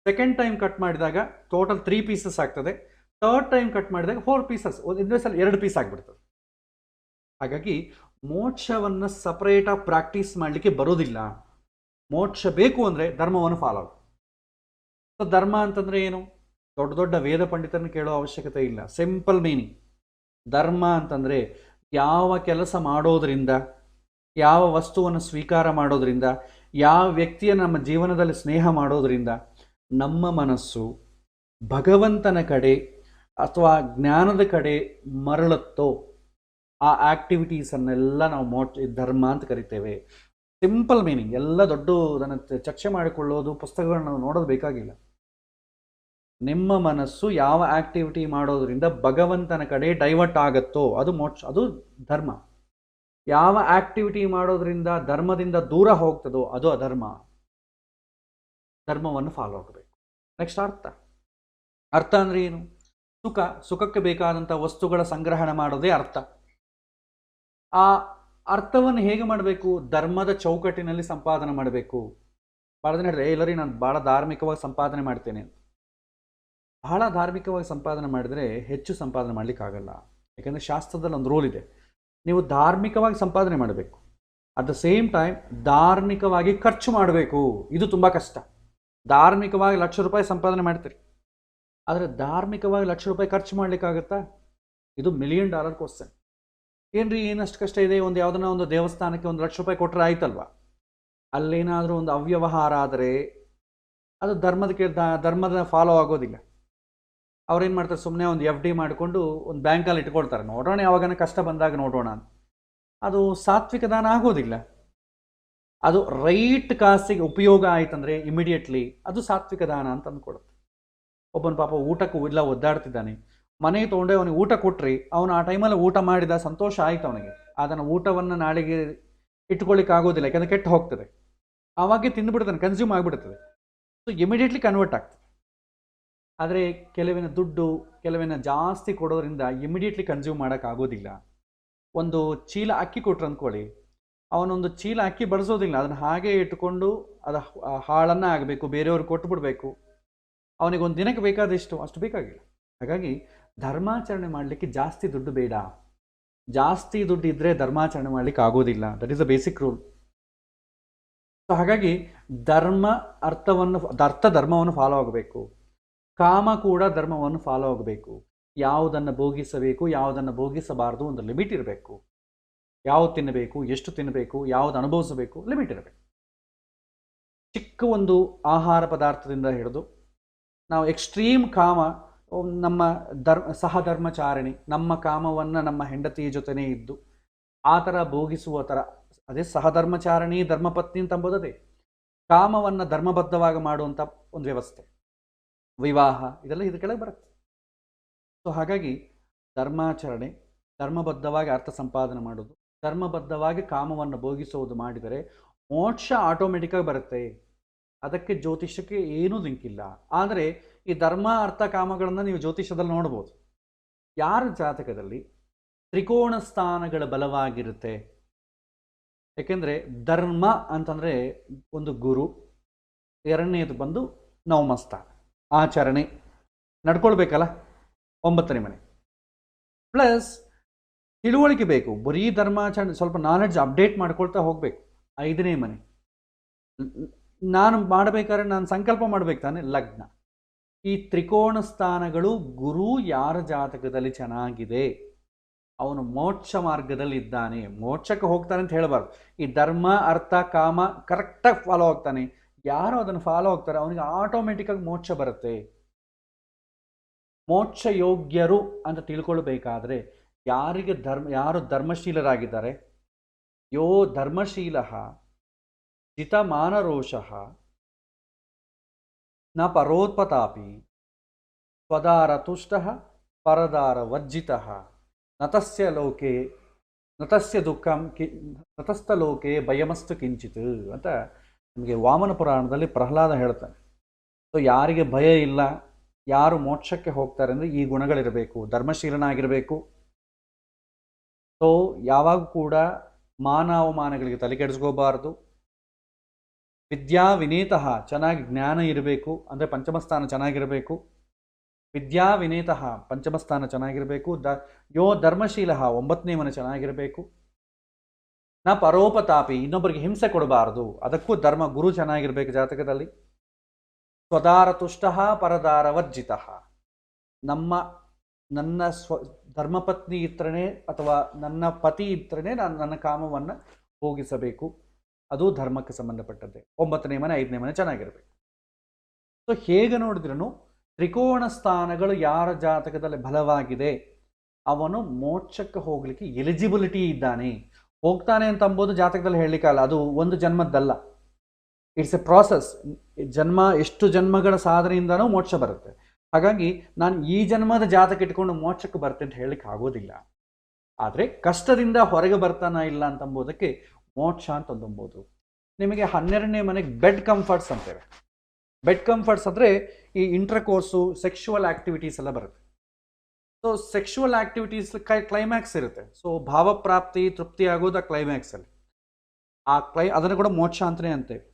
ಸೆಕೆಂಡ್ ಟೈಮ್ ಕಟ್ ಮಾಡಿದಾಗ ಟೋಟಲ್ 3 ಪೀಸಸ್ ಆಗ್ತದೆ. ಥರ್ಡ್ ಟೈಮ್ ಕಟ್ ಮಾಡಿದಾಗ 4 ಪೀಸಸ್, ಒಂದೇ ಸಲ 2 ಪೀಸ್ ಆಗಿಬಿಡ್ತದೆ. ಹಾಗಾಗಿ ಮೋಕ್ಷವನ್ನು ಸಪ್ರೇಟಾಗಿ ಪ್ರಾಕ್ಟೀಸ್ ಮಾಡಲಿಕ್ಕೆ ಬರೋದಿಲ್ಲ. ಮೋಕ್ಷ ಬೇಕು ಅಂದರೆ ಧರ್ಮವನ್ನು ಫಾಲೋ. ಸೊ ಧರ್ಮ ಅಂತಂದರೆ ಏನು? ದೊಡ್ಡ ದೊಡ್ಡ ವೇದ ಪಂಡಿತರನ್ನು ಕೇಳೋ ಅವಶ್ಯಕತೆ ಇಲ್ಲ. Simple meaning. ಧರ್ಮ ಅಂತಂದರೆ ಯಾವ ಕೆಲಸ ಮಾಡೋದ್ರಿಂದ, ಯಾವ ವಸ್ತುವನ್ನು ಸ್ವೀಕಾರ ಮಾಡೋದ್ರಿಂದ, ಯಾವ ವ್ಯಕ್ತಿಯ ನಮ್ಮ ಜೀವನದಲ್ಲಿ ಸ್ನೇಹ ಮಾಡೋದ್ರಿಂದ ನಮ್ಮ ಮನಸ್ಸು ಭಗವಂತನ ಕಡೆ ಅಥವಾ ಜ್ಞಾನದ ಕಡೆ ಮರಳುತ್ತೋ ಆ ಆಕ್ಟಿವಿಟೀಸನ್ನೆಲ್ಲ ನಾವು ಧರ್ಮ ಅಂತ ಕರಿತೇವೆ. Simple meaning. ಎಲ್ಲ ದೊಡ್ಡದನ್ನು ಚರ್ಚೆ ಮಾಡಿಕೊಳ್ಳೋದು, ಪುಸ್ತಕಗಳನ್ನ ನಾವು ನೋಡೋದು ಬೇಕಾಗಿಲ್ಲ. ನಿಮ್ಮ ಮನಸ್ಸು ಯಾವ ಆಕ್ಟಿವಿಟಿ ಮಾಡೋದ್ರಿಂದ ಭಗವಂತನ ಕಡೆ ಡೈವರ್ಟ್ ಆಗುತ್ತೋ ಅದು ಮೋಕ್ಷ, ಅದು ಧರ್ಮ. ಯಾವ ಆಕ್ಟಿವಿಟಿ ಮಾಡೋದ್ರಿಂದ ಧರ್ಮದಿಂದ ದೂರ ಹೋಗ್ತದೋ ಅದು ಅಧರ್ಮ. ಧರ್ಮವನ್ನು ಫಾಲೋ ಆಗಬೇಕು. ನೆಕ್ಸ್ಟ್ ಅರ್ಥ ಅಂದರೆ ಏನು? ಸುಖಕ್ಕೆ ಬೇಕಾದಂಥ ವಸ್ತುಗಳ ಸಂಗ್ರಹಣೆ ಮಾಡೋದೇ ಅರ್ಥ. ಆ ಅರ್ಥವನ್ನು ಹೇಗೆ ಮಾಡಬೇಕು? ಧರ್ಮದ ಚೌಕಟ್ಟಿನಲ್ಲಿ ಸಂಪಾದನೆ ಮಾಡಬೇಕು. ಭಾಳ ಜನ ಹೇಳಿದ್ರೆ ಎಲ್ಲರಿ ನಾನು ಭಾಳ ಧಾರ್ಮಿಕವಾಗಿ ಸಂಪಾದನೆ ಮಾಡ್ತೇನೆ ಅಂತ. ಬಹಳ ಧಾರ್ಮಿಕವಾಗಿ ಸಂಪಾದನೆ ಮಾಡಿದರೆ ಹೆಚ್ಚು ಸಂಪಾದನೆ ಮಾಡಲಿಕ್ಕಾಗಲ್ಲ. ಯಾಕೆಂದರೆ ಶಾಸ್ತ್ರದಲ್ಲಿ ಒಂದು ರೂಲ್ ಇದೆ, ನೀವು ಧಾರ್ಮಿಕವಾಗಿ ಸಂಪಾದನೆ ಮಾಡಬೇಕು, ಅಟ್ ದ ಸೇಮ್ ಟೈಮ್ ಧಾರ್ಮಿಕವಾಗಿ ಖರ್ಚು ಮಾಡಬೇಕು. ಇದು ತುಂಬ ಕಷ್ಟ. ಧಾರ್ಮಿಕವಾಗಿ ₹1,00,000 ಸಂಪಾದನೆ ಮಾಡ್ತೀರಿ, ಆದರೆ ಧಾರ್ಮಿಕವಾಗಿ ₹1,00,000 ಖರ್ಚು ಮಾಡಲಿಕ್ಕಾಗತ್ತಾ? ಇದು $1 ಮಿಲಿಯನ್ ಕ್ವಶನ್. ಏನ್ರಿ ಏನಷ್ಟು ಕಷ್ಟ ಇದೆ? ಯಾವುದನ್ನ ಒಂದು ದೇವಸ್ಥಾನಕ್ಕೆ ₹1,00,000 ಕೊಟ್ಟರೆ ಆಯ್ತಲ್ವ? ಅಲ್ಲೇನಾದರೂ ಒಂದು ಅವ್ಯವಹಾರ ಆದರೆ ಅದು ಧರ್ಮದ ಫಾಲೋ ಆಗೋದಿಲ್ಲ. ಅವ್ರೇನು ಮಾಡ್ತಾರೆ? ಸುಮ್ಮನೆ ಒಂದು FD ಮಾಡಿಕೊಂಡು ಒಂದು ಬ್ಯಾಂಕಲ್ಲಿ ಇಟ್ಕೊಳ್ತಾರೆ, ನೋಡೋಣ ಯಾವಾಗನ ಕಷ್ಟ ಬಂದಾಗ ನೋಡೋಣ ಅಂತ. ಅದು ಸಾತ್ವಿಕ ದಾನ ಆಗೋದಿಲ್ಲ. ಅದು ರೈಟ್ ಕಾಸಿಗೆ ಉಪಯೋಗ ಆಯ್ತಂದರೆ ಇಮಿಡಿಯೇಟ್ಲಿ ಅದು ಸಾತ್ವಿಕ ದಾನ ಅಂತ ಅಂದ್ಕೊಡುತ್ತೆ. ಒಬ್ಬನ ಪಾಪ ಊಟಕ್ಕೂ ಇಲ್ಲ ಒದ್ದಾಡ್ತಿದ್ದಾನೆ, ಮನೆಗೆ ತೊಗೊಂಡೆ ಅವನಿಗೆ ಊಟ ಕೊಟ್ರಿ, ಅವನು ಆ ಟೈಮಲ್ಲಿ ಊಟ ಮಾಡಿದ, ಸಂತೋಷ ಆಯ್ತು ಅವನಿಗೆ. ಅದನ್ನು ಊಟವನ್ನು ನಾಳೆಗೆ ಇಟ್ಕೊಳ್ಳಿಕ್ಕೆ ಆಗೋದಿಲ್ಲ, ಯಾಕಂದರೆ ಕೆಟ್ಟು ಹೋಗ್ತದೆ. ಆವಾಗೇ ತಿಂದುಬಿಡ್ತಾನೆ, ಕನ್ಸ್ಯೂಮ್ ಆಗಿಬಿಡ್ತದೆ. ಸೊ ಇಮಿಡಿಯೇಟ್ಲಿ ಕನ್ವರ್ಟ್ ಆಗ್ತದೆ. ಆದರೆ ಕೆಲವಿನ ದುಡ್ಡು ಕೆಲವಿನ ಜಾಸ್ತಿ ಕೊಡೋದ್ರಿಂದ ಇಮಿಡಿಯೇಟ್ಲಿ ಕನ್ಸ್ಯೂಮ್ ಮಾಡೋಕ್ಕಾಗೋದಿಲ್ಲ. ಒಂದು ಚೀಲ ಅಕ್ಕಿ ಕೊಟ್ರು ಅಂದ್ಕೊಳ್ಳಿ, ಅವನೊಂದು ಚೀಲ ಅಕ್ಕಿ ಬಳಸೋದಿಲ್ಲ, ಅದನ್ನು ಹಾಗೆ ಇಟ್ಕೊಂಡು ಅದು ಹಾಳನ್ನು ಆಗಬೇಕು, ಬೇರೆಯವ್ರಿಗೆ ಕೊಟ್ಟುಬಿಡ್ಬೇಕು. ಅವನಿಗೊಂದು ದಿನಕ್ಕೆ ಬೇಕಾದಷ್ಟು ಅಷ್ಟು ಬೇಕಾಗಿಲ್ಲ. ಹಾಗಾಗಿ ಧರ್ಮಾಚರಣೆ ಮಾಡಲಿಕ್ಕೆ ಜಾಸ್ತಿ ದುಡ್ಡು ಬೇಡ. ಜಾಸ್ತಿ ದುಡ್ಡು ಇದ್ದರೆ ಧರ್ಮಾಚರಣೆ ಮಾಡಲಿಕ್ಕೆ ಆಗೋದಿಲ್ಲ. That is the basic rule. So ಹಾಗಾಗಿ ಧರ್ಮವನ್ನು ಫಾಲೋ ಆಗಬೇಕು. ಕಾಮ ಕೂಡ ಧರ್ಮವನ್ನು ಫಾಲೋ ಆಗಬೇಕು. ಯಾವುದನ್ನು ಭೋಗಿಸಬೇಕು, ಯಾವುದನ್ನು ಭೋಗಿಸಬಾರದು, ಒಂದು ಲಿಮಿಟ್ ಇರಬೇಕು. ಯಾವುದು ತಿನ್ನಬೇಕು, ಎಷ್ಟು ತಿನ್ನಬೇಕು, ಯಾವುದು ಅನುಭವಿಸಬೇಕು, ಲಿಮಿಟ್ ಇರಬೇಕು. ಚಿಕ್ಕ ಒಂದು ಆಹಾರ ಪದಾರ್ಥದಿಂದ ಹಿಡಿದು ನಾವು ಎಕ್ಸ್ಟ್ರೀಮ್ ಕಾಮ, ನಮ್ಮ ಸಹಧರ್ಮಚಾರಿಣಿ, ನಮ್ಮ ಕಾಮವನ್ನು ನಮ್ಮ ಹೆಂಡತಿಯ ಜೊತೆನೇ ಇದ್ದು ಆ ಥರ ಭೋಗಿಸುವ ಥರ, ಅದೇ ಸಹಧರ್ಮಚಾರಿಣಿ ಧರ್ಮಪತ್ನಿ ಅಂತ ಅಂಬೋದೇ. ಕಾಮವನ್ನು ಧರ್ಮಬದ್ಧವಾಗಿ ಮಾಡುವಂಥ ಒಂದು ವ್ಯವಸ್ಥೆ, ವಿವಾಹ, ಇದೆಲ್ಲ ಇದ್ರ ಕೆಳಗೆ ಬರುತ್ತೆ. ಸೊ ಹಾಗಾಗಿ ಧರ್ಮಾಚರಣೆ, ಧರ್ಮಬದ್ಧವಾಗಿ ಅರ್ಥ ಸಂಪಾದನೆ ಮಾಡೋದು, ಧರ್ಮಬದ್ಧವಾಗಿ ಕಾಮವನ್ನು ಭೋಗಿಸುವುದು ಮಾಡಿದರೆ ಮೋಕ್ಷ ಆಟೋಮೆಟಿಕ್ಕಾಗಿ ಬರುತ್ತೆ. ಅದಕ್ಕೆ ಜ್ಯೋತಿಷಕ್ಕೆ ಏನೂ ಲಿಂಕ್ ಇಲ್ಲ. ಆದರೆ ಈ ಧರ್ಮ ಅರ್ಥ ಕಾಮಗಳನ್ನು ನೀವು ಜ್ಯೋತಿಷದಲ್ಲಿ ನೋಡ್ಬೋದು. ಯಾರ ಜಾತಕದಲ್ಲಿ ತ್ರಿಕೋಣ ಸ್ಥಾನಗಳ ಬಲವಾಗಿರುತ್ತೆ, ಏಕೆಂದರೆ ಧರ್ಮ ಅಂತಂದರೆ ಒಂದು ಗುರು, ಎರಡನೇದು ಬಂದು ನವಮಸ್ಥಾನ, ಆಚರಣೆ ನಡ್ಕೊಳ್ಬೇಕಲ್ಲ, 9ನೇ ಮನೆ, ಪ್ಲಸ್ ತಿಳುವಳಿಕೆ ಬೇಕು. ಬರೀ ಧರ್ಮಾಚರಣೆ ಸ್ವಲ್ಪ ನಾಲೆಡ್ಜ್ ಅಪ್ಡೇಟ್ ಮಾಡ್ಕೊಳ್ತಾ ಹೋಗಬೇಕು. 5ನೇ ಮನೆ, ನಾನು ಮಾಡಬೇಕಾದ್ರೆ ನಾನು ಸಂಕಲ್ಪ ಮಾಡಬೇಕು ತಾನೆ, ಲಗ್ನ. ಈ ತ್ರಿಕೋಣ ಸ್ಥಾನಗಳು ಗುರು ಯಾರ ಜಾತಕದಲ್ಲಿ ಚೆನ್ನಾಗಿದೆ ಅವನು ಮೋಕ್ಷ ಮಾರ್ಗದಲ್ಲಿ ಇದ್ದಾನೆ. ಮೋಕ್ಷಕ್ಕೆ ಹೋಗ್ತಾನೆ ಅಂತ ಹೇಳಬಾರ್ದು. ಈ ಧರ್ಮ ಅರ್ಥ ಕಾಮ ಕರೆಕ್ಟಾಗಿ ಫಾಲೋ ಆಗ್ತಾನೆ. ಯಾರು ಅದನ್ನು ಫಾಲೋ ಆಗ್ತಾರೆ ಅವನಿಗೆ ಆಟೋಮೆಟಿಕ್ಕಾಗಿ ಮೋಕ್ಷ ಬರುತ್ತೆ. ಮೋಕ್ಷ ಯೋಗ್ಯರು ಅಂತ ತಿಳ್ಕೊಳ್ಬೇಕಾದ್ರೆ ಯಾರು ಧರ್ಮಶೀಲರಾಗಿದ್ದಾರೆ, ಯೋ ಧರ್ಮಶೀಲ ಜಿತಮಾನರೋಷಃ ನ ಪರೋತ್ಪತಾಪಿ ಸ್ವದಾರ ತುಷ್ಟಃ ಪರದಾರ ವರ್ಜಿತಃ ನತಸ್ಯ ದುಃಖಂ ನತಸ್ಥಲೋಕೆ ಭಯಮಸ್ತು ಕಿಂಚಿತ್ ಅಂತ ನಮಗೆ ವಾಮನ ಪುರಾಣದಲ್ಲಿ ಪ್ರಹ್ಲಾದ ಹೇಳ್ತಾನೆ. ಸೊ ಯಾರಿಗೆ ಭಯ ಇಲ್ಲ, ಯಾರು ಮೋಕ್ಷಕ್ಕೆ ಹೋಗ್ತಾರೆ ಅಂದರೆ ಈ ಗುಣಗಳಿರಬೇಕು. ಧರ್ಮಶೀಲನಾಗಿರಬೇಕು. ಸೊ ಯಾವಾಗ ಕೂಡ ಮಾನ ಅವಮಾನಗಳಿಗೆ ತಲೆಕೆಡಿಸ್ಕೋಬಾರ್ದು. ವಿದ್ಯಾ ವಿನೇತಃ, ಚೆನ್ನಾಗಿ ಜ್ಞಾನ ಇರಬೇಕು, ಅಂದರೆ ಪಂಚಮಸ್ಥಾನ ಚೆನ್ನಾಗಿರಬೇಕು. ವಿದ್ಯಾ ವಿನೇತಃ, ಪಂಚಮಸ್ಥಾನ ಚೆನ್ನಾಗಿರಬೇಕು. ಯೋ ಧರ್ಮಶೀಲ, 9ನೇ ಮನೆ ಚೆನ್ನಾಗಿರಬೇಕು. ನ ಪರೋಪತಾಪಿ, ಇನ್ನೊಬ್ಬರಿಗೆ ಹಿಂಸೆ ಕೊಡಬಾರದು, ಅದಕ್ಕೂ ಗುರು ಚೆನ್ನಾಗಿರ್ಬೇಕು ಜಾತಕದಲ್ಲಿ. ಸ್ವದಾರ ತುಷ್ಟಃ ಪರದಾರ ವರ್ಜಿತಃ, ನನ್ನ ಧರ್ಮಪತ್ನಿ ಇತ್ರನೇ ಅಥವಾ ನನ್ನ ಪತಿ ಇತ್ರನೇ ನಾನು ನನ್ನ ಕಾಮವನ್ನು ಹೋಗಿಸಬೇಕು. ಅದು ಧರ್ಮಕ್ಕೆ ಸಂಬಂಧಪಟ್ಟದ್ದೇ. 9ನೇ ಮನೆ 5ನೇ ಮನೆ ಚೆನ್ನಾಗಿರ್ಬೇಕು. ಸೊ ಹೇಗೆ ನೋಡಿದ್ರೂ ತ್ರಿಕೋಣ ಸ್ಥಾನಗಳು ಯಾರ ಜಾತಕದಲ್ಲಿ ಬಲವಾಗಿದೆ ಅವನು ಮೋಕ್ಷಕ್ಕೆ ಹೋಗ್ಲಿಕ್ಕೆ ಎಲಿಜಿಬಿಲಿಟಿ ಇದ್ದಾನೆ. ಹೋಗ್ತಾನೆ ಅಂತ ಅಂಬೋದು ಜಾತಕದಲ್ಲಿ ಹೇಳಲಿಕ್ಕಲ್ಲ, ಅದು ಒಂದು ಜನ್ಮದ್ದಲ್ಲ, ಇಟ್ಸ್ ಎ ಪ್ರಾಸೆಸ್. ಎಷ್ಟು ಜನ್ಮಗಳ ಸಾಧನೆಯಿಂದನೂ ಮೋಕ್ಷ ಬರುತ್ತೆ. ಹಾಗಾಗಿ ನಾನು ಈ ಜನ್ಮದ ಜಾತಕ ಇಟ್ಕೊಂಡು ಮೋಕ್ಷಕ್ಕೆ ಬರ್ತೇನೆ ಅಂತ ಹೇಳಲಿಕ್ಕೆ ಆಗೋದಿಲ್ಲ. ಆದರೆ ಕಷ್ಟದಿಂದ ಹೊರಗೆ ಬರ್ತಾನ ಇಲ್ಲ ಅಂತಂಬೋದಕ್ಕೆ ಮೋಕ್ಷ ಅಂತ ಅಂಬೋದು. ನಿಮಗೆ 12ನೇ ಮನೆಗೆ ಬೆಡ್ ಕಂಫರ್ಟ್ಸ್ ಅಂತೇವೆ. ಬೆಡ್ ಕಂಫರ್ಟ್ಸ್ ಅಂದರೆ ಈ ಇಂಟರ್ಕೋರ್ಸು, ಸೆಕ್ಷುವಲ್ ಆಕ್ಟಿವಿಟೀಸ್ ಎಲ್ಲ ಬರುತ್ತೆ. ಸೊ ಸೆಕ್ಷುವಲ್ ಆಕ್ಟಿವಿಟೀಸ್ ಕ್ಲೈಮ್ಯಾಕ್ಸ್ ಇರುತ್ತೆ. ಸೊ ಭಾವಪ್ರಾಪ್ತಿ ತೃಪ್ತಿ ಆಗೋದು ಆ ಕ್ಲೈಮ್ಯಾಕ್ಸಲ್ಲಿ. ಅದನ್ನು ಕೂಡ ಮೋಕ್ಷ ಅಂತಲೇ ಅಂತೇವೆ.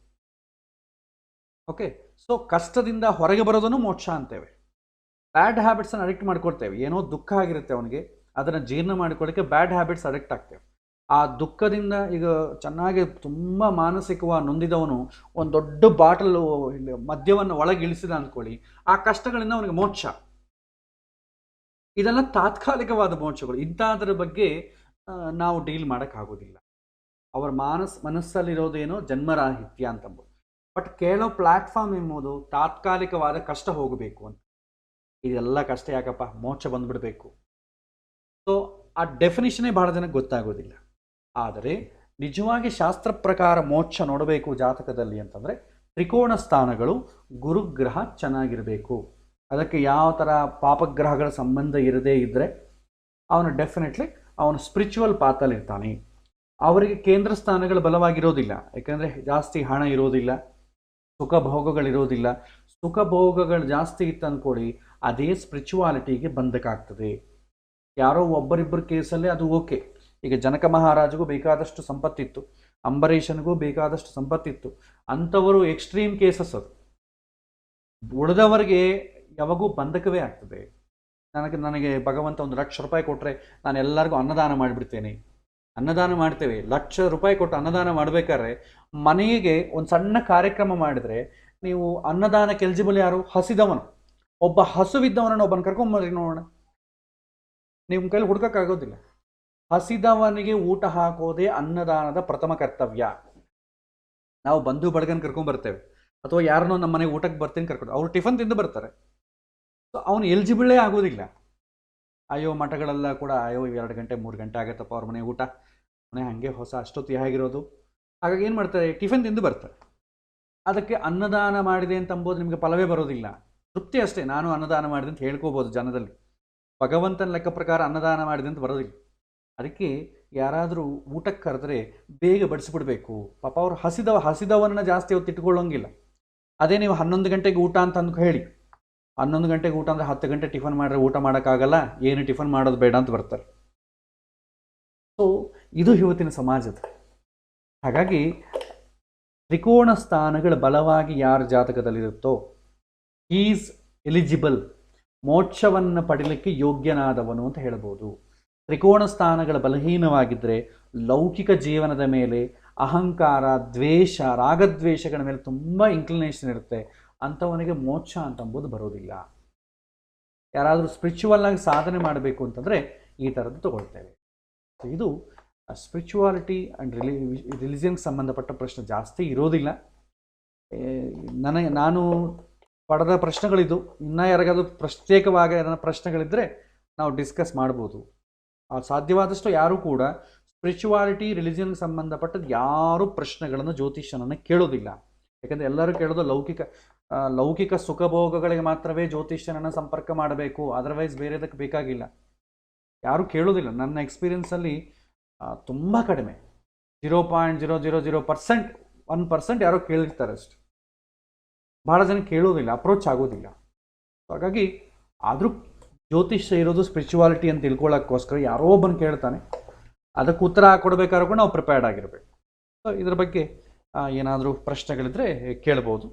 ಓಕೆ, ಸೊ ಕಷ್ಟದಿಂದ ಹೊರಗೆ ಬರೋದನ್ನು ಮೋಕ್ಷ ಅಂತೇವೆ. ಬ್ಯಾಡ್ ಹ್ಯಾಬಿಟ್ಸನ್ನು ಅಡಿಕ್ಟ್ ಮಾಡ್ಕೊಳ್ತೇವೆ. ಏನೋ ದುಃಖ ಆಗಿರುತ್ತೆ ಅವನಿಗೆ, ಅದನ್ನು ಜೀರ್ಣ ಮಾಡಿಕೊಳ್ಳಿಕ್ಕೆ ಬ್ಯಾಡ್ ಹ್ಯಾಬಿಟ್ಸ್ ಅಡಿಕ್ಟ್ ಆಗ್ತೇವೆ. ಆ ದುಃಖದಿಂದ ಈಗ ಚೆನ್ನಾಗಿ ತುಂಬ ಮಾನಸಿಕವಾಗಿ ನೊಂದಿದವನು ಒಂದು ದೊಡ್ಡ ಬಾಟಲ್ ಮದ್ಯವನ್ನು ಒಳಗೆ ಇಳಿಸಿದ ಅಂದ್ಕೊಳ್ಳಿ, ಆ ಕಷ್ಟಗಳಿಂದ ಅವನಿಗೆ ಮೋಕ್ಷ. ಇದೆಲ್ಲ ತಾತ್ಕಾಲಿಕವಾದ ಮೋಕ್ಷಗಳು. ಇಂಥದ್ರ ಬಗ್ಗೆ ನಾವು ಡೀಲ್ ಮಾಡೋಕ್ಕಾಗೋದಿಲ್ಲ. ಅವರ ಮನಸ್ಸಲ್ಲಿರೋದೇನೋ ಜನ್ಮರಾಹಿತ್ಯ ಅಂತಂಬೋದು. ಬಟ್ ಕೇಳೋ ಪ್ಲಾಟ್ಫಾರ್ಮ್ ಎಂಬುದು ತಾತ್ಕಾಲಿಕವಾದ ಕಷ್ಟ ಹೋಗಬೇಕು ಅಂತ. ಇದೆಲ್ಲ ಕಷ್ಟ ಯಾಕಪ್ಪ, ಮೋಕ್ಷ ಬಂದ್ಬಿಡಬೇಕು. ಸೊ ಆ ಡೆಫಿನಿಷನೇ ಭಾಳ ಜನಕ್ಕೆ ಗೊತ್ತಾಗೋದಿಲ್ಲ. ಆದರೆ ನಿಜವಾಗಿ ಶಾಸ್ತ್ರ ಪ್ರಕಾರ ಮೋಕ್ಷ ನೋಡಬೇಕು ಜಾತಕದಲ್ಲಿ ಅಂತಂದರೆ ತ್ರಿಕೋಣ ಸ್ಥಾನಗಳು ಗುರುಗ್ರಹ ಚೆನ್ನಾಗಿರಬೇಕು. ಅದಕ್ಕೆ ಯಾವ ಥರ ಪಾಪಗ್ರಹಗಳ ಸಂಬಂಧ ಇರದೇ ಇದ್ದರೆ ಅವನು ಡೆಫಿನೆಟ್ಲಿ ಅವನು ಸ್ಪಿರಿಚುವಲ್ ಪಾತಲ್ಲಿ ಇರ್ತಾನೆ. ಅವರಿಗೆ ಕೇಂದ್ರ ಸ್ಥಾನಗಳು ಬಲವಾಗಿರೋದಿಲ್ಲ, ಯಾಕಂದರೆ ಜಾಸ್ತಿ ಹಣ ಇರೋದಿಲ್ಲ, ಸುಖ ಭೋಗಗಳಿರೋದಿಲ್ಲ. ಸುಖ ಭೋಗಗಳು ಜಾಸ್ತಿ ಇತ್ತು ಅಂದ್ಕೊಳ್ಳಿ, ಅದೇ ಸ್ಪಿರಿಚುವಾಲಿಟಿಗೆ ಬಂಧಕ್ಕಾಗ್ತದೆ. ಯಾರೋ ಒಬ್ಬರಿಬ್ಬರ ಕೇಸಲ್ಲಿ ಅದು ಓಕೆ. ಈಗ ಜನಕ ಮಹಾರಾಜಗೂ ಬೇಕಾದಷ್ಟು ಸಂಪತ್ತಿತ್ತು, ಅಂಬರೀಷನಿಗೂ ಬೇಕಾದಷ್ಟು ಸಂಪತ್ತಿತ್ತು. ಅಂಥವರು ಎಕ್ಸ್ಟ್ರೀಮ್ ಕೇಸಸ್. ಅದು ಉಳಿದವರಿಗೆ ಯಾವಾಗೂ ಬಂಧಕವೇ ಆಗ್ತದೆ. ನನಗೆ ಭಗವಂತ 1,00,000 ರೂಪಾಯಿ ಕೊಟ್ಟರೆ ನಾನು ಎಲ್ಲರಿಗೂ ಅನ್ನದಾನ ಮಾಡಿಬಿಡ್ತೇನೆ. ಅನ್ನದಾನ ಮಾಡ್ತೇವೆ, 1,00,000 ರೂಪಾಯಿ ಕೊಟ್ಟು ಅನ್ನದಾನ ಮಾಡಬೇಕಾದ್ರೆ ಮನೆಗೆ ಒಂದು ಸಣ್ಣ ಕಾರ್ಯಕ್ರಮ ಮಾಡಿದರೆ ನೀವು ಅನ್ನದಾನಕ್ಕೆ ಎಲಿಜಿಬಲ್ ಯಾರು? ಹಸಿದವನು. ಒಬ್ಬ ಹಸುವಿದ್ದವನನ್ನು ಒಬ್ಬನ ಕರ್ಕೊಂಬರ್ರಿ ನೋಡೋಣ. ನಿಮ್ಮ ಕೈಲಿ ಹುಡ್ಕೋಕ್ಕಾಗೋದಿಲ್ಲ. ಹಸಿದವನಿಗೆ ಊಟ ಹಾಕೋದೇ ಅನ್ನದಾನದ ಪ್ರಥಮ ಕರ್ತವ್ಯ. ನಾವು ಬಂಧು ಬಳಗನ ಕರ್ಕೊಂಡ್ಬರ್ತೇವೆ, ಅಥವಾ ಯಾರನ್ನೋ ನಮ್ಮ ಮನೆಗೆ ಊಟಕ್ಕೆ ಬರ್ತೀನಿ ಕರ್ಕೊಂಡು, ಅವ್ರು ಟಿಫನ್ ತಿಂದು ಬರ್ತಾರೆ. ಸೊ ಅವನು ಎಲಿಜಿಬಲೇ ಆಗೋದಿಲ್ಲ. ಅಯ್ಯೋ ಮಠಗಳೆಲ್ಲ ಕೂಡ ಅಯ್ಯೋ 2 ಗಂಟೆ 3 ಗಂಟೆ ಆಗುತ್ತಪ್ಪ ಅವ್ರ ಮನೆ ಊಟ, ಮನೆ ಹಾಗೆ ಹೊಸ ಅಷ್ಟೊತ್ತಿ ಹೇಗಿರೋದು. ಹಾಗಾಗಿ ಏನು ಮಾಡ್ತಾರೆ, ಟಿಫನ್ ತಿಂದು ಬರ್ತಾರೆ. ಅದಕ್ಕೆ ಅನ್ನದಾನ ಮಾಡಿದೆ ಅಂತ ಅಂಬೋದು ನಿಮಗೆ ಫಲವೇ ಬರೋದಿಲ್ಲ, ತೃಪ್ತಿ ಅಷ್ಟೇ. ನಾನು ಅನ್ನದಾನ ಮಾಡಿದೆ ಅಂತ ಹೇಳ್ಕೋಬೋದು ಜನದಲ್ಲಿ, ಭಗವಂತನ ಲೆಕ್ಕ ಪ್ರಕಾರ ಅನ್ನದಾನ ಮಾಡಿದೆ ಅಂತ ಬರೋದಿಲ್ಲ. ಅದಕ್ಕೆ ಯಾರಾದರೂ ಊಟಕ್ಕೆ ಕರೆದ್ರೆ ಬೇಗ ಬಡಿಸ್ಬಿಡ್ಬೇಕು. ಪಾಪ ಅವರು ಹಸಿದವನನ್ನ ಜಾಸ್ತಿ ಹೊತ್ತು ಇಟ್ಕೊಳ್ಳೋಂಗಿಲ್ಲ. ಅದೇ ನೀವು 11 ಗಂಟೆಗೆ ಊಟ ಅಂತ ಅಂದ್ಕೊ ಹೇಳಿ, 11 ಗಂಟೆಗೆ ಊಟ ಅಂದರೆ 10 ಗಂಟೆ ಟಿಫನ್ ಮಾಡಿದ್ರೆ ಊಟ ಮಾಡೋಕ್ಕಾಗಲ್ಲ, ಏನು ಟಿಫನ್ ಮಾಡೋದು ಬೇಡ ಅಂತ ಬರ್ತಾರೆ. ಸೊ ಇದು ಇವತ್ತಿನ ಸಮಾಜದ. ಹಾಗಾಗಿ ತ್ರಿಕೋಣ ಸ್ಥಾನಗಳು ಬಲವಾಗಿ ಯಾರ ಜಾತಕದಲ್ಲಿರುತ್ತೋ ಈಸ್ ಎಲಿಜಿಬಲ್, ಮೋಕ್ಷವನ್ನು ಪಡೀಲಿಕ್ಕೆ ಯೋಗ್ಯನಾದವನು ಅಂತ ಹೇಳ್ಬೋದು. ತ್ರಿಕೋಣ ಸ್ಥಾನಗಳ ಬಲಹೀನವಾಗಿದ್ದರೆ ಲೌಕಿಕ ಜೀವನದ ಮೇಲೆ ಅಹಂಕಾರ, ದ್ವೇಷ, ರಾಗದ್ವೇಷಗಳ ಮೇಲೆ ತುಂಬ ಇನ್ಕ್ಲಿನೇಷನ್ ಇರುತ್ತೆ. ಅಂಥವನಿಗೆ ಮೋಕ್ಷ ಅಂತಂಬುದು ಬರೋದಿಲ್ಲ. ಯಾರಾದರೂ ಸ್ಪಿರಿಚುವಲ್ ಆಗಿ ಸಾಧನೆ ಮಾಡಬೇಕು ಅಂತಂದರೆ ಈ ಥರದ್ದು ತಗೊಳ್ತೇವೆ. ಇದು ಸ್ಪಿರಿಚುವಾಲಿಟಿ ಆ್ಯಂಡ್ ರಿಲಿಜಿಯನ್ಗೆ ಸಂಬಂಧಪಟ್ಟ ಪ್ರಶ್ನೆ ಜಾಸ್ತಿ ಇರೋದಿಲ್ಲ. ನಾನು ಪಡೆದ ಪ್ರಶ್ನೆಗಳಿದು. ಇನ್ನೂ ಯಾರಿಗಾದ್ರೂ ಪ್ರತ್ಯೇಕವಾಗಿ ಏನಾರ ಪ್ರಶ್ನೆಗಳಿದ್ದರೆ ನಾವು ಡಿಸ್ಕಸ್ ಮಾಡ್ಬೋದು. ಸಾಧ್ಯವಾದಷ್ಟು ಯಾರೂ ಕೂಡ ಸ್ಪಿರಿಚುವಾಲಿಟಿ, ರಿಲಿಜಿಯನ್ಗೆ ಸಂಬಂಧಪಟ್ಟದ್ದು ಯಾರೂ ಪ್ರಶ್ನೆಗಳನ್ನು ಜ್ಯೋತಿಷ್ಯನನ್ನು ಕೇಳೋದಿಲ್ಲ. ಯಾಕಂದರೆ ಎಲ್ಲರೂ ಕೇಳೋದು ಲೌಕಿಕ ಸುಖಭೋಗಗಳಿಗೆ ಮಾತ್ರವೇ ಜ್ಯೋತಿಷ್ಯನನ್ನು ಸಂಪರ್ಕ ಮಾಡಬೇಕು, ಅದರ್ವೈಸ್ ಬೇರೆದಕ್ಕೆ ಬೇಕಾಗಿಲ್ಲ. ಯಾರೂ ಕೇಳೋದಿಲ್ಲ. ನನ್ನ ಎಕ್ಸ್ಪೀರಿಯನ್ಸಲ್ಲಿ ತುಂಬ ಕಡಿಮೆ, 0.000% 1% ಯಾರೋ ಕೇಳಿರ್ತಾರೆ ಅಷ್ಟೆ. ಭಾಳ ಜನ ಕೇಳೋದಿಲ್ಲ, ಅಪ್ರೋಚ್ ಆಗೋದಿಲ್ಲ. ಹಾಗಾಗಿ ಆದರೂ ಜ್ಯೋತಿಷ್ಯ ಇರೋದು ಸ್ಪಿರಿಚುವಾಲಿಟಿ ಅಂತ ತಿಳ್ಕೊಳ್ಳೋಕ್ಕೋಸ್ಕರ ಯಾರೋ ಒಬ್ಬನು ಕೇಳ್ತಾನೆ, ಅದಕ್ಕೆ ಉತ್ತರ ಕೊಡಬೇಕಾದ್ರೂ ಕೂಡ ನಾವು ಪ್ರಿಪೇರ್ಡ್ ಆಗಿರಬೇಕು. ಸೊ ಇದ್ರ ಬಗ್ಗೆ ಏನಾದರೂ ಪ್ರಶ್ನೆಗಳಿದ್ರೆ ಕೇಳ್ಬೋದು.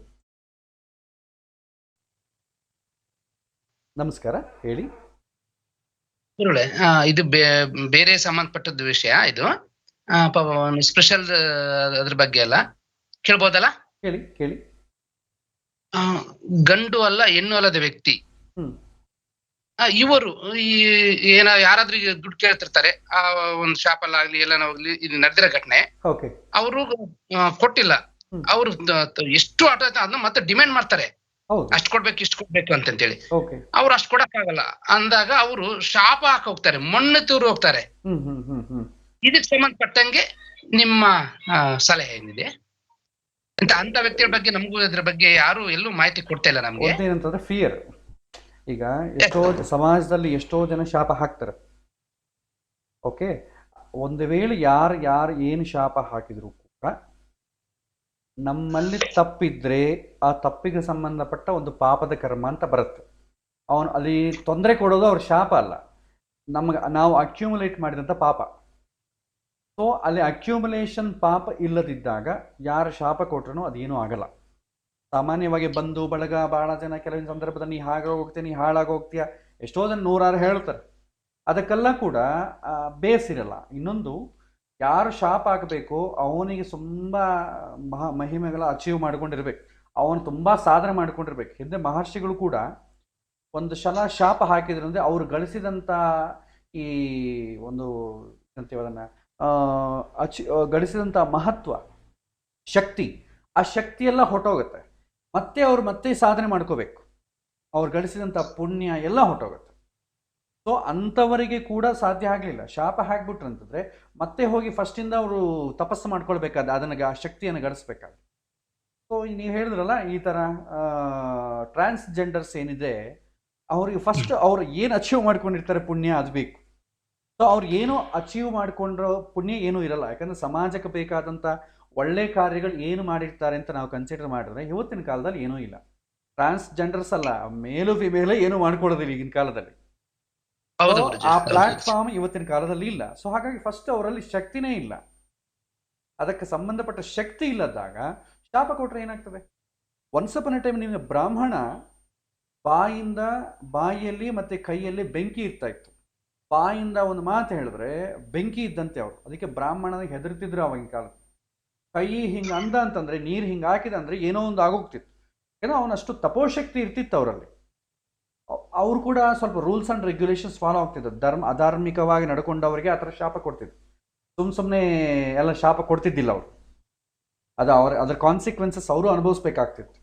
ನಮಸ್ಕಾರ, ಹೇಳಿ. ಇದು ಬೇರೆ ಸಂಬಂಧಪಟ್ಟದ ವಿಷಯ. ಇದು ಸ್ಪೆಷಲ್ ಅದ್ರ ಬಗ್ಗೆ ಅಲ್ಲ, ಕೇಳ್ಬೋದಲ್ಲ? ಕೇಳಿ. ಗಂಡು ಅಲ್ಲ ಹೆಣ್ಣು ಅಲ್ಲದ ವ್ಯಕ್ತಿ ಇವರು ಈ ಯಾರಾದ್ರೂ ಈಗ ದುಡ್ಡು ಕೇಳ್ತಿರ್ತಾರೆ, ಆ ಒಂದು ಶಾಪ್ ಅಲ್ಲಾಗ್ಲಿ ಎಲ್ಲಾನ ಹೋಗ್ಲಿ, ಇದು ನಡೆದಿರೋ ಘಟನೆ. ಓಕೆ. ಅವರು ಕೊಟ್ಟಿಲ್ಲ, ಹ್ಮ್. ಅವ್ರು ಎಷ್ಟು ಆಟ ಅದನ್ನ ಮತ್ತೆ ಡಿಮ್ಯಾಂಡ್ ಮಾಡ್ತಾರೆ, ಹೌದು. ಅಷ್ಟ್ ಕೊಡ್ಬೇಕು ಇಷ್ಟ್ ಕೊಡ್ಬೇಕು ಅಂತೇಳಿ. ಓಕೆ. ಅವ್ರು ಅಷ್ಟ್ ಕೊಡಕ್ ಆಗಲ್ಲ ಅಂದಾಗ ಅವರು ಶಾಪ ಹಾಕ್ ಹೋಗ್ತಾರೆ, ಮಣ್ಣು ತೂರು ಹೋಗ್ತಾರೆ. ಹ್ಮ್ ಹ್ಮ್ ಹ್ಮ್ ಹ್ಮ್ ಇದಕ್ ಸಂಬಂಧಪಟ್ಟಂಗೆ ನಿಮ್ಮ ಸಲಹೆ ಏನಿದೆ ಅಂತ ವ್ಯಕ್ತಿಗಳ ಬಗ್ಗೆ? ನಮಗೂ ಇದ್ರ ಬಗ್ಗೆ ಯಾರು ಎಲ್ಲೂ ಮಾಹಿತಿ ಕೊಡ್ತಾ ಇಲ್ಲ ನಮ್ಗೆ. ಒಂದೇನಂತಂದ್ರೆ ಫಿಯರ್. ಈಗ ಎಷ್ಟೋ ಸಮಾಜದಲ್ಲಿ ಎಷ್ಟೋ ಜನ ಶಾಪ ಹಾಕ್ತಾರೆ. ಓಕೆ, ಒಂದು ವೇಳೆ ಯಾರು ಏನು ಶಾಪ ಹಾಕಿದ್ರು ಕೂಡ ನಮ್ಮಲ್ಲಿ ತಪ್ಪಿದ್ರೆ ಆ ತಪ್ಪಿಗೆ ಸಂಬಂಧಪಟ್ಟ ಒಂದು ಪಾಪದ ಕರ್ಮ ಅಂತ ಬರುತ್ತೆ. ಅವನು ಅಲ್ಲಿ ತೊಂದರೆ ಕೊಡೋದು ಅವ್ರ ಶಾಪ ಅಲ್ಲ, ನಾವು ಅಕ್ಯುಮುಲೇಟ್ ಮಾಡಿದಂಥ ಪಾಪ. ಸೊ ಅಲ್ಲಿ ಅಕ್ಯುಮುಲೇಷನ್ ಪಾಪ ಇಲ್ಲದಿದ್ದಾಗ ಯಾರು ಶಾಪ ಕೊಟ್ರೂ ಅದೇನೂ ಆಗಲ್ಲ. ಸಾಮಾನ್ಯವಾಗಿ ಬಂಧು ಬಳಗ ಬಹಳ ಜನ ಕೆಲವೊಂದು ಸಂದರ್ಭದಲ್ಲಿ ನೀ ಹಾಗೆ ನೀ ಹಾಳಾಗಿ ಹೋಗ್ತೀಯ, ಎಷ್ಟೋ ಜನ ನೂರಾರು ಹೇಳ್ತಾರೆ. ಅದಕ್ಕೆಲ್ಲ ಕೂಡ ಬೇಸಿರಲ್ಲ. ಇನ್ನೊಂದು, ಯಾರು ಶಾಪ ಹಾಕಬೇಕು ಅವನಿಗೆ ತುಂಬ ಮಹಿಮೆಗಳ ಅಚೀವ್ ಮಾಡ್ಕೊಂಡಿರ್ಬೇಕು, ಅವನು ತುಂಬ ಸಾಧನೆ ಮಾಡ್ಕೊಂಡಿರ್ಬೇಕು. ಹಿಂದೆ ಮಹರ್ಷಿಗಳು ಕೂಡ ಒಂದು ಶಾಪ ಹಾಕಿದ್ರು ಅಂದರೆ ಅವರು ಗಳಿಸಿದಂಥ ಈ ಒಂದು ಅಂತೀವಿ ಅದನ್ನು ಗಳಿಸಿದಂಥ ಮಹತ್ವ, ಶಕ್ತಿ, ಆ ಶಕ್ತಿಯೆಲ್ಲ ಹೊಟ್ಟೋಗುತ್ತೆ. ಮತ್ತೆ ಸಾಧನೆ ಮಾಡ್ಕೋಬೇಕು, ಅವ್ರು ಗಳಿಸಿದಂಥ ಪುಣ್ಯ ಎಲ್ಲ ಹೊಟ್ಟೋಗುತ್ತೆ. ಸೊ ಅಂಥವರಿಗೆ ಕೂಡ ಸಾಧ್ಯ ಆಗಲಿಲ್ಲ, ಶಾಪ ಹಾಕ್ಬಿಟ್ರಂತಂದರೆ ಮತ್ತೆ ಹೋಗಿ ಫಸ್ಟಿಂದ ಅವರು ತಪಸ್ಸು ಮಾಡ್ಕೊಳ್ಬೇಕಾದ, ಅದನ್ನು ಆ ಶಕ್ತಿಯನ್ನು ಗಳಿಸ್ಬೇಕಾದ. ಸೊ ನೀವು ಹೇಳಿದ್ರಲ್ಲ ಈ ಥರ ಟ್ರಾನ್ಸ್ಜೆಂಡರ್ಸ್ ಏನಿದೆ ಅವ್ರಿಗೆ ಫಸ್ಟ್ ಅವ್ರು ಏನು ಅಚೀವ್ ಮಾಡ್ಕೊಂಡಿರ್ತಾರೆ ಪುಣ್ಯ ಅದು ಬೇಕು. ಸೊ ಅವ್ರು ಏನೋ ಅಚೀವ್ ಮಾಡ್ಕೊಂಡ್ರೋ ಪುಣ್ಯ ಏನೂ ಇರಲ್ಲ. ಯಾಕಂದರೆ ಸಮಾಜಕ್ಕೆ ಬೇಕಾದಂಥ ಒಳ್ಳೆ ಕಾರ್ಯಗಳು ಏನು ಮಾಡಿರ್ತಾರೆ ಅಂತ ನಾವು ಕನ್ಸಿಡರ್ ಮಾಡಿದ್ರೆ ಇವತ್ತಿನ ಕಾಲದಲ್ಲಿ ಏನೂ ಇಲ್ಲ. ಟ್ರಾನ್ಸ್ಜೆಂಡರ್ಸ್ ಅಲ್ಲ, ಮೇಲು ಫಿಮೇಲೆ ಏನು ಮಾಡ್ಕೊಳ್ಳೋದಿಲ್ಲ ಈಗಿನ ಕಾಲದಲ್ಲಿ. ಆ ಪ್ಲಾಟ್ಫಾರ್ಮ್ ಇವತ್ತಿನ ಕಾಲದಲ್ಲಿ ಇಲ್ಲ. ಸೊ ಹಾಗಾಗಿ ಫಸ್ಟ್ ಅವರಲ್ಲಿ ಶಕ್ತಿನೇ ಇಲ್ಲ. ಅದಕ್ಕೆ ಸಂಬಂಧಪಟ್ಟ ಶಕ್ತಿ ಇಲ್ಲದಾಗ ಶಾಪ ಕೊಟ್ರೆ ಏನಾಗ್ತದೆ? ಒನ್ಸ್ ಅಪಾನ್ ಎ ಟೈಮ್ ನಿಮಗೆ ಬ್ರಾಹ್ಮಣ ಬಾಯಿಯಲ್ಲಿ ಮತ್ತೆ ಕೈಯಲ್ಲಿ ಬೆಂಕಿ ಇರ್ತಾ ಇತ್ತು. ಬಾಯಿಂದ ಒಂದು ಮಾತು ಹೇಳಿದ್ರೆ ಬೆಂಕಿ ಇದ್ದಂತೆ ಅವರು. ಅದಕ್ಕೆ ಬ್ರಾಹ್ಮಣನಿಗೆ ಹೆದರ್ತಿದ್ರು ಆವಾಗಿನ ಕಾಲ. ಕೈ ಹಿಂಗೆ ಅಂದ ಅಂತಂದ್ರೆ, ನೀರು ಹಿಂಗೆ ಹಾಕಿದ ಅಂದ್ರೆ ಏನೋ ಒಂದು ಆಗೋಗ್ತಿತ್ತು. ಏನೋ ಅವನಷ್ಟು ತಪೋಶಕ್ತಿ ಇರ್ತಿತ್ತು ಅವರಲ್ಲಿ. ಅವರು ಕೂಡ ಸ್ವಲ್ಪ ರೂಲ್ಸ್ ಆ್ಯಂಡ್ ರೆಗ್ಯುಲೇಷನ್ಸ್ ಫಾಲೋ ಆಗ್ತಿದ್ರು. ಅಧಾರ್ಮಿಕವಾಗಿ ನಡ್ಕೊಂಡವರಿಗೆ ಆ ಥರ ಶಾಪ ಕೊಡ್ತಿದ್ರು. ಸುಮ್ಮನೆ ಎಲ್ಲ ಶಾಪ ಕೊಡ್ತಿದ್ದಿಲ್ಲ ಅವರು. ಅದರ ಕಾನ್ಸಿಕ್ವೆನ್ಸಸ್ ಅವರು ಅನುಭವಿಸ್ಬೇಕಾಗ್ತಿತ್ತು.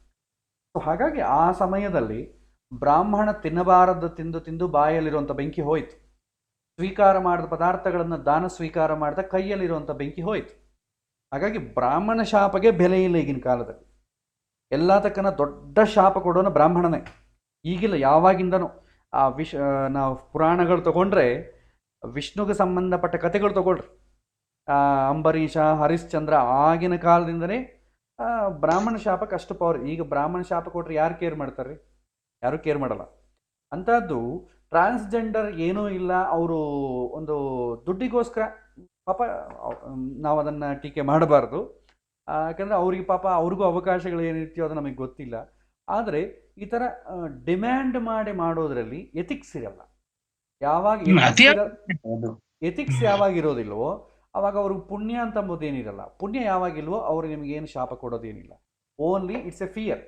ಸೊ ಹಾಗಾಗಿ ಆ ಸಮಯದಲ್ಲಿ ಬ್ರಾಹ್ಮಣ ತಿನ್ನಬಾರದು ತಿಂದು ಬಾಯಲ್ಲಿರುವಂಥ ಬೆಂಕಿ ಹೋಯಿತು. ಸ್ವೀಕಾರ ಮಾಡಿದ ಪದಾರ್ಥಗಳನ್ನು ದಾನ ಸ್ವೀಕಾರ ಮಾಡಿದ ಕೈಯಲ್ಲಿರುವಂಥ ಬೆಂಕಿ ಹೋಯಿತು. ಹಾಗಾಗಿ ಬ್ರಾಹ್ಮಣ ಶಾಪಗೆ ಬೆಲೆ ಇಲ್ಲ ಈಗಿನ ಕಾಲದಲ್ಲಿ. ಎಲ್ಲದಕ್ಕನ ದೊಡ್ಡ ಶಾಪ ಕೊಡೋನು ಬ್ರಾಹ್ಮಣನೇ. ಈಗಿಲ್ಲ, ಯಾವಾಗಿಂದನೂ. ನಾವು ಪುರಾಣಗಳು ತಗೊಂಡ್ರೆ ವಿಷ್ಣುಗೆ ಸಂಬಂಧಪಟ್ಟ ಕಥೆಗಳು ತಗೊಳ್ರಿ, ಅಂಬರೀಷ, ಹರಿಶ್ಚಂದ್ರ, ಆಗಿನ ಕಾಲದಿಂದನೇ ಬ್ರಾಹ್ಮಣ ಶಾಪಕ್ಕೆ ಅಷ್ಟು ಪವರ್. ಈಗ ಬ್ರಾಹ್ಮಣ ಶಾಪ ಕೊಟ್ರೆ ಯಾರು ಕೇರ್ ಮಾಡ್ತಾರೆ? ಯಾರು ಕೇರ್ ಮಾಡಲ್ಲ. ಅಂಥದ್ದು ಟ್ರಾನ್ಸ್ಜೆಂಡರ್ ಏನೂ ಇಲ್ಲ, ಅವರು ಒಂದು ದುಡ್ಡಿಗೋಸ್ಕರ ಪಾಪ, ನಾವು ಅದನ್ನು ಟೀಕೆ ಮಾಡಬಾರ್ದು. ಯಾಕಂದರೆ ಅವ್ರಿಗೆ ಪಾಪ ಅವ್ರಿಗೂ ಅವಕಾಶಗಳು ಏನಿರ್ತೀಯೋ ಅದು ನಮಗೆ ಗೊತ್ತಿಲ್ಲ. ಆದರೆ ಈ ಥರ ಡಿಮ್ಯಾಂಡ್ ಮಾಡೋದ್ರಲ್ಲಿ ಎಥಿಕ್ಸ್ ಇರಲ್ಲ. ಯಾವಾಗ ಎಥಿಕ್ಸ್ ಯಾವಾಗ ಇರೋದಿಲ್ವೋ ಅವಾಗ ಅವ್ರಿಗೆ ಪುಣ್ಯ ಅಂತ ಅಂಬೋದೇನಿರಲ್ಲ. ಪುಣ್ಯ ಯಾವಾಗಿಲ್ವೋ ಅವ್ರಿಗೆ ನಿಮಗೇನು ಶಾಪ ಕೊಡೋದೇನಿಲ್ಲ. Only it's a fear.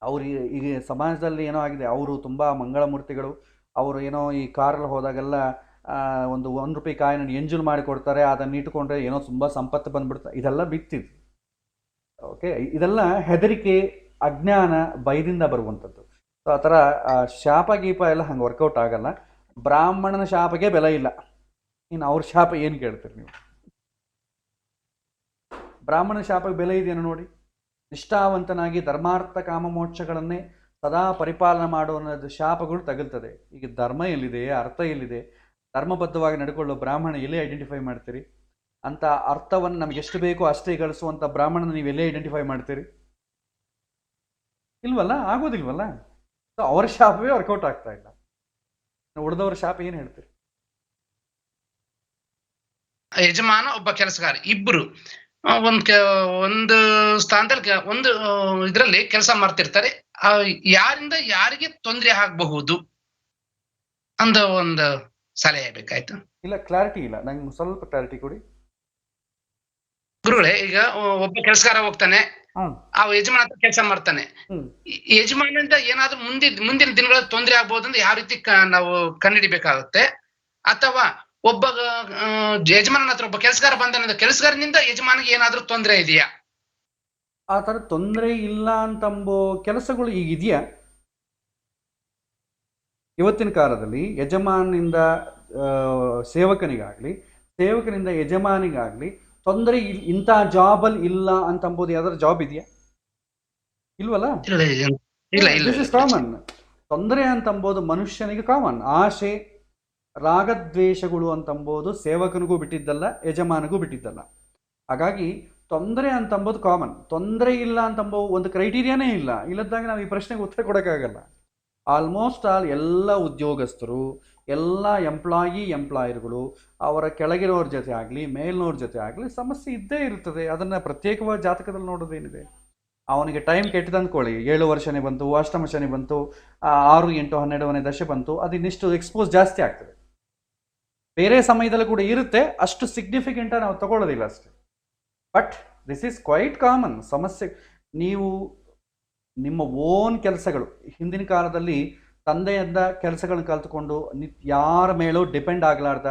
ಅವ್ರು ಈಗ ಸಮಾಜದಲ್ಲಿ ಏನೋ ಆಗಿದೆ, ಅವರು ತುಂಬ ಮಂಗಳಮೂರ್ತಿಗಳು, ಅವರು ಏನೋ ಈ ಕಾರಲ್ಲಿ ಹೋದಾಗೆಲ್ಲ ಒಂದು ₹1 ಕಾಯಿನ ಎಂಜುಲ್ ಮಾಡಿ ಕೊಡ್ತಾರೆ, ಅದನ್ನು ಇಟ್ಕೊಂಡ್ರೆ ಏನೋ ತುಂಬ ಸಂಪತ್ತು ಬಂದ್ಬಿಡ್ತಾರೆ. ಇದೆಲ್ಲ ಬಿತ್ತಿದ್ದು. ಓಕೆ, ಇದೆಲ್ಲ ಹೆದರಿಕೆ, ಅಜ್ಞಾನ, ಭಯದಿಂದ ಬರುವಂಥದ್ದು. ಸೊ ಆ ಥರ ಶಾಪ ಗೀಪ ಎಲ್ಲ ಹಂಗೆ ವರ್ಕೌಟ್ ಆಗಲ್ಲ. ಬ್ರಾಹ್ಮಣನ ಶಾಪಗೆ ಬೆಲೆ ಇಲ್ಲ, ಇನ್ನು ಅವ್ರ ಶಾಪ ಏನು ಕೇಳ್ತೀರಿ ನೀವು? ಬ್ರಾಹ್ಮಣ ಶಾಪಕ್ಕೆ ಬೆಲೆ ಇದೆಯೇನೋ ನೋಡಿ. ನಿಷ್ಠಾವಂತನಾಗಿ ಧರ್ಮಾರ್ಥ ಕಾಮ ಮೋಕ್ಷಗಳನ್ನೇ ಸದಾ ಪರಿಪಾಲನೆ ಮಾಡುವ ಶಾಪಗಳು ತಗುಲ್ತದೆ. ಈಗ ಧರ್ಮ ಎಲ್ಲಿದೆ, ಅರ್ಥ ಎಲ್ಲಿದೆ? ಧರ್ಮಬದ್ಧವಾಗಿ ನಡ್ಕೊಳ್ಳೋ ಬ್ರಾಹ್ಮಣ ಎಲ್ಲೇ ಐಡೆಂಟಿಫೈ ಮಾಡ್ತೀರಿ? ಅಂತ ಅರ್ಥವನ್ನು ನಮ್ಗೆ ಎಷ್ಟು ಬೇಕೋ ಅಷ್ಟೇ ಗಳಿಸುವಂಥ ಬ್ರಾಹ್ಮಣನ ನೀವು ಎಲ್ಲೇ ಐಡೆಂಟಿಫೈ ಮಾಡ್ತೀರಿ? ಇಲ್ವಲ್ಲ, ಆಗೋದಿಲ್ವಲ್ಲ. ಸೊ ಅವರ ಶಾಪವೇ ವರ್ಕೌಟ್ ಆಗ್ತಾ ಇಲ್ಲ. ಉಳಿದವರ ಶಾಪ ಏನು ಹೇಳ್ತೀರಿ? ಯಜಮಾನ, ಒಬ್ಬ ಕೆಲಸಗಾರ, ಇಬ್ರು ಒಂದು ಸ್ಥಾನದಲ್ಲಿ ಒಂದು ಇದರಲ್ಲಿ ಕೆಲಸ ಮಾಡ್ತಿರ್ತಾರೆ. ಯಾರಿಂದ ಯಾರಿಗೆ ತೊಂದರೆ ಆಗಬಹುದು ಅಂತ ಒಂದು ಸಲಹೆ ಬೇಕಾಯ್ತು. ಇಲ್ಲ, ಕ್ಲಾರಿಟಿ ಇಲ್ಲ, ನಂಗೆ ಸ್ವಲ್ಪ ಕ್ಲಾರಿಟಿ ಕೊಡಿ ಗುರುಗಳೇ. ಈಗ ಒಬ್ಬ ಕೆಲಸಗಾರ ಹೋಗ್ತಾನೆ, ಹ್ಮ್ ಆ ಯಜಮಾನ ಹತ್ರ ಕೆಲಸ ಮಾಡ್ತಾನೆ. ಹ್ಮ್ ಯಜಮಾನರಿಂದ ಏನಾದ್ರೂ ಮುಂದಿನ ದಿನಗಳಲ್ಲಿ ತೊಂದರೆ ಆಗ್ಬೋದು ಅಂದ್ರೆ ಯಾವ ರೀತಿ ನಾವು ಕಂಡುಹಿಡಿಬೇಕಾಗುತ್ತೆ? ಅಥವಾ ಒಬ್ಬ ಯಜಮಾನನ ಹತ್ರ ಒಬ್ಬ ಕೆಲಸಗಾರ ಬಂದಾನಂದ್ರೆ ಕೆಲಸಗಾರನಿಂದ ಯಜಮಾನಿಗೆ ಏನಾದ್ರೂ ತೊಂದರೆ ಇದೆಯಾ? ಆ ಥರ ತೊಂದರೆ ಇಲ್ಲ ಅಂತಂಬೋ ಕೆಲಸಗಳು ಈಗ ಇದೆಯಾ? ಇವತ್ತಿನ ಕಾಲದಲ್ಲಿ ಯಜಮಾನಿಂದ ಸೇವಕನಿಗಾಗ್ಲಿ, ಸೇವಕನಿಂದ ಯಜಮಾನಿಗಾಗ್ಲಿ ತೊಂದರೆ ಇಂಥ ಜಾಬಲ್ಲಿ ಇಲ್ಲ ಅಂತಂಬೋದು ಯಾವ್ದಾದ್ರು ಜಾಬ್ ಇದೆಯಾ? ಇಲ್ವಲ್ಲ. ಇಲ್ಲ ಇಲ್ಲ ಇಲ್ಲ ದಿಸ್ ಇಸ್ ಕಾಮನ್. ತೊಂದರೆ ಅಂತಂಬೋದು ಮನುಷ್ಯನಿಗೆ ಕಾಮನ್. ಆಶೆ ರಾಗದ್ವೇಷಗಳು ಅಂತಂಬೋದು ಸೇವಕನಿಗೂ ಬಿಟ್ಟಿದ್ದಲ್ಲ, ಯಜಮಾನಿಗೂ ಬಿಟ್ಟಿದ್ದಲ್ಲ. ಹಾಗಾಗಿ ತೊಂದರೆ ಅಂತಂಬೋದು ಕಾಮನ್. ತೊಂದರೆ ಇಲ್ಲ ಅಂತಂಬೋ ಒಂದು ಕ್ರೈಟೀರಿಯಾನೇ ಇಲ್ಲ. ಇಲ್ಲದಾಗ ನಾವು ಈ ಪ್ರಶ್ನೆಗೆ ಉತ್ತರ ಕೊಡೋಕ್ಕಾಗಲ್ಲ. ಆಲ್ಮೋಸ್ಟ್ ಆಲ್ ಎಲ್ಲ ಉದ್ಯೋಗಸ್ಥರು, ಎಲ್ಲ ಎಂಪ್ಲಾಯರ್ಗಳು ಅವರ ಕೆಳಗಿರೋರ ಜೊತೆ ಆಗಲಿ ಮೇಲ್ನವ್ರ ಜೊತೆ ಆಗಲಿ ಸಮಸ್ಯೆ ಇದ್ದೇ ಇರ್ತದೆ. ಅದನ್ನು ಪ್ರತ್ಯೇಕವಾದ ಜಾತಕದಲ್ಲಿ ನೋಡೋದೇನಿದೆ? ಅವನಿಗೆ ಟೈಮ್ ಕೆಟ್ಟದ್ದು ಅಂದ್ಕೊಳ್ಳಿ, 7 ವರ್ಷನೇ ಬಂತು, ಅಷ್ಟಮ ಶನಿ ಬಂತು, 6, 8, 12ನೇ ದಶೆ ಬಂತು, ಅದು ಇನ್ನಿಷ್ಟು ಎಕ್ಸ್ಪೋಸ್ ಜಾಸ್ತಿ ಆಗ್ತದೆ. ಬೇರೆ ಸಮಯದಲ್ಲೂ ಕೂಡ ಇರುತ್ತೆ, ಅಷ್ಟು ಸಿಗ್ನಿಫಿಕೆಂಟಾಗಿ ನಾವು ತಗೊಳ್ಳೋದಿಲ್ಲ ಅಷ್ಟೇ. But this is quite common. ಸಮಸ್ಯೆ ನೀವು ನಿಮ್ಮ ಓನ್ ಕೆಲಸಗಳು, ಹಿಂದಿನ ಕಾಲದಲ್ಲಿ ತಂದೆಯಿಂದ ಕೆಲಸಗಳನ್ನ ಕಲ್ತ್ಕೊಂಡು ಯಾರ ಮೇಲೂ ಡಿಪೆಂಡ್ ಆಗಲಾರ್ದ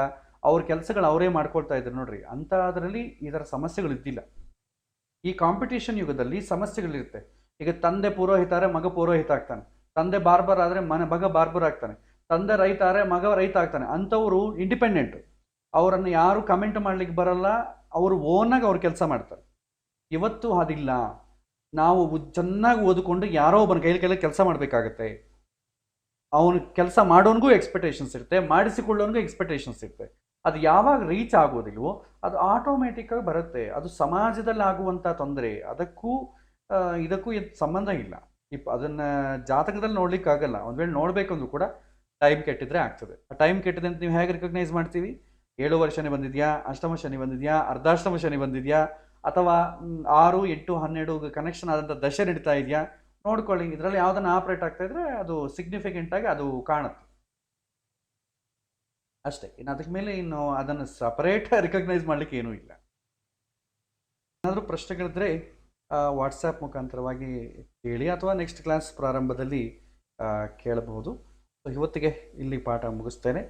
ಅವ್ರ ಕೆಲಸಗಳು ಅವರೇ ಮಾಡ್ಕೊಳ್ತಾ ಇದ್ರು ನೋಡ್ರಿ. ಅಂತ ಅದರಲ್ಲಿ ಇದರ ಸಮಸ್ಯೆಗಳು ಇದ್ದಿಲ್ಲ. ಈ ಕಾಂಪಿಟೇಷನ್ ಯುಗದಲ್ಲಿ ಸಮಸ್ಯೆಗಳಿರುತ್ತೆ. ಈಗ ತಂದೆ ಪುರೋಹಿತಾರೆ, ಮಗ ಪುರೋಹಿತ ಆಗ್ತಾನೆ. ತಂದೆ ಬಾರ್ಬರ್ ಆದರೆ ಮಗ ಬಾರ್ಬರ್ ಆಗ್ತಾನೆ. ತಂದೆ ರೈತ ಆದರೆ ಮಗ ರೈತ ಆಗ್ತಾನೆ. ಅಂಥವರು ಇಂಡಿಪೆಂಡೆಂಟ್. ಅವರನ್ನು ಯಾರು ಕಮೆಂಟ್ ಮಾಡ್ಲಿಕ್ಕೆ ಬರಲ್ಲ. ಅವರು ಓನಾಗಿ ಅವ್ರು ಕೆಲಸ ಮಾಡ್ತಾರೆ. ಇವತ್ತು ಅದಿಲ್ಲ. ನಾವು ಚೆನ್ನಾಗಿ ಓದಿಕೊಂಡು ಯಾರೋ ಒಬ್ಬನ ಕೈಲಿ ಕೆಲಸ ಮಾಡಬೇಕಾಗತ್ತೆ. ಅವನು ಕೆಲಸ ಮಾಡೋನಿಗೂ ಎಕ್ಸ್ಪೆಕ್ಟೇಷನ್ಸ್ ಇರುತ್ತೆ, ಮಾಡಿಸಿಕೊಳ್ಳೋನಿಗೂ ಎಕ್ಸ್ಪೆಕ್ಟೇಷನ್ಸ್ ಇರುತ್ತೆ. ಅದು ಯಾವಾಗ ರೀಚ್ ಆಗೋದಿಲ್ವೋ ಅದು ಆಟೋಮೆಟಿಕ್ಕಾಗಿ ಬರುತ್ತೆ. ಅದು ಸಮಾಜದಲ್ಲಿ ಆಗುವಂಥ ತೊಂದರೆ. ಇದಕ್ಕೂ ಸಂಬಂಧ ಇಲ್ಲ. ಅದನ್ನು ಜಾತಕದಲ್ಲಿ ನೋಡ್ಲಿಕ್ಕಾಗಲ್ಲ. ಒಂದು ವೇಳೆ ನೋಡಬೇಕಂದ್ರೂ ಕೂಡ ಟೈಮ್ ಕೆಟ್ಟಿದ್ರೆ ಆಗ್ತದೆ. ಆ ಟೈಮ್ ಕೆಟ್ಟಿದೆ ಅಂತ ನೀವು ಹೇಗೆ ರಿಕಗ್ನೈಸ್ ಮಾಡ್ತೀವಿ? 7 ವರ್ಷನೇ ಬಂದಿದೆಯಾ, ಅಷ್ಟಮ ಶನಿ ಬಂದಿದೆಯಾ, ಅರ್ಧಾಷ್ಟಮ ಶನಿ ಬಂದಿದೆಯಾ, ಅಥವಾ 6, 8, 12 ಕನೆಕ್ಷನ್ ಆದಂಥ ದಶೆ ನಡೀತಾ ಇದೆಯಾ ನೋಡ್ಕೊಳ್ಳಿ. ಇದರಲ್ಲಿ ಯಾವುದನ್ನು ಆಪ್ರೇಟ್ ಆಗ್ತಾ ಇದ್ರೆ ಅದು ಸಿಗ್ನಿಫಿಕೆಂಟಾಗಿ ಅದು ಕಾಣುತ್ತೆ ಅಷ್ಟೇ. ಇನ್ನು ಅದಕ್ಕೆ ಮೇಲೆ ಇನ್ನು ಅದನ್ನು ಸಪರೇಟ್ ರಿಕಗ್ನೈಸ್ ಮಾಡಲಿಕ್ಕೆ ಏನೂ ಇಲ್ಲ. ಏನಾದರೂ ಪ್ರಶ್ನೆಗಳಿದ್ರೆ ವಾಟ್ಸಪ್ ಮುಖಾಂತರವಾಗಿ ಕೇಳಿ, ಅಥವಾ ನೆಕ್ಸ್ಟ್ ಕ್ಲಾಸ್ ಪ್ರಾರಂಭದಲ್ಲಿ ಕೇಳಬಹುದು. ಸೊ ಇವತ್ತಿಗೆ ಇಲ್ಲಿ ಪಾಠ ಮುಗಿಸ್ತೇನೆ.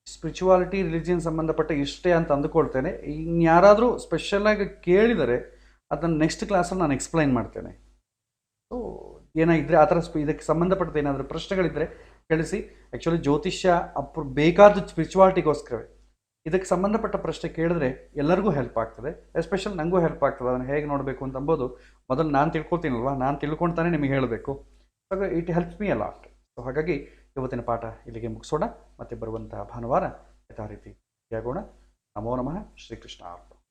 ಸ್ಪಿರಿಚುವಾಲಿಟಿ, ರಿಲಿಜಿಯನ್ ಸಂಬಂಧಪಟ್ಟ ಇಷ್ಟೇ ಅಂತ ಅಂದುಕೊಳ್ತೇನೆ. ಇನ್ಯಾರಾದರೂ ಸ್ಪೆಷಲಾಗಿ ಕೇಳಿದರೆ ಅದನ್ನು ನೆಕ್ಸ್ಟ್ ಕ್ಲಾಸಲ್ಲಿ ನಾನು ಎಕ್ಸ್ಪ್ಲೈನ್ ಮಾಡ್ತೇನೆ. ಸೊ ಏನಾಗಿದ್ದರೆ ಆ ಥರ ಇದಕ್ಕೆ ಸಂಬಂಧಪಟ್ಟದ್ದು ಏನಾದರೂ ಪ್ರಶ್ನೆಗಳಿದ್ದರೆ ತಿಳಿಸಿ. ಆ್ಯಕ್ಚುಲಿ ಜ್ಯೋತಿಷ್ಯ ಬೇಕಾದ ಸ್ಪಿರಿಚುವಾಲಿಟಿಗೋಸ್ಕರವೇ. ಇದಕ್ಕೆ ಸಂಬಂಧಪಟ್ಟ ಪ್ರಶ್ನೆ ಕೇಳಿದ್ರೆ ಎಲ್ಲರಿಗೂ ಹೆಲ್ಪ್ ಆಗ್ತದೆ. ಎಸ್ಪೆಷಲ್ ನನಗೂ ಹೆಲ್ಪ್ ಆಗ್ತದೆ. ಅದನ್ನು ಹೇಗೆ ನೋಡಬೇಕು ಅಂತ ಅಂಬೋದು ಮೊದಲು ನಾನು ತಿಳ್ಕೊತೀನಲ್ವ, ನಾನು ತಿಳ್ಕೊಳ್ತಾನೆ ನಿಮಗೆ ಹೇಳಬೇಕು. ಹಾಗಾಗಿ it helps me a lot. So ಹಾಗಾಗಿ ಇವತ್ತಿನ ಪಾಠ ಇಲ್ಲಿಗೆ ಮುಗಿಸೋಣ. ಮತ್ತೆ ಬರುವಂತಹ ಭಾನುವಾರ ಯಥಾ ರೀತಿ ಆಗೋಣ. ನಮೋ ನಮಃ. ಶ್ರೀಕೃಷ್ಣ ಅರ್ಪಣ.